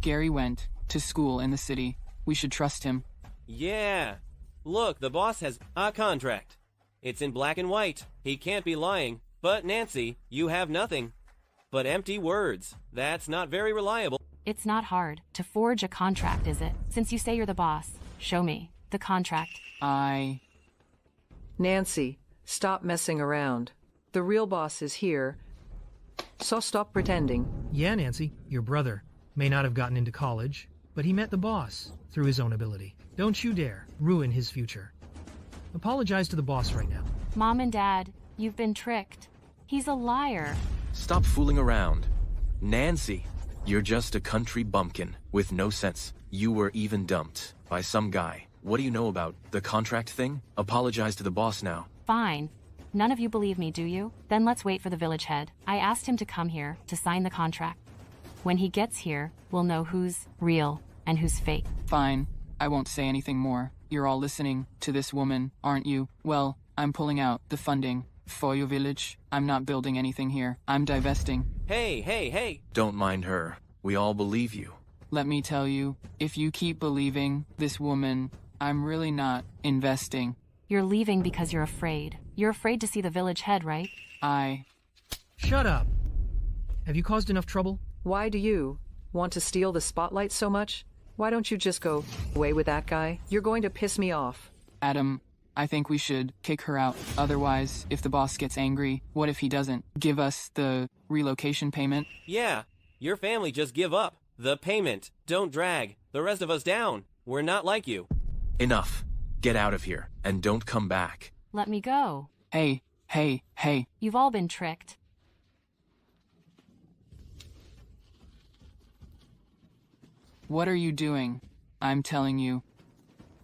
Speaker 8: Gary went to school in the city. We should trust him.
Speaker 4: Yeah. Look, the boss has a contract. It's in black and white. He can't be lying. But Nancy, you have nothing but empty words. That's not very reliable.
Speaker 2: It's not hard to forge a contract, is it? Since you say you're the boss, show me the contract.
Speaker 16: Nancy, stop messing around. The real boss is here, so stop pretending.
Speaker 14: Yeah, Nancy, your brother may not have gotten into college, but he met the boss through his own ability. Don't you dare ruin his future. Apologize to the boss right now.
Speaker 2: Mom and Dad, you've been tricked. He's a liar.
Speaker 15: Stop fooling around. Nancy, you're just a country bumpkin with no sense. You were even dumped by some guy. What do you know about the contract thing? Apologize to the boss now.
Speaker 2: Fine. None of you believe me, do you? Then let's wait for the village head. I asked him to come here to sign the contract. When he gets here, we'll know who's real and who's fake.
Speaker 8: Fine. I won't say anything more. You're all listening to this woman, aren't you? Well, I'm pulling out the funding for your village. I'm not building anything here. I'm divesting.
Speaker 4: Hey.
Speaker 15: Don't mind her. We all believe you.
Speaker 8: Let me tell you, if you keep believing this woman, I'm really not investing.
Speaker 2: You're leaving because you're afraid. You're afraid to see the village head, right?
Speaker 14: Shut up. Have you caused enough trouble?
Speaker 16: Why do you want to steal the spotlight so much? Why don't you just go away with that guy? You're going to piss me off.
Speaker 8: Adam, I think we should kick her out. Otherwise, if the boss gets angry, what if he doesn't give us the relocation payment?
Speaker 4: Yeah, your family just give up. The payment. Don't drag the rest of us down. We're not like you.
Speaker 15: Enough. Get out of here, and don't come back.
Speaker 2: Let me go.
Speaker 8: Hey.
Speaker 2: You've all been tricked.
Speaker 8: What are you doing? I'm telling you.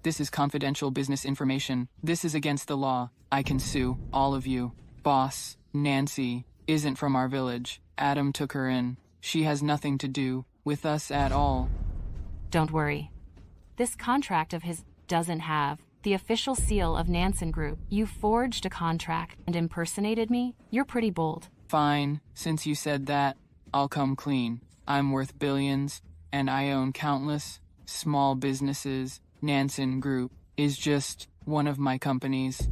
Speaker 8: This is confidential business information. This is against the law. I can sue all of you. Boss, Nancy, isn't from our village. Adam took her in. She has nothing to do with us at all.
Speaker 2: Don't worry. This contract of his doesn't have the official seal of Nansen Group. You forged a contract and impersonated me? You're pretty bold.
Speaker 8: Fine. Since you said that, I'll come clean. I'm worth billions, and I own countless small businesses. Nansen Group is just one of my companies.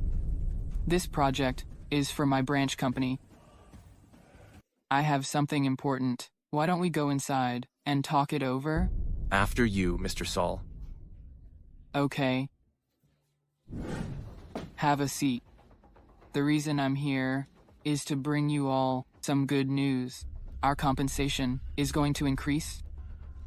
Speaker 8: This project is for my branch company. I have something important. Why don't we go inside and talk it over?
Speaker 15: After you, Mr. Saul.
Speaker 8: Okay. Have a seat. The reason I'm here is to bring you all some good news. Our compensation is going to increase.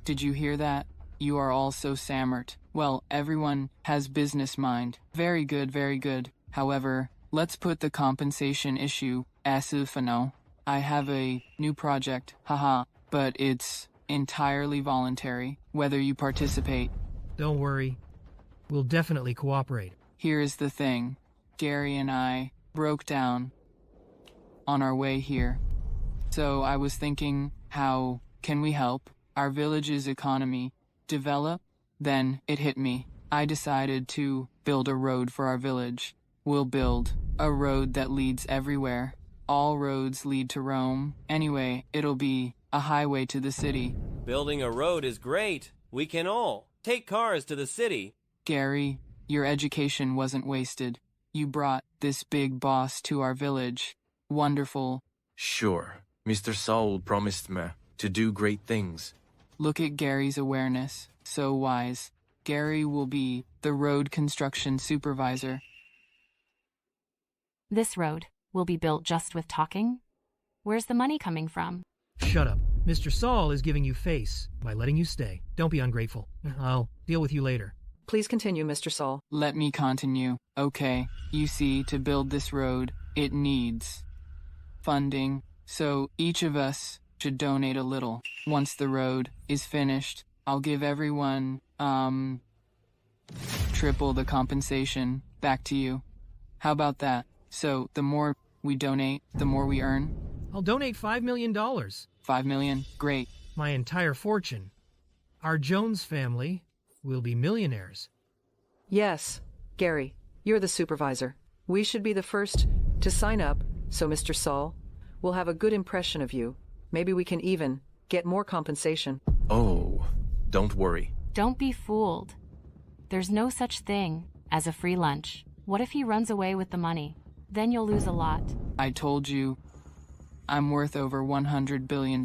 Speaker 8: Did you hear that? You are all so Sammert. Well, everyone has business mind. Very good, very good. However, let's put the compensation issue aside for now. I have a new project, haha, but it's entirely voluntary, whether you participate.
Speaker 14: Don't worry. We'll definitely cooperate.
Speaker 8: Here's the thing. Gary and I broke down on our way here. So I was thinking, how can we help our village's economy develop? Then it hit me. I decided to build a road for our village. We'll build a road that leads everywhere. All roads lead to Rome. Anyway, it'll be a highway to the city.
Speaker 4: Building a road is great. We can all take cars to the city.
Speaker 8: Gary, your education wasn't wasted. You brought this big boss to our village. Wonderful.
Speaker 15: Sure. Mr. Saul promised me to do great things.
Speaker 8: Look at Gary's awareness. So wise. Gary will be the road construction supervisor.
Speaker 2: This road will be built just with talking? Where's the money coming from?
Speaker 14: Shut up. Mr. Saul is giving you face by letting you stay. Don't be ungrateful. I'll deal with you later.
Speaker 16: Please continue, Mr. Saul.
Speaker 8: Let me continue. Okay, you see, to build this road, it needs funding, so each of us should donate a little. Once the road is finished, I'll give everyone, triple the compensation back to you. How about that? So, the more we donate, the more we earn?
Speaker 14: I'll donate $5 million.
Speaker 8: $5 million? Great.
Speaker 14: My entire fortune. Our Jones family will be millionaires.
Speaker 16: Yes, Gary, you're the supervisor. We should be the first to sign up, so Mr. Saul, we'll have a good impression of you. Maybe we can even get more compensation.
Speaker 15: Oh, don't worry.
Speaker 2: Don't be fooled. There's no such thing as a free lunch. What if he runs away with the money? Then you'll lose a lot.
Speaker 8: I told you, I'm worth over $100 billion.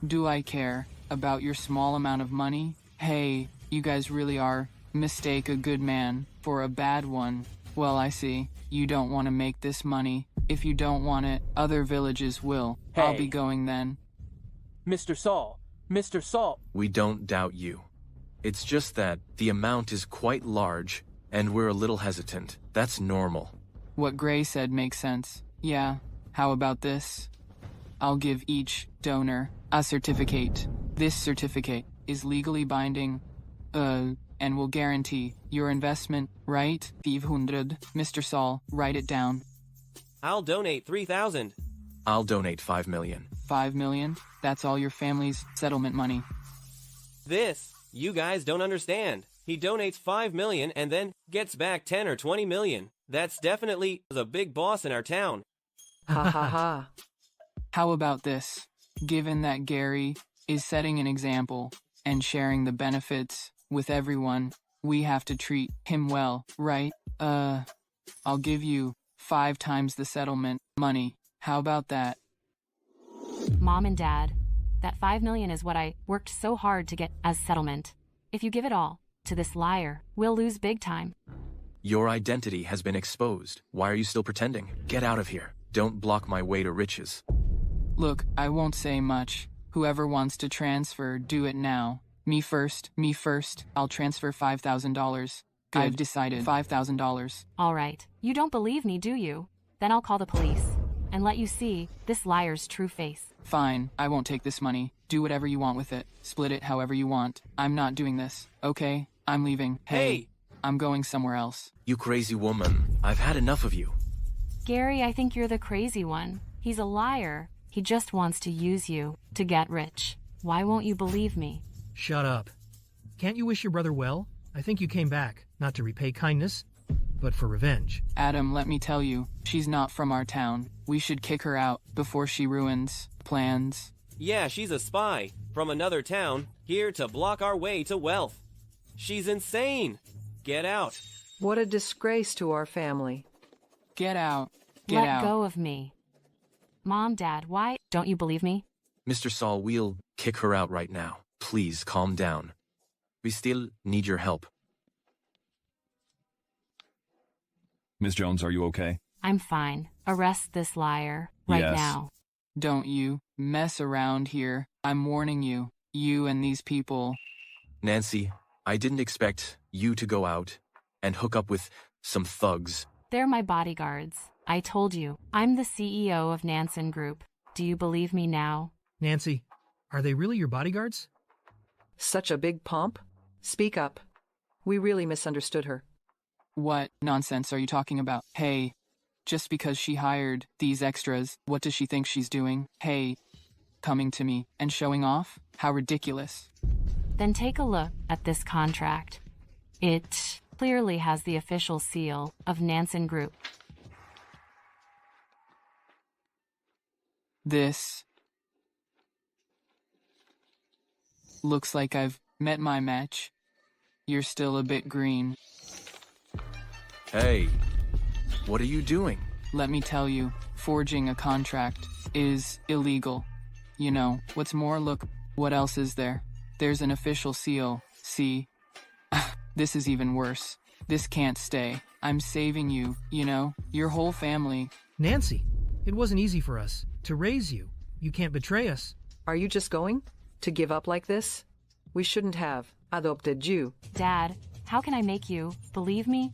Speaker 8: Do I care about your small amount of money? Hey, you guys really are mistake a good man for a bad one. Well, I see. You don't want to make this money. If you don't want it, other villages will.
Speaker 12: Hey.
Speaker 8: I'll be going then.
Speaker 12: Mr. Saul! Mr. Saul!
Speaker 15: We don't doubt you. It's just that the amount is quite large, and we're a little hesitant. That's normal.
Speaker 8: What Gray said makes sense. Yeah, how about this? I'll give each donor a certificate. This certificate is legally binding, and will guarantee your investment, right? 500. Mr. Saul, write it down.
Speaker 4: I'll donate 3,000.
Speaker 15: I'll donate 5 million.
Speaker 8: 5 million? That's all your family's settlement money.
Speaker 4: This, you guys don't understand. He donates 5 million and then gets back 10 or 20 million. That's definitely the big boss in our town.
Speaker 16: Ha ha ha.
Speaker 8: How about this? Given that Gary is setting an example and sharing the benefits with everyone, we have to treat him well, right? I'll give you 5 times the settlement money. How about that?
Speaker 2: Mom and Dad, that 5 million is what I worked so hard to get as settlement. If you give it all to this liar, we'll lose big time.
Speaker 15: Your identity has been exposed. Why are you still pretending? Get out of here. Don't block my way to riches.
Speaker 8: Look, I won't say much. Whoever wants to transfer, do it now. Me first. I'll transfer $5,000. I've decided $5,000.
Speaker 2: All right. You don't believe me, do you? Then I'll call the police and let you see this liar's true face.
Speaker 8: Fine, I won't take this money. Do whatever you want with it. Split it however you want. I'm not doing this, okay? I'm leaving. Hey! I'm going somewhere else.
Speaker 15: You crazy woman. I've had enough of you.
Speaker 2: Gary, I think you're the crazy one. He's a liar. He just wants to use you to get rich. Why won't you believe me?
Speaker 14: Shut up. Can't you wish your brother well? I think you came back, not to repay kindness, but for revenge.
Speaker 8: Adam, let me tell you, she's not from our town. We should kick her out before she ruins plans.
Speaker 4: Yeah, she's a spy from another town, here to block our way to wealth. She's insane. Get out.
Speaker 16: What a disgrace to our family.
Speaker 8: Get out. Get out.
Speaker 2: Let go of me. Mom, Dad, why don't you believe me?
Speaker 15: Mr. Saul, we'll kick her out right now. Please calm down. We still need your help.
Speaker 1: Miss Jones, are you okay?
Speaker 2: I'm fine. Arrest this liar right
Speaker 1: Yes.
Speaker 2: now.
Speaker 8: Don't you mess around here. I'm warning you. You and these people.
Speaker 15: Nancy, I didn't expect you to go out and hook up with some thugs.
Speaker 2: They're my bodyguards. I told you, I'm the CEO of Nansen Group. Do you believe me now?
Speaker 14: Nancy, are they really your bodyguards?
Speaker 16: Such a big pomp? Speak up. We really misunderstood her.
Speaker 8: What nonsense are you talking about? Hey, just because she hired these extras, what does she think she's doing? Hey, coming to me and showing off? How ridiculous.
Speaker 2: Then take a look at this contract. It clearly has the official seal of Nansen Group.
Speaker 8: This looks like I've met my match. You're still a bit green.
Speaker 15: Hey, what are you doing?
Speaker 8: Let me tell you, forging a contract is illegal. You know, what's more, look, what else is there? There's an official seal. See? This is even worse. This can't stay. I'm saving you, you know, your whole family.
Speaker 14: Nancy, it wasn't easy for us to raise you. You can't betray us.
Speaker 16: Are you just going to give up like this? We shouldn't have adopted you.
Speaker 2: Dad, how can I make you believe me?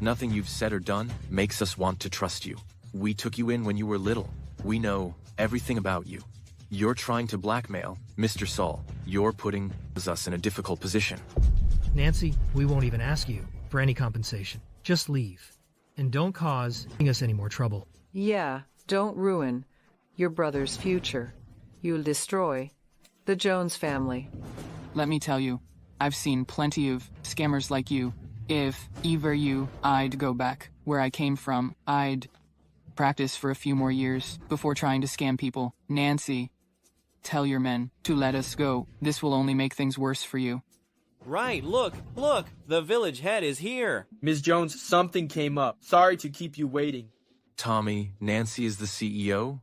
Speaker 15: Nothing you've said or done makes us want to trust you. We took you in when you were little. We know everything about you. You're trying to blackmail Mr. Saul. You're putting us in a difficult position.
Speaker 14: Nancy, we won't even ask you for any compensation. Just leave. And don't cause us any more trouble.
Speaker 16: Yeah, don't ruin your brother's future. You'll destroy the Jones family.
Speaker 8: Let me tell you, I've seen plenty of scammers like you. If I'd go back where I came from. I'd practice for a few more years before trying to scam people. Nancy, tell your men to let us go. This will only make things worse for you.
Speaker 4: Right, look! The village head is here!
Speaker 3: Ms. Jones, something came up. Sorry to keep you waiting.
Speaker 15: Tommy, Nancy is the CEO?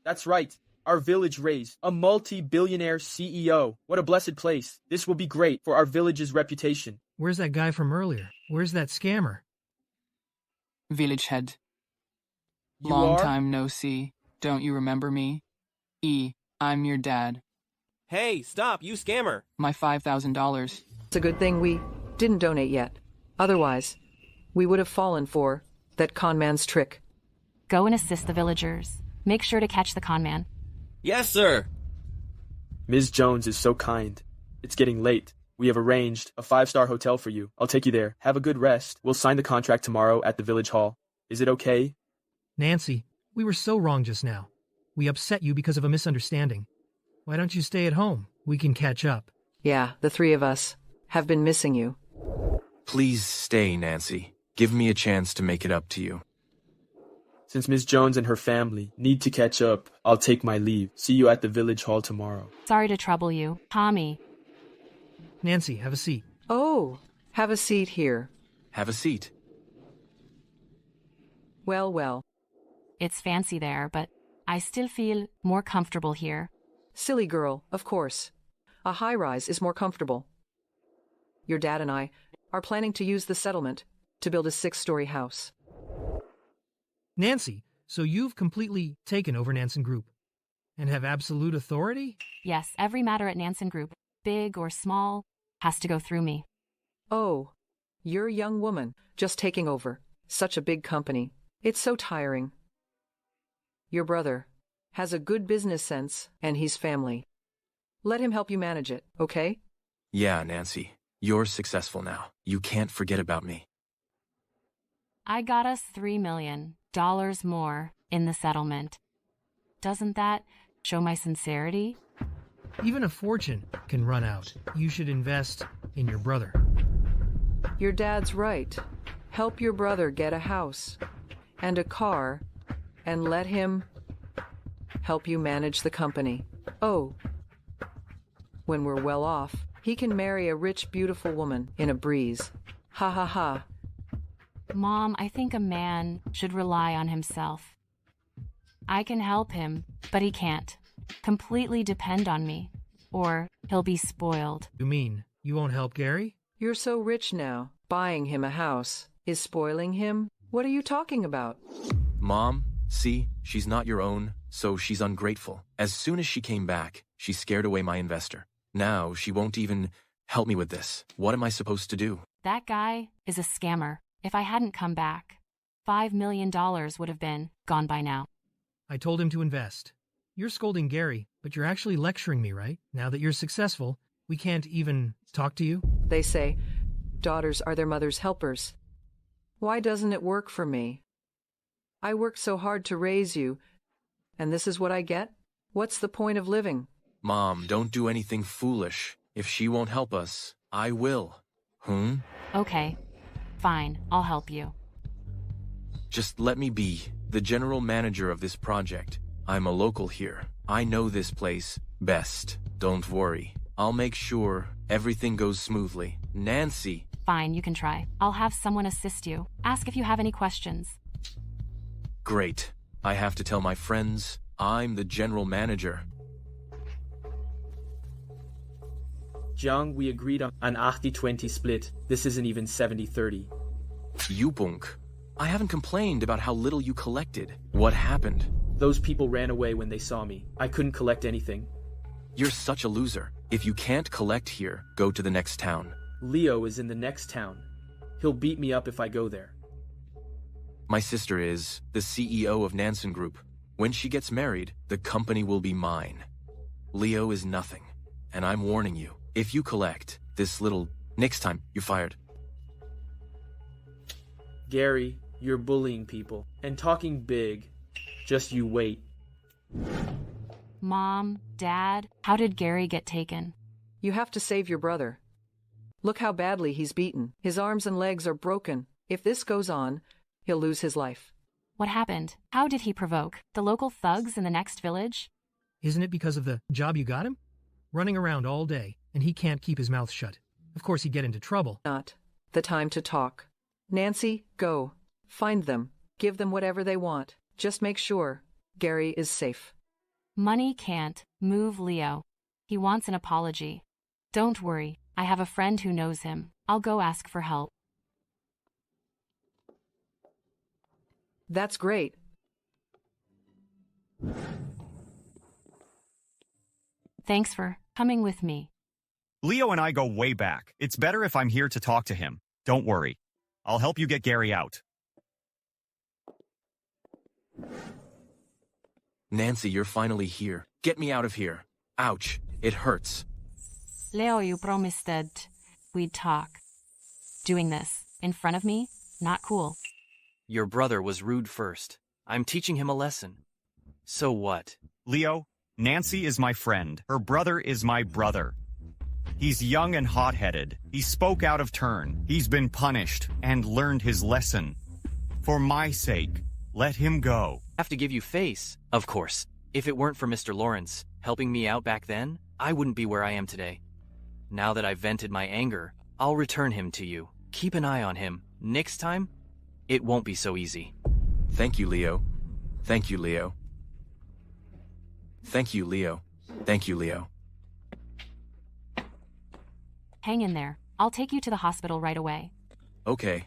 Speaker 3: That's right. Our village raised a multi-billionaire CEO. What a blessed place. This will be great for our village's reputation.
Speaker 14: Where's that guy from earlier? Where's that scammer?
Speaker 8: Village head.
Speaker 3: You
Speaker 8: Long
Speaker 3: are?
Speaker 8: time no see. Don't you remember me? I'm your dad.
Speaker 4: Hey, stop, you scammer!
Speaker 8: My $5,000.
Speaker 16: It's a good thing we didn't donate yet. Otherwise, we would have fallen for that con man's trick.
Speaker 2: Go and assist the villagers. Make sure to catch the con man.
Speaker 4: Yes, sir!
Speaker 3: Ms. Jones is so kind. It's getting late. We have arranged a 5-star hotel for you. I'll take you there. Have a good rest. We'll sign the contract tomorrow at the village hall. Is it okay?
Speaker 14: Nancy, we were so wrong just now. We upset you because of a misunderstanding. Why don't you stay at home? We can catch up.
Speaker 16: Yeah, the three of us have been missing you.
Speaker 15: Please stay, Nancy. Give me a chance to make it up to you.
Speaker 3: Since Ms. Jones and her family need to catch up, I'll take my leave. See you at the village hall tomorrow.
Speaker 2: Sorry to trouble you. Tommy.
Speaker 14: Nancy, have a seat.
Speaker 16: Oh, have a seat here.
Speaker 15: Have a seat.
Speaker 16: Well.
Speaker 2: It's fancy there, but I still feel more comfortable here.
Speaker 16: Silly girl, of course. A high-rise is more comfortable. Your dad and I are planning to use the settlement to build a 6-story house.
Speaker 14: Nancy, so you've completely taken over Nansen Group and have absolute authority?
Speaker 2: Yes, every matter at Nansen Group, big or small, has to go through me.
Speaker 16: Oh, you're a young woman just taking over such a big company. It's so tiring. Your brother has a good business sense, and he's family. Let him help you manage it, okay?
Speaker 15: Yeah, Nancy. You're successful now. You can't forget about me.
Speaker 2: I got us $3 million more in the settlement. Doesn't that show my sincerity?
Speaker 14: Even a fortune can run out. You should invest in your brother.
Speaker 16: Your dad's right. Help your brother get a house and a car, and let him help you manage the company. Oh, when we're well off, he can marry a rich, beautiful woman in a breeze. Ha ha ha.
Speaker 2: Mom, I think a man should rely on himself. I can help him, but he can't completely depend on me, or he'll be spoiled.
Speaker 14: You mean you won't help Gary?
Speaker 16: You're so rich now. Buying him a house is spoiling him? What are you talking about?
Speaker 15: Mom, see, she's not your own, so she's ungrateful. As soon as she came back, she scared away my investor. Now she won't even help me with this. What am I supposed to do?
Speaker 2: That guy is a scammer. If I hadn't come back, $5 million would have been gone by now.
Speaker 14: I told him to invest. You're scolding Gary, but you're actually lecturing me, right? Now that you're successful, we can't even talk to you?
Speaker 16: They say daughters are their mother's helpers. Why doesn't it work for me? I worked so hard to raise you, and this is what I get? What's the point of living?
Speaker 15: Mom, don't do anything foolish. If she won't help us, I will.
Speaker 2: Okay. Fine, I'll help you.
Speaker 15: Just let me be the general manager of this project. I'm a local here. I know this place best. Don't worry. I'll make sure everything goes smoothly. Nancy.
Speaker 2: Fine, you can try. I'll have someone assist you. Ask if you have any questions.
Speaker 15: Great. I have to tell my friends I'm the general manager.
Speaker 3: Jiang, we agreed on an 80-20 split. This isn't even 70-30.
Speaker 15: Yupunk. I haven't complained about how little you collected. What happened?
Speaker 3: Those people ran away when they saw me. I couldn't collect anything.
Speaker 15: You're such a loser. If you can't collect here, go to the next town.
Speaker 3: Leo is in the next town. He'll beat me up if I go there.
Speaker 15: My sister is the CEO of Nansen Group. When she gets married, the company will be mine. Leo is nothing. And I'm warning you, if you collect this little... Next time, you're fired.
Speaker 3: Gary, you're bullying people and talking big. Just you wait.
Speaker 2: Mom, Dad, how did Gary get taken?
Speaker 16: You have to save your brother. Look how badly he's beaten. His arms and legs are broken. If this goes on, he'll lose his life.
Speaker 2: What happened? How did he provoke? The local thugs in the next village?
Speaker 14: Isn't it because of the job you got him? Running around all day, and he can't keep his mouth shut. Of course he'd get into trouble.
Speaker 16: Not the time to talk. Nancy, go. Find them. Give them whatever they want. Just make sure Gary is safe.
Speaker 2: Money can't move Leo. He wants an apology. Don't worry, I have a friend who knows him. I'll go ask for help.
Speaker 16: That's great.
Speaker 2: Thanks for coming with me.
Speaker 6: Leo and I go way back. It's better if I'm here to talk to him. Don't worry. I'll help you get Gary out.
Speaker 15: Nancy, you're finally here. Get me out of here. Ouch. It hurts.
Speaker 2: Leo, you promised that we'd talk. Doing this in front of me? Not cool.
Speaker 10: Your brother was rude first. I'm teaching him a lesson. So what?
Speaker 6: Leo, Nancy is my friend. Her brother is my brother. He's young and hot-headed. He spoke out of turn. He's been punished and learned his lesson. For my sake, let him go.
Speaker 10: Have to give you face, of course. If it weren't for Mr. Lawrence helping me out back then, I wouldn't be where I am today. Now that I've vented my anger, I'll return him to you. Keep an eye on him. Next time, it won't be so easy.
Speaker 15: Thank you, Leo. Thank you, Leo. Thank you, Leo. Thank you, Leo.
Speaker 2: Hang in there. I'll take you to the hospital right away.
Speaker 15: Okay.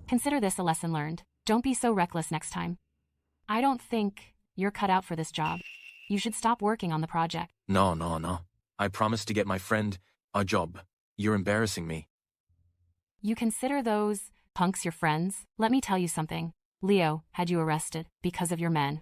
Speaker 2: Consider this a lesson learned. Don't be so reckless next time. I don't think you're cut out for this job. You should stop working on the project.
Speaker 15: No. I promised to get my friend a job. You're embarrassing me.
Speaker 2: You consider those punks your friends? Let me tell you something. Leo had you arrested because of your men.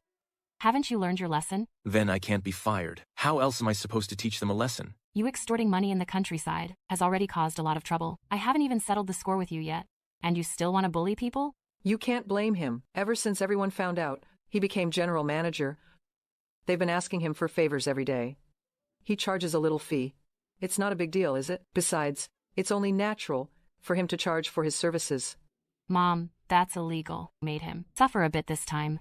Speaker 2: Haven't you learned your lesson?
Speaker 15: Then I can't be fired. How else am I supposed to teach them a lesson?
Speaker 2: You extorting money in the countryside has already caused a lot of trouble. I haven't even settled the score with you yet. And you still want to bully people?
Speaker 16: You can't blame him. Ever since everyone found out he became general manager, they've been asking him for favors every day. He charges a little fee. It's not a big deal, is it? Besides, it's only natural for him to charge for his services.
Speaker 2: Mom, that's illegal. Made him suffer a bit this time.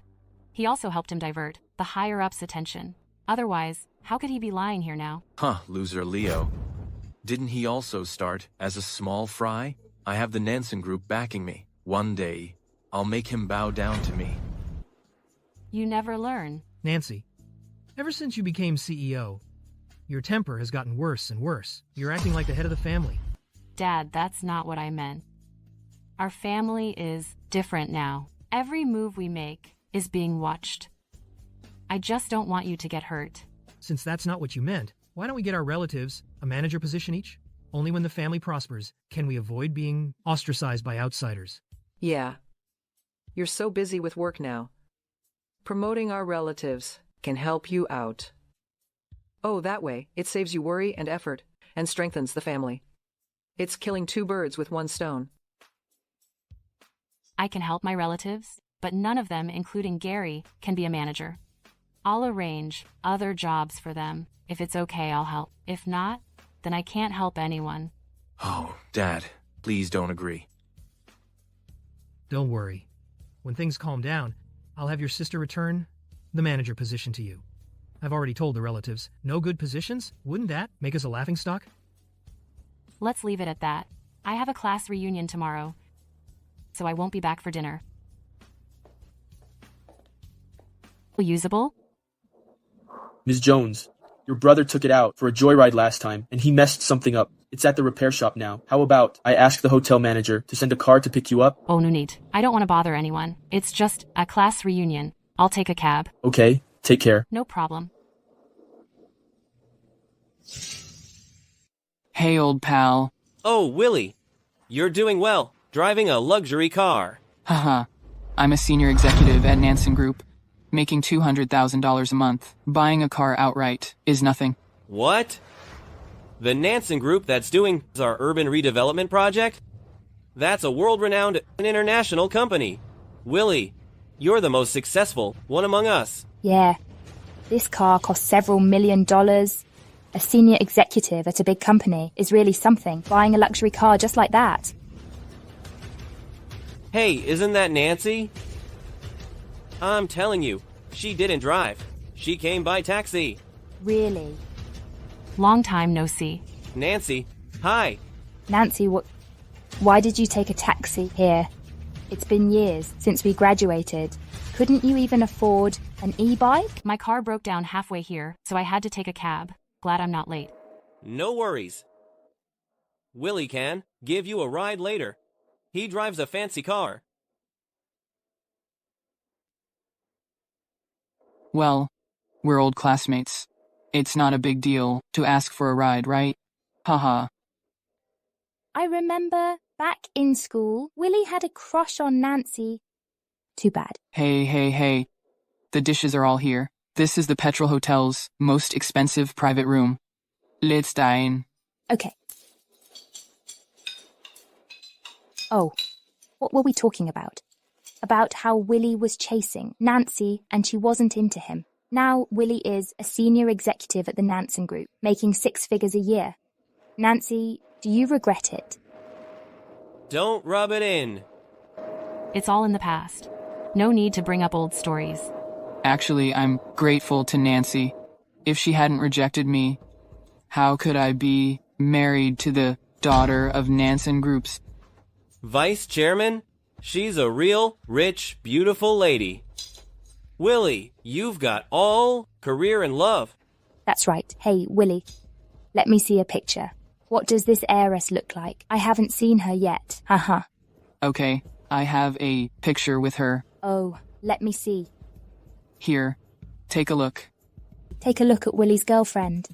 Speaker 2: He also helped him divert the higher-ups' attention. Otherwise, how could he be lying here now?
Speaker 15: Loser Leo. Didn't he also start as a small fry? I have the Nansen Group backing me. One day, I'll make him bow down to me.
Speaker 2: You never learn.
Speaker 14: Nancy, ever since you became CEO, your temper has gotten worse and worse. You're acting like the head of the family.
Speaker 2: Dad, that's not what I meant. Our family is different now. Every move we make is being watched. I just don't want you to get hurt.
Speaker 14: Since that's not what you meant, why don't we get our relatives a manager position each? Only when the family prospers can we avoid being ostracized by outsiders.
Speaker 16: Yeah. You're so busy with work now. Promoting our relatives can help you out. Oh, that way, it saves you worry and effort, and strengthens the family. It's killing two birds with one stone.
Speaker 2: I can help my relatives, but none of them, including Gary, can be a manager. I'll arrange other jobs for them. If it's okay, I'll help. If not, then I can't help anyone.
Speaker 15: Oh, Dad, please don't agree.
Speaker 14: Don't worry. When things calm down, I'll have your sister return the manager position to you. I've already told the relatives, no good positions? Wouldn't that make us a laughingstock?
Speaker 2: Let's leave it at that. I have a class reunion tomorrow, so I won't be back for dinner. Usable?
Speaker 3: Ms. Jones, Your brother took it out for a joyride last time, and he messed something up. It's at the repair shop now. How about I ask the hotel manager to send a car to pick you up?
Speaker 2: Oh, no need. I don't want to bother anyone. It's just a class reunion. I'll take a cab.
Speaker 3: Okay, take care.
Speaker 2: No problem.
Speaker 8: Hey, old pal.
Speaker 4: Oh, Willie. You're doing well, driving a luxury car.
Speaker 8: Haha. I'm a senior executive at Nansen Group, making $200,000 a month. Buying a car outright is nothing.
Speaker 4: What? The Nansen Group that's doing our urban redevelopment project? That's a world-renowned and international company. Willie, you're the most successful one among us.
Speaker 17: Yeah. This car cost several $1 million. A senior executive at a big company is really something, buying a luxury car just like that.
Speaker 4: Hey, isn't that Nancy? I'm telling you, she didn't drive. She came by taxi.
Speaker 17: Really?
Speaker 2: Long time no see.
Speaker 4: Nancy, hi.
Speaker 17: Nancy, why did you take a taxi here? It's been years since we graduated. Couldn't you even afford an e-bike?
Speaker 2: My car broke down halfway here, so I had to take a cab. Glad I'm not late.
Speaker 4: No worries. Willie can give you a ride later. He drives a fancy car.
Speaker 8: Well, we're old classmates. It's not a big deal to ask for a ride, right? Haha.
Speaker 17: I remember back in school, Willie had a crush on Nancy. Too bad.
Speaker 8: Hey. The dishes are all here. This is the Petrol Hotel's most expensive private room. Let's dine.
Speaker 17: Okay. Oh, what were we talking about? About how Willie was chasing Nancy and she wasn't into him. Now Willie is a senior executive at the Nansen Group, making 6 figures a year. Nancy, do you regret it?
Speaker 4: Don't rub it in.
Speaker 2: It's all in the past. No need to bring up old stories.
Speaker 8: Actually, I'm grateful to Nancy. If she hadn't rejected me, how could I be married to the daughter of Nansen Group's
Speaker 4: Vice Chairman? She's a real, rich, beautiful lady. Willie, you've got all career and love.
Speaker 17: That's right. Hey, Willie, let me see a picture. What does this heiress look like? I haven't seen her yet. Haha.
Speaker 8: Okay, I have a picture with her.
Speaker 17: Oh, let me see.
Speaker 8: Here, take a look.
Speaker 17: Take a look at Willie's girlfriend.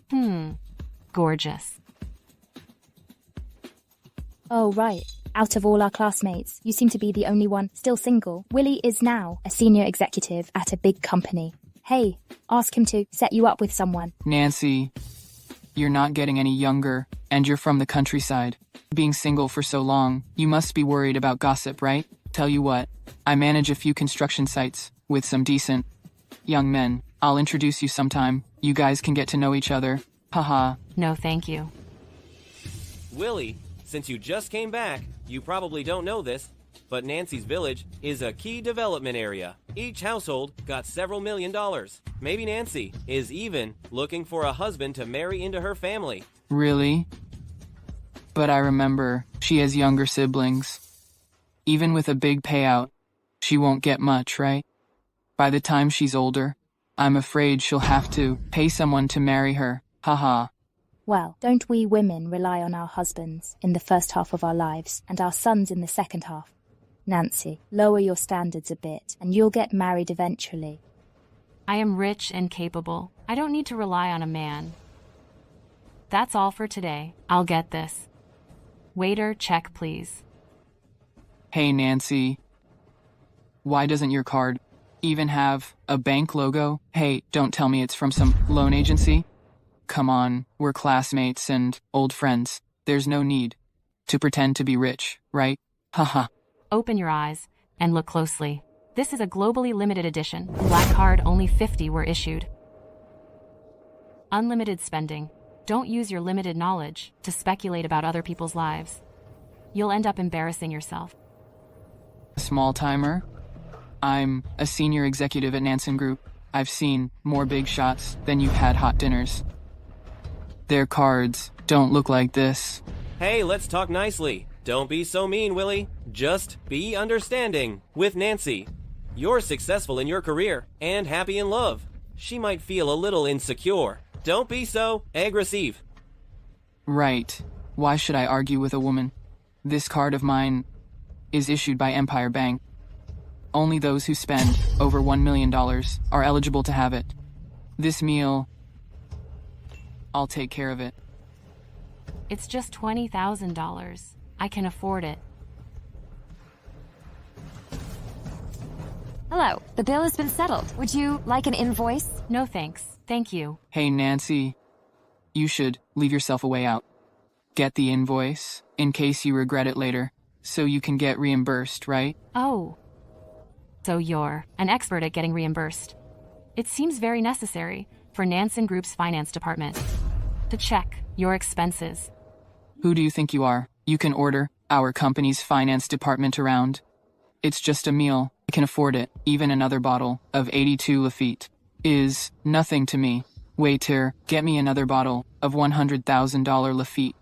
Speaker 2: Gorgeous.
Speaker 17: Oh, right. Out of all our classmates, you seem to be the only one still single. Willie is now a senior executive at a big company. Hey, ask him to set you up with someone.
Speaker 8: Nancy, you're not getting any younger, and you're from the countryside. Being single for so long, you must be worried about gossip, right? Tell you what, I manage a few construction sites with some decent young men. I'll introduce you sometime. You guys can get to know each other. Haha.
Speaker 2: No, thank you.
Speaker 4: Willie, since you just came back, you probably don't know this, but Nancy's village is a key development area. Each household got several $1 million. Maybe Nancy is even looking for a husband to marry into her family.
Speaker 8: Really? But I remember she has younger siblings. Even with a big payout, she won't get much, right? By the time she's older, I'm afraid she'll have to pay someone to marry her. Haha.
Speaker 17: Well, don't we women rely on our husbands in the first half of our lives and our sons in the second half? Nancy, lower your standards a bit and you'll get married eventually.
Speaker 2: I am rich and capable. I don't need to rely on a man. That's all for today. I'll get this. Waiter, check please.
Speaker 8: Hey, Nancy. Why doesn't your card even have a bank logo? Hey, don't tell me it's from some loan agency. Come on, we're classmates and old friends. There's no need to pretend to be rich, right? Haha.
Speaker 2: Open your eyes and look closely. This is a globally limited edition. Black card, only 50 were issued. Unlimited spending. Don't use your limited knowledge to speculate about other people's lives. You'll end up embarrassing yourself.
Speaker 8: Small timer. I'm a senior executive at Nansen Group. I've seen more big shots than you've had hot dinners. Their cards don't look like this.
Speaker 4: Hey, let's talk nicely. Don't be so mean, Willie. Just be understanding with Nancy. You're successful in your career and happy in love. She might feel a little insecure Don't be so aggressive.
Speaker 8: Right. Why should I argue with a woman? This card of mine is issued by Empire Bank. Only those who spend over $1 million are eligible to have it. This meal, I'll take care of it.
Speaker 2: It's just $20,000. I can afford it.
Speaker 18: Hello, the bill has been settled. Would you like an invoice?
Speaker 2: No thanks. Thank you.
Speaker 8: Hey, Nancy, you should leave yourself a way out. Get the invoice in case you regret it later, so you can get reimbursed, right?
Speaker 2: Oh. So you're an expert at getting reimbursed. It seems very necessary for Nansen Group's finance department to check your expenses.
Speaker 8: Who do you think you are? You can order our company's finance department around. It's just a meal. I can afford it. Even another bottle of 82 Lafitte is nothing to me. Waiter, get me another bottle of $100,000 Lafitte.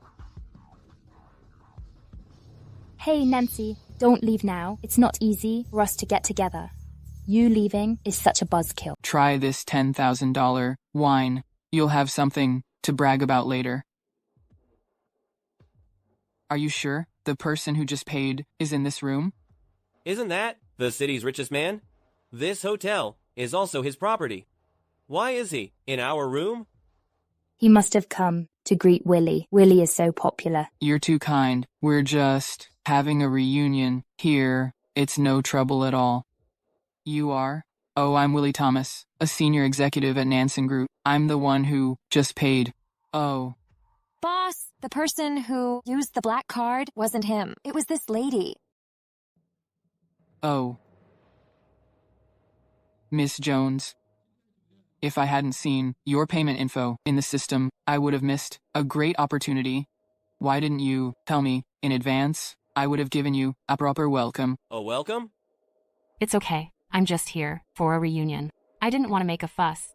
Speaker 17: Hey, Nancy, don't leave now. It's not easy for us to get together. You leaving is such a buzzkill.
Speaker 8: Try this $10,000 wine. You'll have something to brag about later. Are you sure the person who just paid is in this room?
Speaker 4: Isn't that the city's richest man? This hotel is also his property. Why is he in our room?
Speaker 17: He must have come to greet Willie. Willie is so popular.
Speaker 8: You're too kind. We're just having a reunion here. It's no trouble at all. You are? Oh, I'm Willie Thomas, a senior executive at Nansen Group. I'm the one who just paid. Oh.
Speaker 18: Boss, the person who used the black card wasn't him. It was this lady.
Speaker 8: Oh. Miss Jones. If I hadn't seen your payment info in the system, I would have missed a great opportunity. Why didn't you tell me in advance? I would have given you a proper welcome.
Speaker 4: A welcome?
Speaker 2: It's okay. I'm just here for a reunion. I didn't want to make a fuss.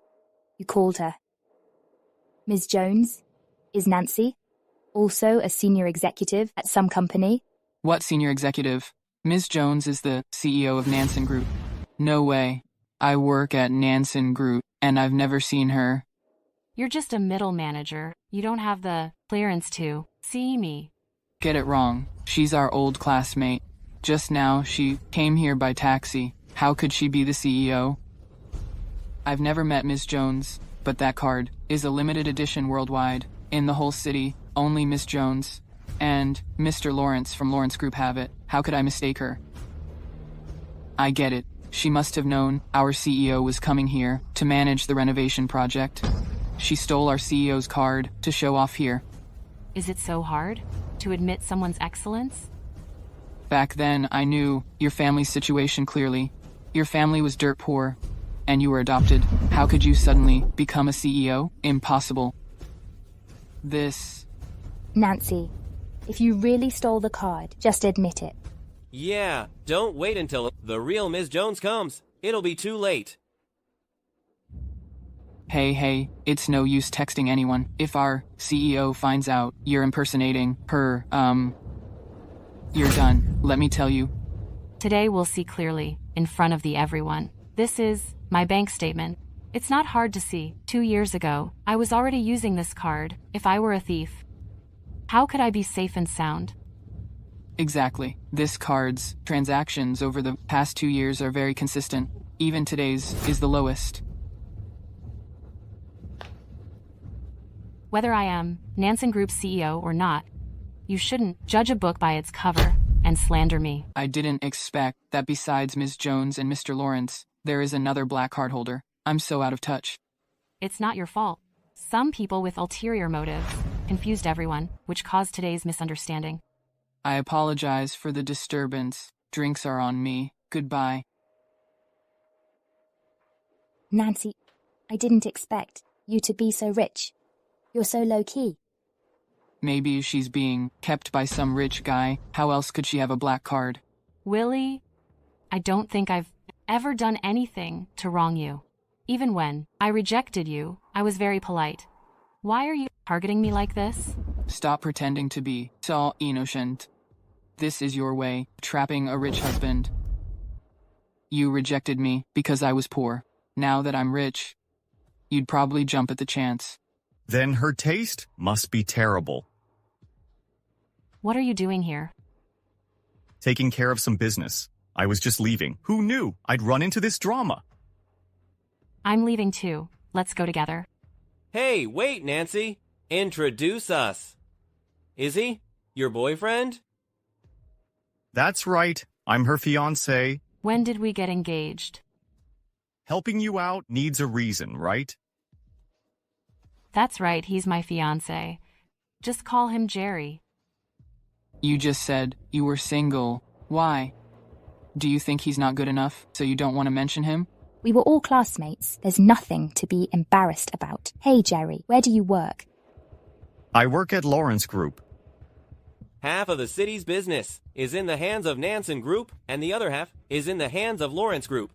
Speaker 17: You called her. Ms. Jones is Nancy, also a senior executive at some company.
Speaker 8: What senior executive? Ms. Jones is the CEO of Nansen Group. No way. I work at Nansen Group, and I've never seen her.
Speaker 2: You're just a middle manager. You don't have the clearance to see me.
Speaker 8: Get it wrong. She's our old classmate. Just now, she came here by taxi. How could she be the CEO? I've never met Ms. Jones, but that card is a limited edition worldwide. In the whole city, only Ms. Jones and Mr. Lawrence from Lawrence Group have it. How could I mistake her? I get it. She must have known our CEO was coming here to manage the renovation project. She stole our CEO's card to show off here.
Speaker 2: Is it so hard to admit someone's excellence?
Speaker 8: Back then, I knew your family's situation clearly. Your family was dirt poor, and you were adopted. How could you suddenly become a CEO? Impossible. This...
Speaker 17: Nancy, if you really stole the card, just admit it.
Speaker 4: Yeah, don't wait until the real Ms. Jones comes. It'll be too late.
Speaker 8: Hey, it's no use texting anyone. If our CEO finds out you're impersonating her, you're done. Let me tell you.
Speaker 2: Today we'll see clearly, in front of the everyone. This is my bank statement. It's not hard to see. 2 years ago, I was already using this card. If I were a thief, how could I be safe and sound?
Speaker 8: Exactly. This card's transactions over the past 2 years are very consistent. Even today's is the lowest.
Speaker 2: Whether I am Nansen Group's CEO or not, you shouldn't judge a book by its cover and slander me.
Speaker 8: I didn't expect that besides Ms. Jones and Mr. Lawrence, there is another black card holder. I'm so out of touch.
Speaker 2: It's not your fault. Some people with ulterior motives confused everyone, which caused today's misunderstanding.
Speaker 8: I apologize for the disturbance. Drinks are on me. Goodbye.
Speaker 17: Nancy, I didn't expect you to be so rich. You're so low-key.
Speaker 8: Maybe she's being kept by some rich guy. How else could she have a black card?
Speaker 2: Willie, I don't think I've ever done anything to wrong you. Even when I rejected you, I was very polite. Why are you targeting me like this?
Speaker 8: Stop pretending to be so innocent. This is your way, trapping a rich husband. You rejected me because I was poor. Now that I'm rich, you'd probably jump at the chance.
Speaker 6: Then her taste must be terrible.
Speaker 2: What are you doing here?
Speaker 6: Taking care of some business. I was just leaving. Who knew I'd run into this drama?
Speaker 2: I'm leaving too. Let's go together.
Speaker 4: Hey, wait, Nancy. Introduce us. Is he your boyfriend?
Speaker 6: That's right. I'm her fiance.
Speaker 2: When did we get engaged?
Speaker 6: Helping you out needs a reason, right?
Speaker 2: That's right, he's my fiance. Just call him Jerry.
Speaker 8: You just said you were single. Why? Do you think he's not good enough, so you don't want to mention him?
Speaker 17: We were all classmates. There's nothing to be embarrassed about. Hey, Jerry, where do you work?
Speaker 6: I work at Lawrence Group.
Speaker 4: Half of the city's business is in the hands of Nansen Group, and the other half is in the hands of Lawrence Group.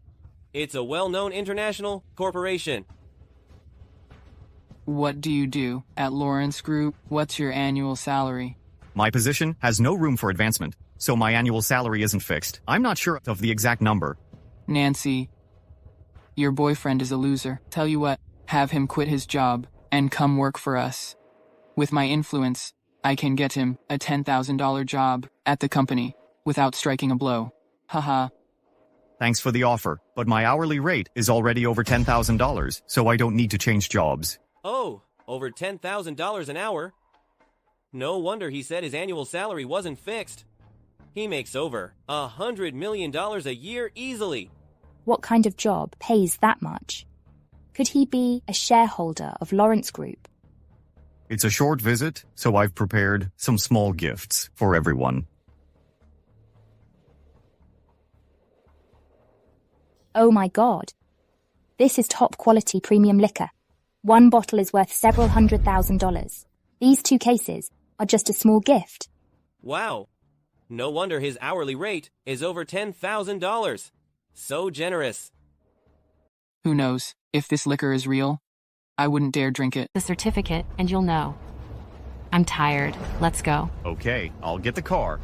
Speaker 4: It's a well-known international corporation.
Speaker 8: What do you do at Lawrence Group? What's your annual salary?
Speaker 6: My position has no room for advancement, so my annual salary isn't fixed. I'm not sure of the exact number.
Speaker 8: Nancy, your boyfriend is a loser. Tell you what, have him quit his job and come work for us. With my influence, I can get him a $10,000 job at the company without striking a blow. Haha.
Speaker 6: Thanks for the offer, but my hourly rate is already over $10,000, so I don't need to change jobs.
Speaker 4: Oh, over $10,000 an hour? No wonder he said his annual salary wasn't fixed. He makes over $100 million a year easily.
Speaker 17: What kind of job pays that much? Could he be a shareholder of Lawrence Group?
Speaker 6: It's a short visit, so I've prepared some small gifts for everyone.
Speaker 17: Oh my God. This is top quality premium liquor. One bottle is worth several $100,000. These 2 cases are just a small gift.
Speaker 4: Wow. No wonder his hourly rate is over $10,000. So generous.
Speaker 8: Who knows if this liquor is real? I wouldn't dare drink it.
Speaker 2: The certificate, and you'll know. I'm tired. Let's go.
Speaker 6: Okay, I'll get the car.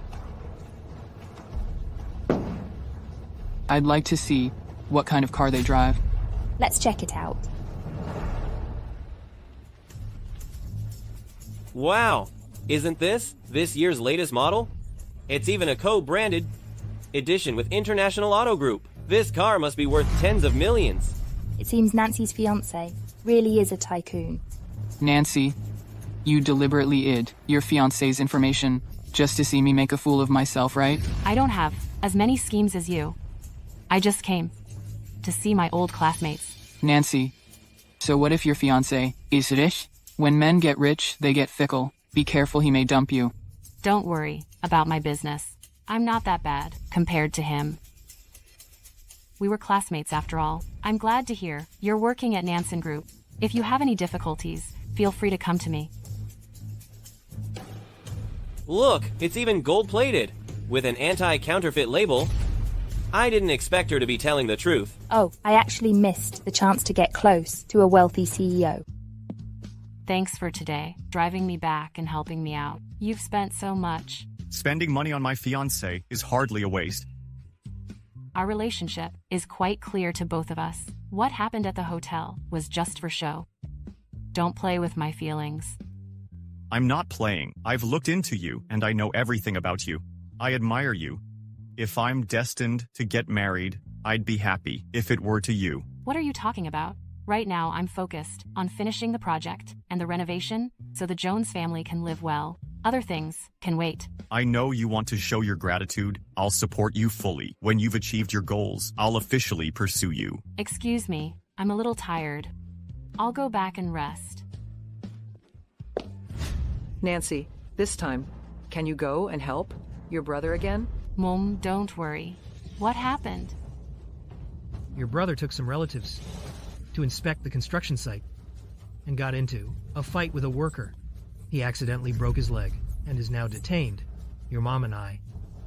Speaker 8: I'd like to see what kind of car they drive.
Speaker 17: Let's check it out.
Speaker 4: Wow. Isn't this year's latest model? It's even a co-branded edition with International Auto Group. This car must be worth tens of millions.
Speaker 17: It seems Nancy's fiancé really is a tycoon.
Speaker 8: Nancy, you deliberately hid your fiancé's information just to see me make a fool of myself, right?
Speaker 2: I don't have as many schemes as you. I just came to see my old classmates.
Speaker 8: Nancy, so what if your fiancé is rich? When men get rich, they get fickle. Be careful, he may dump you.
Speaker 2: Don't worry about my business. I'm not that bad compared to him. We were classmates after all. I'm glad to hear you're working at Nansen Group. If you have any difficulties, feel free to come to me.
Speaker 4: Look, it's even gold-plated, with an anti-counterfeit label. I didn't expect her to be telling the truth.
Speaker 17: Oh, I actually missed the chance to get close to a wealthy CEO.
Speaker 2: Thanks for today, driving me back and helping me out. You've spent so much.
Speaker 6: Spending money on my fiancé is hardly a waste.
Speaker 2: Our relationship is quite clear to both of us. What happened at the hotel was just for show. Don't play with my feelings.
Speaker 6: I'm not playing. I've looked into you, and I know everything about you. I admire you. If I'm destined to get married, I'd be happy if it were to you.
Speaker 2: What are you talking about? Right now, I'm focused on finishing the project and the renovation so the Jones family can live well. Other things can wait.
Speaker 6: I know you want to show your gratitude. I'll support you fully. When you've achieved your goals, I'll officially pursue you.
Speaker 2: Excuse me, I'm a little tired. I'll go back and rest.
Speaker 16: Nancy, this time, can you go and help your brother again?
Speaker 2: Mom, don't worry. What happened?
Speaker 14: Your brother took some relatives to inspect the construction site and got into a fight with a worker. He accidentally broke his leg and is now detained. Your mom and I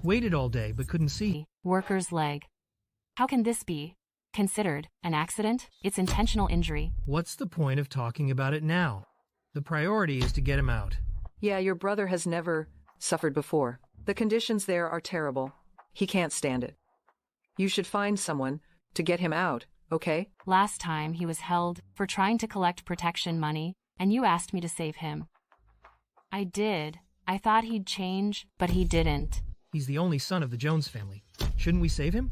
Speaker 14: waited all day but couldn't see.
Speaker 2: Worker's leg. How can this be considered an accident? It's intentional injury.
Speaker 14: What's the point of talking about it now? The priority is to get him out.
Speaker 16: Yeah, your brother has never suffered before. The conditions there are terrible. He can't stand it. You should find someone to get him out, okay?
Speaker 2: Last time he was held for trying to collect protection money and you asked me to save him. I did. I thought he'd change, but he didn't.
Speaker 14: He's the only son of the Jones family. Shouldn't we save him?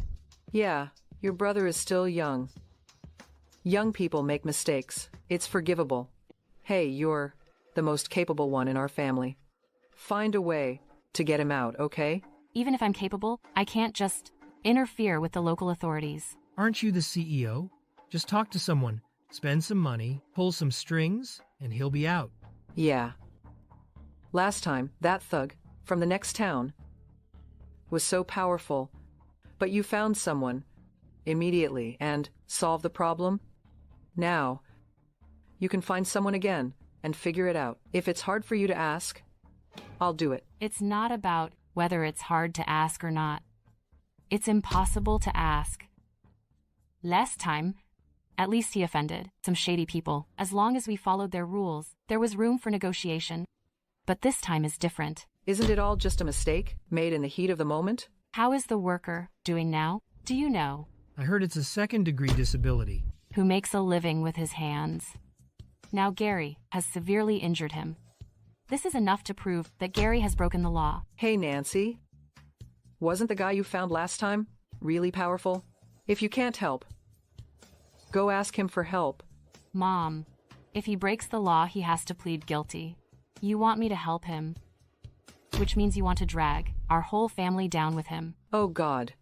Speaker 16: Yeah, your brother is still young. Young people make mistakes. It's forgivable. Hey, you're the most capable one in our family. Find a way to get him out, okay?
Speaker 2: Even if I'm capable, I can't just interfere with the local authorities.
Speaker 14: Aren't you the CEO? Just talk to someone, spend some money, pull some strings, and he'll be out.
Speaker 16: Yeah. Last time, that thug from the next town was so powerful, but you found someone immediately and solved the problem. Now, you can find someone again and figure it out. If it's hard for you to ask, I'll do it.
Speaker 2: It's not about whether it's hard to ask or not. It's impossible to ask. Last time, at least he offended some shady people. As long as we followed their rules, there was room for negotiation. But this time is different.
Speaker 16: Isn't it all just a mistake made in the heat of the moment?
Speaker 2: How is the worker doing now? Do you know?
Speaker 14: I heard it's a second-degree disability.
Speaker 2: Who makes a living with his hands. Now Gary has severely injured him. This is enough to prove that Gary has broken the law.
Speaker 16: Hey, Nancy. Wasn't the guy you found last time really powerful? If you can't help, go ask him for help.
Speaker 2: Mom, if he breaks the law, he has to plead guilty. You want me to help him, which means you want to drag our whole family down with him.
Speaker 16: Oh, God.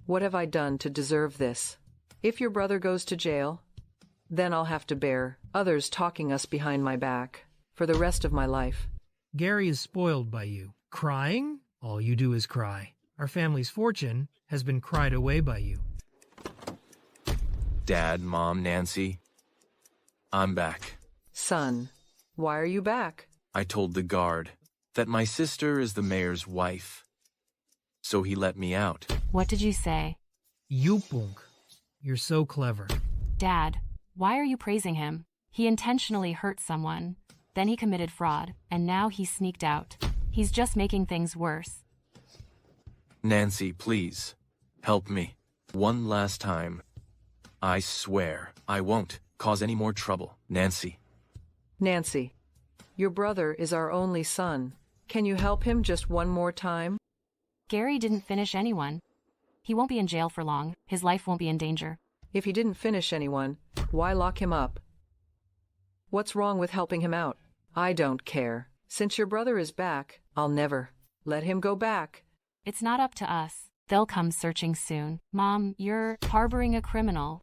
Speaker 16: What have I done to deserve this? If your brother goes to jail, then I'll have to bear others talking us behind my back for the rest of my life.
Speaker 14: Gary is spoiled by you. Crying? All you do is cry. Our family's fortune has been cried away by you.
Speaker 15: Dad, Mom, Nancy, I'm back.
Speaker 16: Son, why are you back?
Speaker 15: I told the guard that my sister is the mayor's wife, so he let me out.
Speaker 2: What did you say?
Speaker 14: Yupunk. You're so clever.
Speaker 2: Dad, why are you praising him? He intentionally hurt someone, then he committed fraud, and now he sneaked out. He's just making things worse.
Speaker 15: Nancy, please, help me. One last time. I swear I won't cause any more trouble. Nancy.
Speaker 16: Nancy, your brother is our only son. Can you help him just one more time?
Speaker 2: Gary didn't finish anyone. He won't be in jail for long. His life won't be in danger.
Speaker 16: If he didn't finish anyone, why lock him up? What's wrong with helping him out? I don't care. Since your brother is back, I'll never let him go back.
Speaker 2: It's not up to us. They'll come searching soon. Mom, you're harboring a criminal.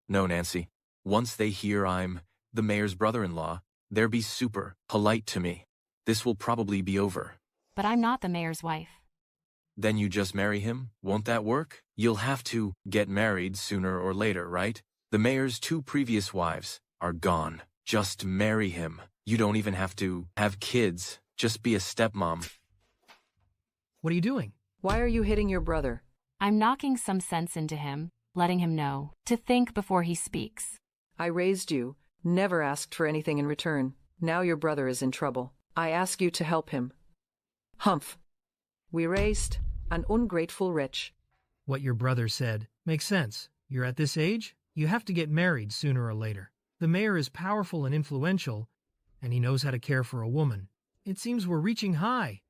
Speaker 15: No, Nancy. Once they hear I'm the mayor's brother-in-law, they'll be super polite to me. This will probably be over.
Speaker 2: But I'm not the mayor's wife.
Speaker 15: Then you just marry him? Won't that work? You'll have to get married sooner or later, right? The mayor's 2 previous wives are gone. Just marry him. You don't even have to have kids. Just be a stepmom.
Speaker 14: What are you doing?
Speaker 16: Why are you hitting your brother?
Speaker 2: I'm knocking some sense into him, letting him know to think before he speaks.
Speaker 16: I raised you, never asked for anything in return. Now your brother is in trouble. I ask you to help him. Humph. We raised an ungrateful wretch.
Speaker 14: What your brother said makes sense. You're at this age, you have to get married sooner or later. The mayor is powerful and influential, and he knows how to care for a woman. It seems we're reaching high.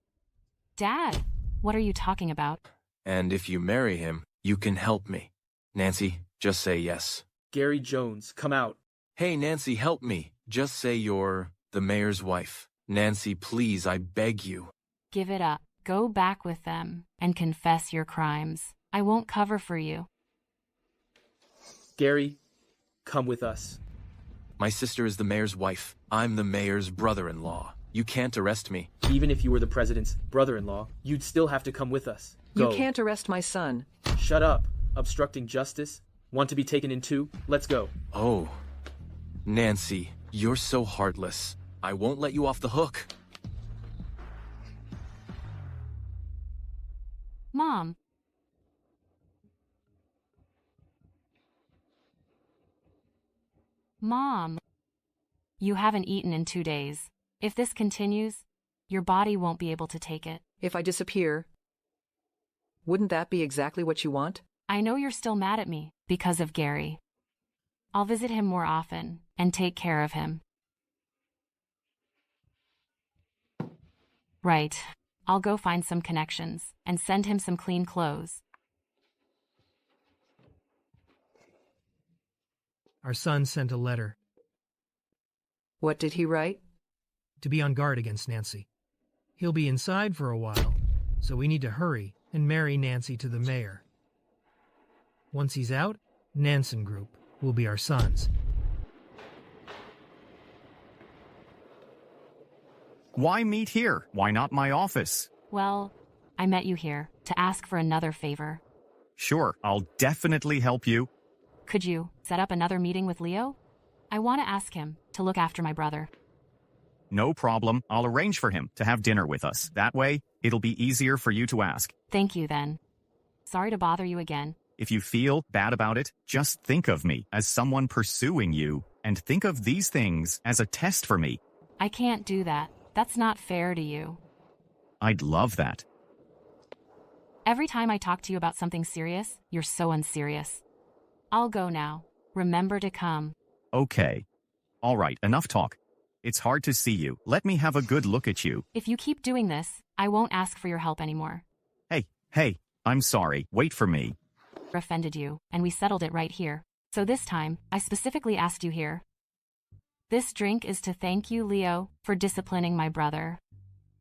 Speaker 2: Dad, what are you talking about?
Speaker 15: And if you marry him, you can help me. Nancy, just say yes.
Speaker 3: Gary Jones, come out.
Speaker 15: Hey, Nancy, help me. Just say you're the mayor's wife. Nancy, please, I beg you.
Speaker 2: Give it up. Go back with them and confess your crimes. I won't cover for you.
Speaker 3: Gary, come with us.
Speaker 15: My sister is the mayor's wife. I'm the mayor's brother-in-law. You can't arrest me.
Speaker 3: Even if you were the president's brother-in-law, you'd still have to come with us. Go.
Speaker 16: You can't arrest my son.
Speaker 3: Shut up. Obstructing justice? Want to be taken in too? Let's go.
Speaker 15: Oh. Nancy, you're so heartless. I won't let you off the hook.
Speaker 2: Mom. Mom. You haven't eaten in 2 days. If this continues, your body won't be able to take it.
Speaker 16: If I disappear, wouldn't that be exactly what you want?
Speaker 2: I know you're still mad at me because of Gary. I'll visit him more often and take care of him. Right. I'll go find some connections and send him some clean clothes.
Speaker 14: Our son sent a letter.
Speaker 16: What did he write?
Speaker 14: To be on guard against Nancy. He'll be inside for a while, so we need to hurry and marry Nancy to the mayor. Once he's out, Nansen Group will be our sons.
Speaker 6: Why meet here? Why not my office?
Speaker 2: Well, I met you here to ask for another favor.
Speaker 6: Sure, I'll definitely help you.
Speaker 2: Could you set up another meeting with Leo? I want to ask him to look after my brother.
Speaker 6: No problem. I'll arrange for him to have dinner with us. That way, it'll be easier for you to ask.
Speaker 2: Thank you, then. Sorry to bother you again.
Speaker 6: If you feel bad about it, just think of me as someone pursuing you, and think of these things as a test for me.
Speaker 2: I can't do that. That's not fair to you.
Speaker 6: I'd love that.
Speaker 2: Every time I talk to you about something serious, you're so unserious. I'll go now. Remember to come.
Speaker 6: Okay. All right, enough talk. It's hard to see you. Let me have a good look at you.
Speaker 2: If you keep doing this, I won't ask for your help anymore.
Speaker 6: Hey, I'm sorry. Wait for me.
Speaker 2: Offended you, and we settled it right here. So this time, I specifically asked you here. This drink is to thank you, Leo, for disciplining my brother.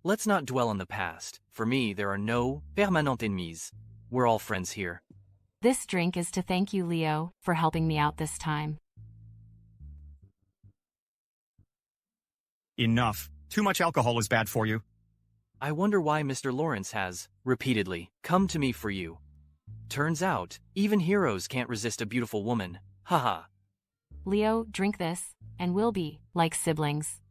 Speaker 10: Let's not dwell on the past. For me, there are no permanent ennemis. We're all friends here.
Speaker 2: This drink is to thank you, Leo, for helping me out this time.
Speaker 6: Enough. Too much alcohol is bad for you.
Speaker 10: I wonder why Mr. Lawrence has, repeatedly, come to me for you. Turns out, even heroes can't resist a beautiful woman. Haha.
Speaker 2: Leo, drink this, and we'll be like siblings.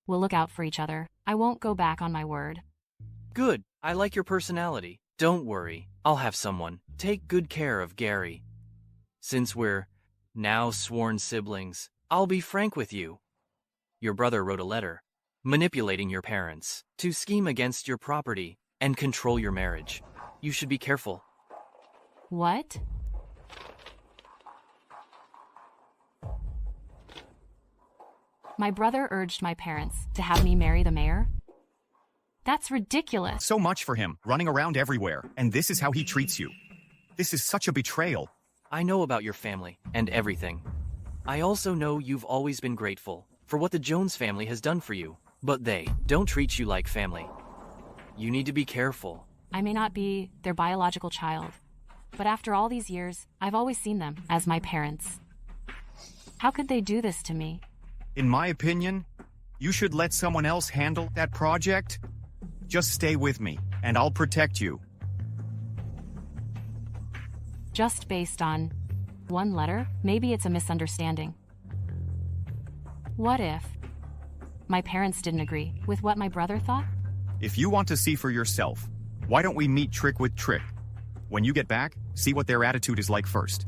Speaker 2: We'll look out for each other. I won't go back on my word.
Speaker 10: Good. I like your personality. Don't worry. I'll have someone take good care of Gary. Since we're now sworn siblings, I'll be frank with you. Your brother wrote a letter, manipulating your parents to scheme against your property and control your marriage. You should be careful.
Speaker 2: What? My brother urged my parents to have me marry the mayor? That's ridiculous.
Speaker 6: So much for him, running around everywhere, and this is how he treats you. This is such a betrayal.
Speaker 10: I know about your family and everything. I also know you've always been grateful for what the Jones family has done for you, but they don't treat you like family. You need to be careful.
Speaker 2: I may not be their biological child, but after all these years, I've always seen them as my parents. How could they do this to me?
Speaker 6: In my opinion, you should let someone else handle that project. Just stay with me, and I'll protect you.
Speaker 2: Just based on one letter? Maybe it's a misunderstanding. What if my parents didn't agree with what my brother thought?
Speaker 6: If you want to see for yourself, why don't we meet trick with trick? When you get back, see what their attitude is like first.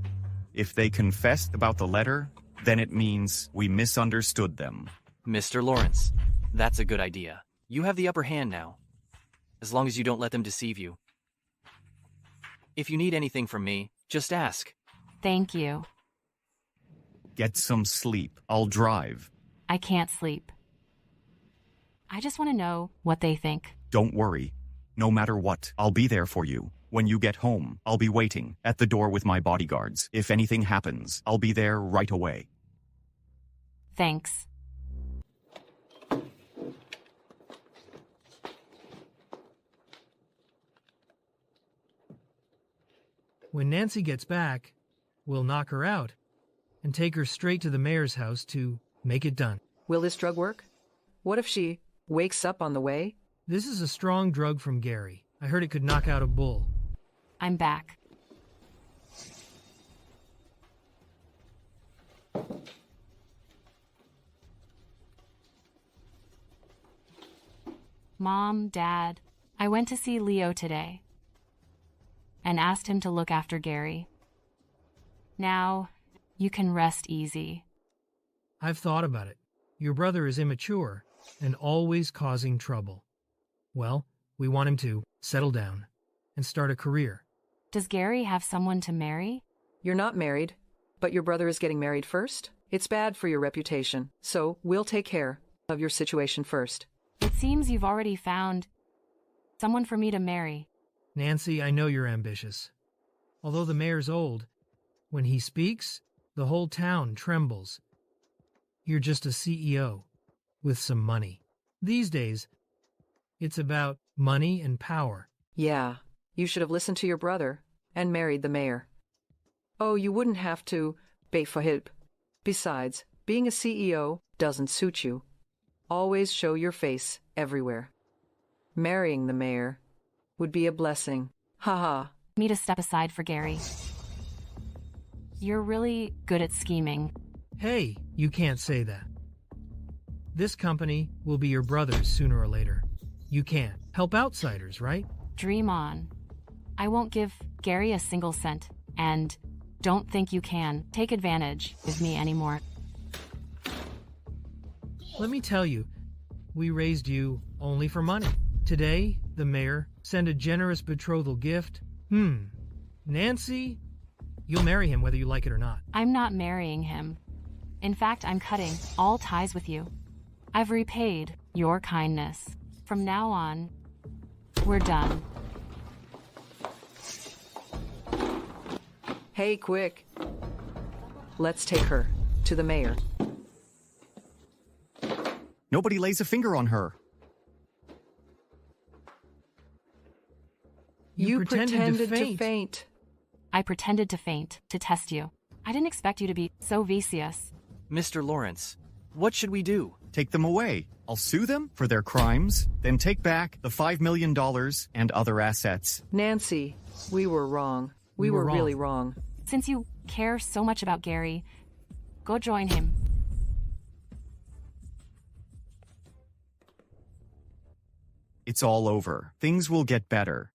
Speaker 6: If they confess about the letter, then it means we misunderstood them.
Speaker 10: Mr. Lawrence, that's a good idea. You have the upper hand now, as long as you don't let them deceive you. If you need anything from me, just ask.
Speaker 2: Thank you.
Speaker 6: Get some sleep. I'll drive.
Speaker 2: I can't sleep. I just want to know what they think.
Speaker 6: Don't worry. No matter what, I'll be there for you. When you get home, I'll be waiting at the door with my bodyguards. If anything happens, I'll be there right away.
Speaker 2: Thanks.
Speaker 14: When Nancy gets back, we'll knock her out and take her straight to the mayor's house to make it done.
Speaker 16: Will this drug work? What if she wakes up on the way?
Speaker 14: This is a strong drug from Gary. I heard it could knock out a bull.
Speaker 2: I'm back. Mom, Dad, I went to see Leo today and asked him to look after Gary. Now, you can rest easy.
Speaker 14: I've thought about it. Your brother is immature and always causing trouble. Well, we want him to settle down and start a career.
Speaker 2: Does Gary have someone to marry?
Speaker 16: You're not married, but your brother is getting married first. It's bad for your reputation, so we'll take care of your situation first.
Speaker 2: It seems you've already found Someone for me to marry.
Speaker 14: Nancy, I know you're ambitious. Although the mayor's old, when he speaks, the whole town trembles. You're just a CEO with some money. These days, it's about money and power.
Speaker 16: Yeah, you should have listened to your brother and married the mayor. Oh, you wouldn't have to beg for help. Besides, being a CEO doesn't suit you. Always show your face everywhere. Marrying the mayor would be a blessing. Haha.
Speaker 2: Me to step aside for Gary. You're really good at scheming.
Speaker 14: Hey, you can't say that. This company will be your brother's sooner or later. You can't help outsiders, right?
Speaker 2: Dream on. I won't give Gary a single cent, and don't think you can take advantage of me anymore.
Speaker 14: Let me tell you, we raised you only for money. Today, the mayor sent a generous betrothal gift. Nancy, you'll marry him whether you like it or not.
Speaker 2: I'm not marrying him. In fact, I'm cutting all ties with you. I've repaid your kindness. From now on, we're done.
Speaker 16: Hey, quick. Let's take her to the mayor.
Speaker 6: Nobody lays a finger on her.
Speaker 16: You pretended to faint.
Speaker 2: I pretended to faint to test you. I didn't expect you to be so vicious.
Speaker 10: Mr. Lawrence, what should we do?
Speaker 6: Take them away. I'll sue them for their crimes, then take back the $5 million and other assets.
Speaker 16: Nancy, we were wrong. We were really wrong.
Speaker 2: Since you care so much about Gary, go join him.
Speaker 6: It's all over. Things will get better.